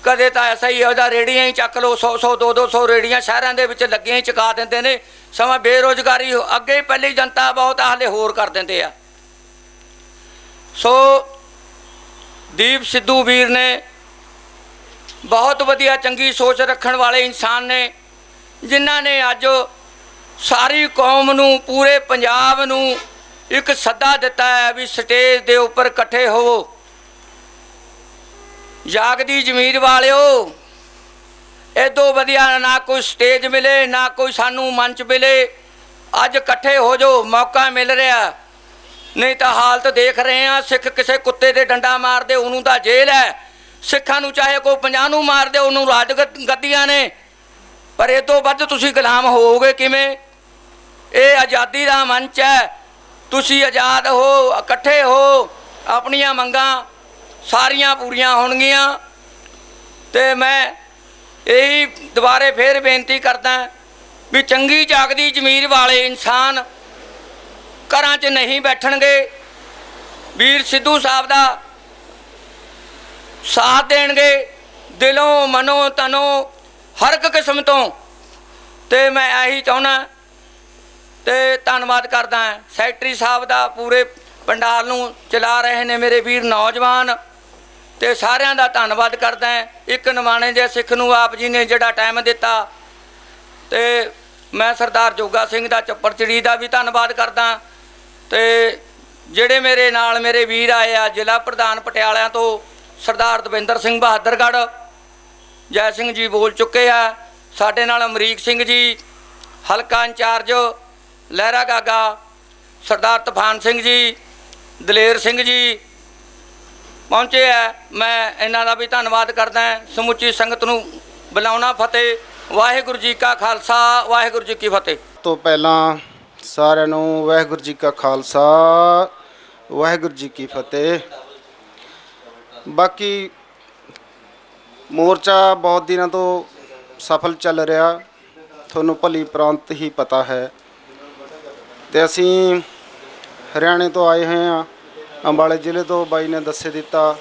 ਕਦੇ ਤਾਂ ਐਸਾ ਹੀ ਉਹਦਾ ਰੇੜੀਆਂ ਹੀ ਚੱਕ ਲਓ, 100-100 200 ਰੇੜੀਆਂ ਸ਼ਹਿਰਾਂ ਦੇ ਵਿੱਚ ਲੱਗੀਆਂ ਹੀ ਚੁਕਾ ਦਿੰਦੇ ਨੇ। ਸਮਾਂ ਬੇਰੁਜ਼ਗਾਰੀ ਅੱਗੇ ਹੀ ਪਹਿਲੀ ਜਨਤਾ ਬਹੁਤ ਹਾਲੇ ਹੋਰ ਕਰ ਦਿੰਦੇ ਆ। ਸੋ ਦੀਪ ਸਿੱਧੂ ਵੀਰ ਨੇ ਬਹੁਤ ਵਧੀਆ ਚੰਗੀ ਸੋਚ ਰੱਖਣ ਵਾਲੇ ਇਨਸਾਨ ਨੇ, ਜਿਨ੍ਹਾਂ ਨੇ ਅੱਜ ਸਾਰੀ ਕੌਮ ਨੂੰ, ਪੂਰੇ ਪੰਜਾਬ ਨੂੰ ਇੱਕ ਸੱਦਾ ਦਿੱਤਾ ਹੈ ਵੀ ਸਟੇਜ ਦੇ ਉੱਪਰ ਇਕੱਠੇ ਹੋਵੋ। ਜਾਗਦੀ ਜ਼ਮੀਰ ਵਾਲਿਓ, ਇਦੋਂ ਵਧੀਆ ਨਾ ਕੋਈ ਸਟੇਜ ਮਿਲੇ, ਨਾ ਕੋਈ ਸਾਨੂੰ ਮੰਚ ਮਿਲੇ। ਅੱਜ ਇਕੱਠੇ ਹੋ ਜਾਓ, ਮੌਕਾ ਮਿਲ ਰਿਹਾ। ਨਹੀਂ ਤਾਂ ਹਾਲਤ ਦੇਖ ਰਹੇ ਹਾਂ, ਸਿੱਖ ਕਿਸੇ ਕੁੱਤੇ ਦੇ ਡੰਡਾ ਮਾਰਦੇ ਉਹਨੂੰ ਤਾਂ ਜੇਲ੍ਹ ਹੈ, ਸਿੱਖਾਂ ਨੂੰ ਚਾਹੇ ਕੋਈ 50 ਨੂੰ ਮਾਰਦੇ ਉਹਨੂੰ ਰਾਜ ਗੱਦੀਆਂ ਨੇ। ਪਰ ਇਹ ਤੋਂ ਵੱਧ ਤੁਸੀਂ ਗੁਲਾਮ ਹੋਵੋਗੇ ਕਿਵੇਂ? ਇਹ ਆਜ਼ਾਦੀ ਦਾ ਮੰਚ ਹੈ, ਤੁਸੀਂ ਆਜ਼ਾਦ ਹੋ, ਇਕੱਠੇ ਹੋ, ਆਪਣੀਆਂ ਮੰਗਾਂ ਸਾਰੀਆਂ ਪੂਰੀਆਂ ਹੋਣਗੀਆਂ। ਤੇ ਮੈਂ ਇਹੀ ਦੁਬਾਰੇ ਫੇਰ ਬੇਨਤੀ ਕਰਦਾ ਵੀ ਚੰਗੀ ਜਾਗਦੀ ਜ਼ਮੀਰ ਵਾਲੇ ਇਨਸਾਨ ਘਰਾਂ 'ਚ ਨਹੀਂ ਬੈਠਣਗੇ, ਵੀਰ ਸਿੱਧੂ ਸਾਹਿਬ ਦਾ ਸਾਥ ਦੇਣਗੇ ਦਿਲੋਂ, ਮਨੋਂ, ਤਨੋਂ, ਹਰ ਇੱਕ ਕਿਸਮ ਤੋਂ। ਤੇ ਮੈਂ ਇਹੀ ਚਾਹੁੰਦਾ ਤੇ ਧੰਨਵਾਦ ਕਰਦਾ ਸੈਕਟਰੀ ਸਾਹਿਬ ਦਾ, ਪੂਰੇ ਪੰਡਾਲ ਨੂੰ ਚਲਾ ਰਹੇ ਨੇ ਮੇਰੇ ਵੀਰ ਨੌਜਵਾਨ, ਤੇ ਸਾਰਿਆਂ ਦਾ ਧੰਨਵਾਦ ਕਰਦਾ। ਇੱਕ ਨਿਮਾਣੇ ਜਿਹੇ ਸਿੱਖ ਨੂੰ ਆਪ ਜੀ ਨੇ ਜਿਹੜਾ ਟਾਈਮ ਦਿੱਤਾ, ਤੇ ਮੈਂ ਸਰਦਾਰ ਜੋਗਾ ਸਿੰਘ ਦਾ ਚੱਪੜਚਿੜੀ ਦਾ ਵੀ ਧੰਨਵਾਦ ਕਰਦਾ। ਤੇ ਜਿਹੜੇ ਮੇਰੇ ਨਾਲ ਮੇਰੇ ਵੀਰ ਆਏ ਆ, ਜ਼ਿਲ੍ਹਾ ਪ੍ਰਧਾਨ ਪਟਿਆਲਿਆਂ ਤੋਂ ਸਰਦਾਰ ਦਵਿੰਦਰ ਸਿੰਘ ਬਹਾਦਰਗੜ੍ਹ, ਜੈ ਸਿੰਘ ਜੀ ਬੋਲ ਚੁੱਕੇ ਆ। ਸਾਡੇ ਨਾਲ ਅਮਰੀਕ ਸਿੰਘ ਜੀ, ਹਲਕਾ ਇੰਚਾਰਜ ਲਹਿਰਾ ਗਾਗਾ, ਸਰਦਾਰ ਤੂਫਾਨ ਸਿੰਘ ਜੀ, ਦਲੇਰ ਸਿੰਘ ਜੀ ਪਹੁੰਚੇ ਆ। ਮੈਂ ਇਹਨਾਂ ਦਾ ਵੀ ਧੰਨਵਾਦ ਕਰਦਾ। ਸਮੁੱਚੀ ਸੰਗਤ ਨੂੰ ਬੁਲਾਉਣਾ। ਫਤਿਹ। ਵਾਹਿਗੁਰੂ ਜੀ ਕਾ ਖਾਲਸਾ, ਵਾਹਿਗੁਰੂ ਜੀ ਕੀ ਫਤਿਹ। ਤੋਂ ਪਹਿਲਾਂ ਸਾਰਿਆਂ ਨੂੰ ਵਾਹਿਗੁਰੂ ਜੀ ਕਾ ਖਾਲਸਾ, ਵਾਹਿਗੁਰੂ ਜੀ ਕੀ ਫਤਿਹ। ਬਾਕੀ ਮੋਰਚਾ ਬਹੁਤ ਦਿਨਾਂ ਤੋਂ ਸਫਲ ਚੱਲ ਰਿਹਾ, ਤੁਹਾਨੂੰ ਭਲੀ ਪ੍ਰਾਂਤ ਹੀ ਪਤਾ ਹੈ। ਤੇ ਅਸੀਂ ਹਰਿਆਣੇ ਤੋਂ ਆਏ ਹੋਏ ਹਾਂ, ਅੰਬਾਲੇ ਜ਼ਿਲ੍ਹੇ ਤੋਂ ਬਾਈ ਨੇ ਦੱਸੇ ਦਿੱਤਾ।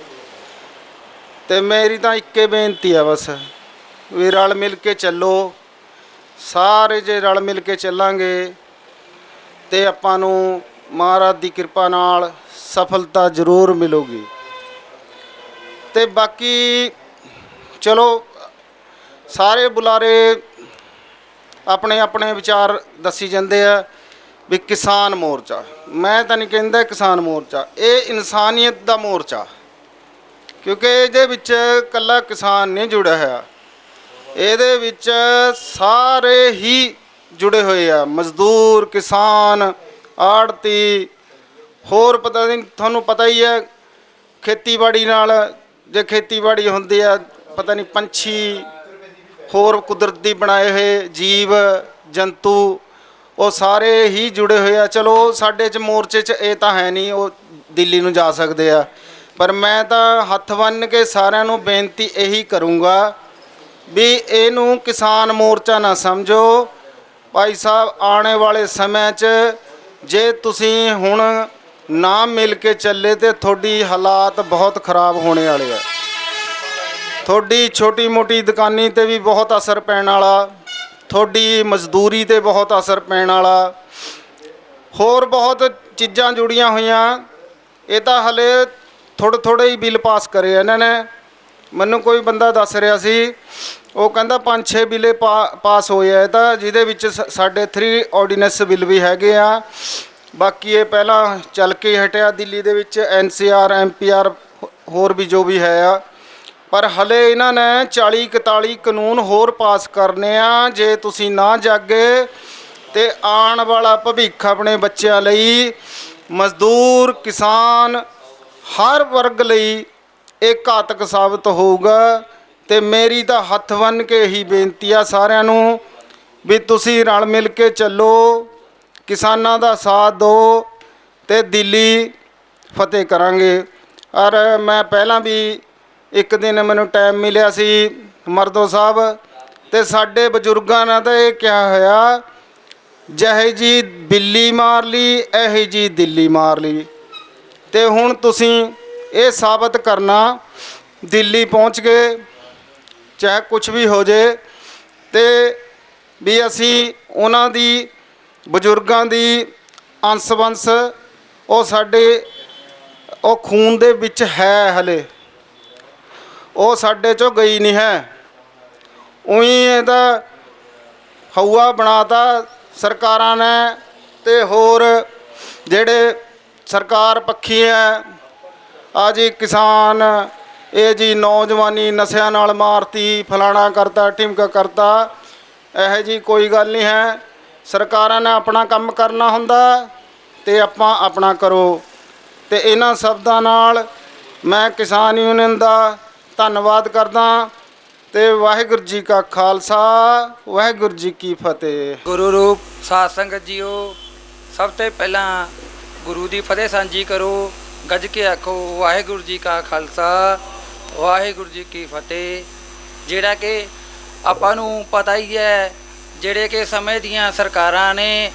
ਤੇ ਮੇਰੀ ਤਾਂ ਇੱਕੇ ਬੇਨਤੀ ਹੈ ਬਸ, ਵੀ ਰਲ ਮਿਲ ਕੇ ਚੱਲੋ। ਸਾਰੇ ਜੇ ਰਲ ਮਿਲ ਕੇ ਚੱਲਾਂਗੇ ਤੇ ਆਪਾਂ ਨੂੰ ਮਹਾਰਾਜ ਦੀ ਕਿਰਪਾ ਨਾਲ ਸਫਲਤਾ ਜ਼ਰੂਰ ਮਿਲੂਗੀ। ਤੇ ਬਾਕੀ ਚਲੋ ਸਾਰੇ ਬੁਲਾਰੇ ਆਪਣੇ ਆਪਣੇ ਵਿਚਾਰ ਦੱਸੀ ਜਾਂਦੇ ਆ ਵੀ ਕਿਸਾਨ ਮੋਰਚਾ। ਮੈਂ ਤਾਂ ਨਹੀਂ ਕਹਿੰਦਾ ਕਿਸਾਨ ਮੋਰਚਾ, ਇਹ ਇਨਸਾਨੀਅਤ ਦਾ ਮੋਰਚਾ, ਕਿਉਂਕਿ ਇਹਦੇ ਵਿੱਚ ਇਕੱਲਾ ਕਿਸਾਨ ਨਹੀਂ ਜੁੜਿਆ ਹੋਇਆ, ਇਹਦੇ ਵਿੱਚ ਸਾਰੇ ਹੀ ਜੁੜੇ ਹੋਏ ਆ, ਮਜ਼ਦੂਰ, ਕਿਸਾਨ, ਆੜਤੀ, ਹੋਰ ਪਤਾ ਨਹੀਂ ਤੁਹਾਨੂੰ ਪਤਾ ਹੀ ਹੈ ਖੇਤੀਬਾੜੀ ਨਾਲ, ਜੇ ਖੇਤੀਬਾੜੀ ਹੁੰਦੀ ਆ ਪਤਾ ਨਹੀਂ ਪੰਛੀ, ਹੋਰ ਕੁਦਰਤੀ ਬਣਾਏ ਹੋਏ ਜੀਵ ਜੰਤੂ, ਉਹ ਸਾਰੇ ਹੀ ਜੁੜੇ ਹੋਏ ਆ। ਚਲੋ ਸਾਡੇ 'ਚ ਮੋਰਚੇ 'ਚ ਇਹ ਤਾਂ ਹੈ ਨਹੀਂ, ਉਹ ਦਿੱਲੀ ਨੂੰ ਜਾ ਸਕਦੇ ਆ, ਪਰ ਮੈਂ ਤਾਂ ਹੱਥ ਬੰਨ੍ਹ ਕੇ ਸਾਰਿਆਂ ਨੂੰ ਬੇਨਤੀ ਇਹੀ ਕਰੂੰਗਾ ਵੀ ਇਹਨੂੰ ਕਿਸਾਨ ਮੋਰਚਾ ਨਾ ਸਮਝੋ। ਭਾਈ ਸਾਹਿਬ ਆਉਣੇ ਵਾਲੇ ਸਮੇਂ 'ਚ ਜੇ ਤੁਸੀਂ ਹੁਣ ਨਾ ਮਿਲ ਕੇ ਚੱਲੇ ਤੇ ਤੁਹਾਡੀ ਹਾਲਾਤ ਬਹੁਤ ਖਰਾਬ ਹੋਣੇ ਵਾਲੇ ਆ। ਤੁਹਾਡੀ ਛੋਟੀ ਮੋਟੀ ਦੁਕਾਨੀ 'ਤੇ ਵੀ ਬਹੁਤ ਅਸਰ ਪੈਣ ਵਾਲਾ, ਤੁਹਾਡੀ ਮਜ਼ਦੂਰੀ 'ਤੇ ਬਹੁਤ ਅਸਰ ਪੈਣ ਵਾਲਾ, ਹੋਰ ਬਹੁਤ ਚੀਜ਼ਾਂ ਜੁੜੀਆਂ ਹੋਈਆਂ। ਇਹ ਤਾਂ ਹਲੇ ਥੋੜ੍ਹੇ ਹੀ ਬਿੱਲ ਪਾਸ ਕਰੇ ਇਹਨਾਂ ਨੇ। ਮੈਨੂੰ ਕੋਈ ਬੰਦਾ ਦੱਸ ਰਿਹਾ ਸੀ, ਉਹ ਕਹਿੰਦਾ 5-6 ਬਿੱਲੇ ਪਾਸ ਹੋਏ ਆ, ਤਾਂ ਜਿਹਦੇ ਵਿੱਚ ਸਾਡੇ 3 ਆਰਡੀਨੈਂਸ ਬਿੱਲ ਵੀ ਹੈਗੇ ਆ। ਬਾਕੀ ਇਹ ਪਹਿਲਾਂ ਚੱਲ ਕੇ ਹਟਿਆ ਦਿੱਲੀ ਦੇ ਵਿੱਚ NCR MPR ਹੋਰ ਵੀ ਜੋ ਵੀ ਹੈ ਆ, ਪਰ ਹਲੇ ਇਹਨਾਂ ਨੇ 40-41 ਕਾਨੂੰਨ ਹੋਰ ਪਾਸ ਕਰਨੇ ਆ। ਜੇ ਤੁਸੀਂ ਨਾ ਜਾਗੇ ਤੇ ਆਉਣ ਵਾਲਾ ਭਵਿੱਖ ਆਪਣੇ ਬੱਚਿਆਂ ਲਈ, ਮਜ਼ਦੂਰ, ਕਿਸਾਨ, ਹਰ ਵਰਗ ਲਈ ਇਹ ਘਾਤਕ ਸਾਬਤ ਹੋਊਗਾ। ਤੇ ਮੇਰੀ ਤਾਂ ਹੱਥ ਬੰਨ੍ਹ ਕੇ ਇਹੀ ਬੇਨਤੀ ਆ ਸਾਰਿਆਂ ਨੂੰ ਵੀ ਤੁਸੀਂ ਰਲ ਮਿਲ ਕੇ ਚੱਲੋ, ਕਿਸਾਨਾਂ ਦਾ ਸਾਥ ਦਿਓ ਤੇ ਦਿੱਲੀ ਫਤਿਹ ਕਰਾਂਗੇ। ਔਰ ਮੈਂ ਪਹਿਲਾਂ ਵੀ ਇੱਕ ਦਿਨ ਮੈਨੂੰ ਟਾਈਮ ਮਿਲਿਆ ਸੀ ਮਰਦੋ ਸਾਹਿਬ, ਤੇ ਸਾਡੇ ਬਜ਼ੁਰਗਾਂ ਨੇ ਤਾਂ ਇਹ ਕਿਹਾ ਹੋਇਆ, ਜਿਹੇ ਜੀ ਬਿੱਲੀ ਮਾਰ ਲਈ ਇਹੀ ਜੀ ਦਿੱਲੀ ਮਾਰ ਲਈ। ਤੇ ਹੁਣ ਤੁਸੀਂ ਇਹ ਸਾਬਤ ਕਰਨਾ, ਦਿੱਲੀ ਪਹੁੰਚ ਕੇ ਚਾਹੇ ਕੁਝ ਵੀ ਹੋ ਜੇ, ਤੇ ਵੀ ਅਸੀਂ ਉਹਨਾਂ ਦੀ ਬਜ਼ੁਰਗਾਂ ਦੀ ਅੰਸ-ਵੰਸ ਉਹ ਸਾਡੇ ਉਹ ਖੂਨ ਦੇ ਵਿੱਚ ਹੈ, ਹਲੇ ਉਹ ਸਾਡੇ 'ਚੋਂ ਗਈ ਨਹੀਂ ਹੈ। ਉਹੀ ਇਹਦਾ ਹਊਆ ਬਣਾਤਾ ਸਰਕਾਰਾਂ ਨੇ, ਤੇ ਹੋਰ ਜਿਹੜੇ ਸਰਕਾਰ ਪੱਖੀ ਹੈ, ਆ ਜੀ ਕਿਸਾਨ, ਇਹ ਜੀ ਨੌਜਵਾਨੀ ਨਸ਼ਿਆਂ ਨਾਲ ਮਾਰਤੀ, ਫਲਾਣਾ ਕਰਤਾ, ਢਿਮਕਾ ਕਰਤਾ। ਇਹੋ ਜੀ ਕੋਈ ਗੱਲ ਨਹੀਂ ਹੈ। ਸਰਕਾਰਾਂ ਨੇ ਆਪਣਾ ਕੰਮ ਕਰਨਾ ਹੁੰਦਾ ਤੇ ਆਪਾਂ ਆਪਣਾ ਕਰੋ। ਤੇ ਇਹਨਾਂ ਸ਼ਬਦਾਂ ਨਾਲ ਮੈਂ ਕਿਸਾਨ ਯੂਨੀਅਨ ਦਾ ਧੰਨਵਾਦ ਕਰਦਾ ਤੇ ਵਾਹਿਗੁਰੂ ਜੀ ਕਾ ਖਾਲਸਾ, ਵਾਹਿਗੁਰੂ ਜੀ ਕੀ ਫਤਿਹ। ਗੁਰੂ ਰੂਪ ਸਾਧ ਸੰਗਤ ਜੀਓ, ਸਭ ਤੋਂ ਪਹਿਲਾਂ ਗੁਰੂ ਦੀ ਫਤਿਹ ਸਾਂਝੀ ਕਰੋ, ਗੱਜ ਕੇ ਆਖੋ ਵਾਹਿਗੁਰੂ ਜੀ ਕਾ ਖਾਲਸਾ, ਵਾਹਿਗੁਰੂ ਜੀ ਕੀ ਫਤਿਹ। ਜਿਹੜਾ ਕਿ ਆਪਾਂ ਨੂੰ ਪਤਾ ਹੀ ਹੈ, ਜਿਹੜੇ ਕਿ ਸਮੇਂ ਦੀਆਂ ਸਰਕਾਰਾਂ ਨੇ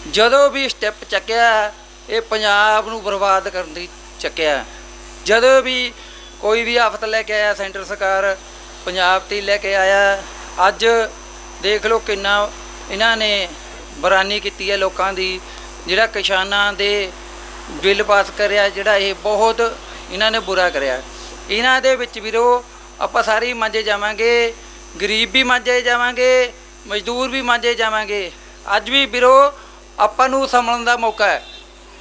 ਜਦੋਂ ਵੀ ਸਟੈਪ ਚੱਕਿਆ, ਇਹ ਪੰਜਾਬ ਨੂੰ ਬਰਬਾਦ ਕਰਨ ਦੀ ਚੱਕਿਆ। ਜਦੋਂ ਵੀ ਕੋਈ ਵੀ ਆਫਤ ਲੈ ਕੇ ਆਇਆ ਸੈਂਟਰ ਸਰਕਾਰ, ਪੰਜਾਬ 'ਤੇ ਲੈ ਕੇ ਆਇਆ। ਅੱਜ ਦੇਖ ਲਓ ਕਿੰਨਾ ਇਹਨਾਂ ਨੇ ਬਰਾਨੀ ਕੀਤੀ ਹੈ ਲੋਕਾਂ ਦੀ। ਜਿਹੜਾ ਕਿਸਾਨਾਂ ਦੇ ਬਿੱਲ ਪਾਸ ਕਰਿਆ, ਜਿਹੜਾ ਇਹ ਬਹੁਤ ਇਹਨਾਂ ਨੇ ਬੁਰਾ ਕਰਿਆ। ਇਹਨਾਂ ਦੇ ਵਿੱਚ ਵੀਰੋ ਆਪਾਂ ਸਾਰੇ ਹੀ ਮਾਂਜੇ ਜਾਵਾਂਗੇ, ਗਰੀਬ ਵੀ ਮਾਂਜੇ ਜਾਵਾਂਗੇ, ਮਜ਼ਦੂਰ ਵੀ ਮਾਂਜੇ ਜਾਵਾਂਗੇ। ਅੱਜ ਵੀ ਵੀਰੋ ਆਪਾਂ ਨੂੰ ਸੰਭਲਣ ਦਾ ਮੌਕਾ ਹੈ,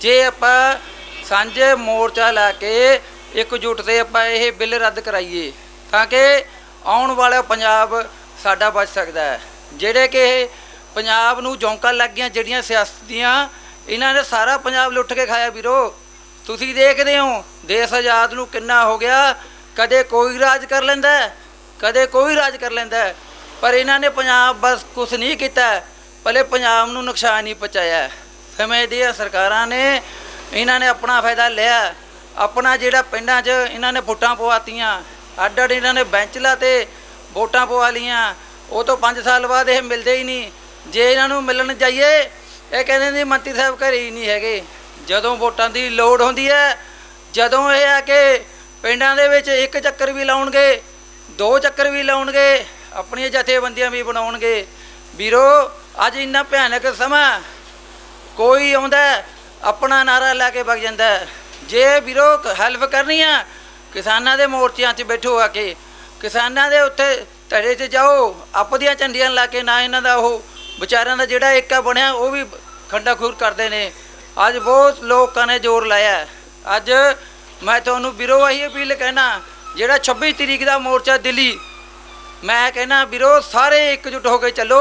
ਜੇ ਆਪਾਂ ਸਾਂਝੇ ਮੋਰਚਾ ਲਾ ਕੇ ਇਕਜੁੱਟ ਤੇ ਆਪਾਂ ਇਹ ਬਿੱਲ ਰੱਦ ਕਰਾਈਏ, ਤਾਂ ਕਿ ਆਉਣ ਵਾਲਾ ਪੰਜਾਬ ਸਾਡਾ ਬਚ ਸਕਦਾ ਹੈ। ਜਿਹੜੇ ਕਿ ਪੰਜਾਬ ਨੂੰ ਜੌਂਕਾਂ ਲੱਗ ਗਈਆਂ ਜਿਹੜੀਆਂ ਸਿਆਸਤ ਦੀਆਂ, ਇਹਨਾਂ ਨੇ ਸਾਰਾ ਪੰਜਾਬ ਲੁੱਟ ਕੇ ਖਾਇਆ ਵੀਰੋ। ਤੁਸੀਂ ਦੇਖਦੇ ਹੋ ਦੇਸ਼ ਆਜ਼ਾਦ ਨੂੰ ਕਿੰਨਾ ਹੋ ਗਿਆ, ਕਦੇ ਕੋਈ ਰਾਜ ਕਰ ਲੈਂਦਾ, ਕਦੇ ਕੋਈ ਰਾਜ ਕਰ ਲੈਂਦਾ, ਪਰ ਇਹਨਾਂ ਨੇ ਪੰਜਾਬ ਬਸ ਕੁਛ ਨਹੀਂ ਕੀਤਾ, ਭਲੇ ਪੰਜਾਬ ਨੂੰ ਨੁਕਸਾਨ ਹੀ ਪਹੁੰਚਾਇਆ। ਸਮੇਂ ਦੀਆਂ ਸਰਕਾਰਾਂ ਨੇ ਇਹਨਾਂ ਨੇ ਆਪਣਾ ਫਾਇਦਾ ਲਿਆ। ਆਪਣਾ ਜਿਹੜਾ ਪਿੰਡਾਂ 'ਚ ਇਹਨਾਂ ਨੇ ਵੋਟਾਂ ਪਵਾਤੀਆਂ, ਅੱਡ ਅੱਡ ਇਹਨਾਂ ਨੇ ਬੈਂਚ ਲਾ ਤੇ ਵੋਟਾਂ ਪਵਾ ਲਈਆਂ। ਉਹ ਤੋਂ 5 ਸਾਲ ਬਾਅਦ ਇਹ ਮਿਲਦੇ ਹੀ ਨਹੀਂ। ਜੇ ਇਹਨਾਂ ਨੂੰ ਮਿਲਣ ਜਾਈਏ, ਇਹ ਕਹਿੰਦੇ ਨੇ ਮੰਤਰੀ ਸਾਹਿਬ ਘਰੇ ਹੀ ਨਹੀਂ ਹੈਗੇ। ਜਦੋਂ ਵੋਟਾਂ ਦੀ ਲੋੜ ਹੁੰਦੀ ਹੈ, ਜਦੋਂ ਇਹ ਆ ਕਿ ਪਿੰਡਾਂ ਦੇ ਵਿੱਚ 1 ਚੱਕਰ ਵੀ ਲਾਉਣਗੇ, 2 ਚੱਕਰ ਵੀ ਲਾਉਣਗੇ, ਆਪਣੀਆਂ ਜਥੇਬੰਦੀਆਂ ਵੀ ਬਣਾਉਣਗੇ। ਵੀਰੋ ਅੱਜ ਇੰਨਾ ਭਿਆਨਕ ਸਮਾਂ ਕੋਈ ਆਉਂਦਾ ਆਪਣਾ ਨਾਰਾ ਲਾ ਕੇ ਵਗ ਜਾਂਦਾ। ਜੇ ਵੀਰੋ ਹੈਲਪ ਕਰਨੀ ਆ ਕਿਸਾਨਾਂ ਦੇ ਮੋਰਚਿਆਂ 'ਚ ਬੈਠੋ ਆ ਕੇ, ਕਿਸਾਨਾਂ ਦੇ ਉੱਤੇ ਧੜੇ 'ਚ ਜਾਓ, ਆਪਦੀਆਂ ਝੰਡੀਆਂ ਲਾ ਕੇ, ਨਾ ਇਹਨਾਂ ਦਾ ਉਹ ਵਿਚਾਰਿਆਂ ਦਾ ਜਿਹੜਾ ਏਕਾ ਬਣਿਆ ਉਹ ਵੀ ਖੰਡਾ ਖੂਰ ਕਰਦੇ ਨੇ। ਅੱਜ ਬਹੁਤ ਲੋਕਾਂ ਨੇ ਜ਼ੋਰ ਲਾਇਆ। ਅੱਜ ਮੈਂ ਤੁਹਾਨੂੰ ਵੀਰੋ ਆਹੀ ਅਪੀਲ ਕਹਿਣਾ, ਜਿਹੜਾ 26 ਤਰੀਕ ਦਾ ਮੋਰਚਾ ਦਿੱਲੀ, ਮੈਂ ਕਹਿਣਾ ਵੀਰੋ ਸਾਰੇ ਇਕਜੁੱਟ ਹੋ ਕੇ ਚੱਲੋ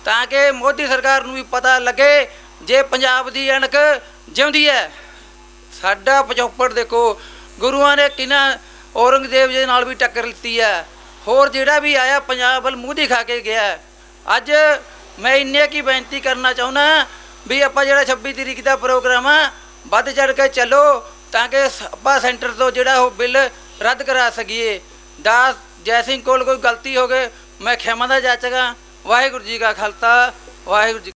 ਤਾਂ ਕਿ ਮੋਦੀ ਸਰਕਾਰ ਨੂੰ ਵੀ ਪਤਾ ਲੱਗੇ ਜੇ ਪੰਜਾਬ ਦੀ ਅਣਖ ਜਿਉਂਦੀ ਹੈ। ਸਾਡਾ ਪਿਛੋਕੜ ਦੇਖੋ, ਗੁਰੂਆਂ ਨੇ ਕਿੰਨਾ ਔਰੰਗਜ਼ੇਬ ਦੇ ਨਾਲ ਵੀ ਟੱਕਰ ਲਿੱਤੀ ਹੈ, ਹੋਰ ਜਿਹੜਾ ਵੀ ਆਇਆ ਪੰਜਾਬ ਵੱਲ ਮੂੰਹ ਦਿਖਾ ਕੇ ਗਿਆ। ਅੱਜ ਮੈਂ ਇੰਨੇ ਕੀ ਬੇਨਤੀ ਕਰਨਾ ਚਾਹੁੰਦਾ ਵੀ ਆਪਾਂ ਜਿਹੜਾ 26 ਤਰੀਕ ਦਾ ਪ੍ਰੋਗਰਾਮ ਆ ਵੱਧ ਚੜ੍ਹ ਕੇ ਚੱਲੋ ਤਾਂ ਕਿ ਆਪਾਂ ਸੈਂਟਰ ਤੋਂ ਜਿਹੜਾ ਉਹ ਬਿੱਲ ਰੱਦ ਕਰਾ ਸਕੀਏ। ਦਾਸ ਜੈ ਸਿੰਘ ਕੋਲ ਕੋਈ ਗਲਤੀ ਹੋ ਗਏ ਮੈਂ ਖਿਮਾ ਦਾ ਜਾਚਗਾ। ਵਾਹਿਗੁਰੂ ਜੀ ਕਾ ਖਾਲਸਾ, ਵਾਹਿਗੁਰੂ ਜੀ।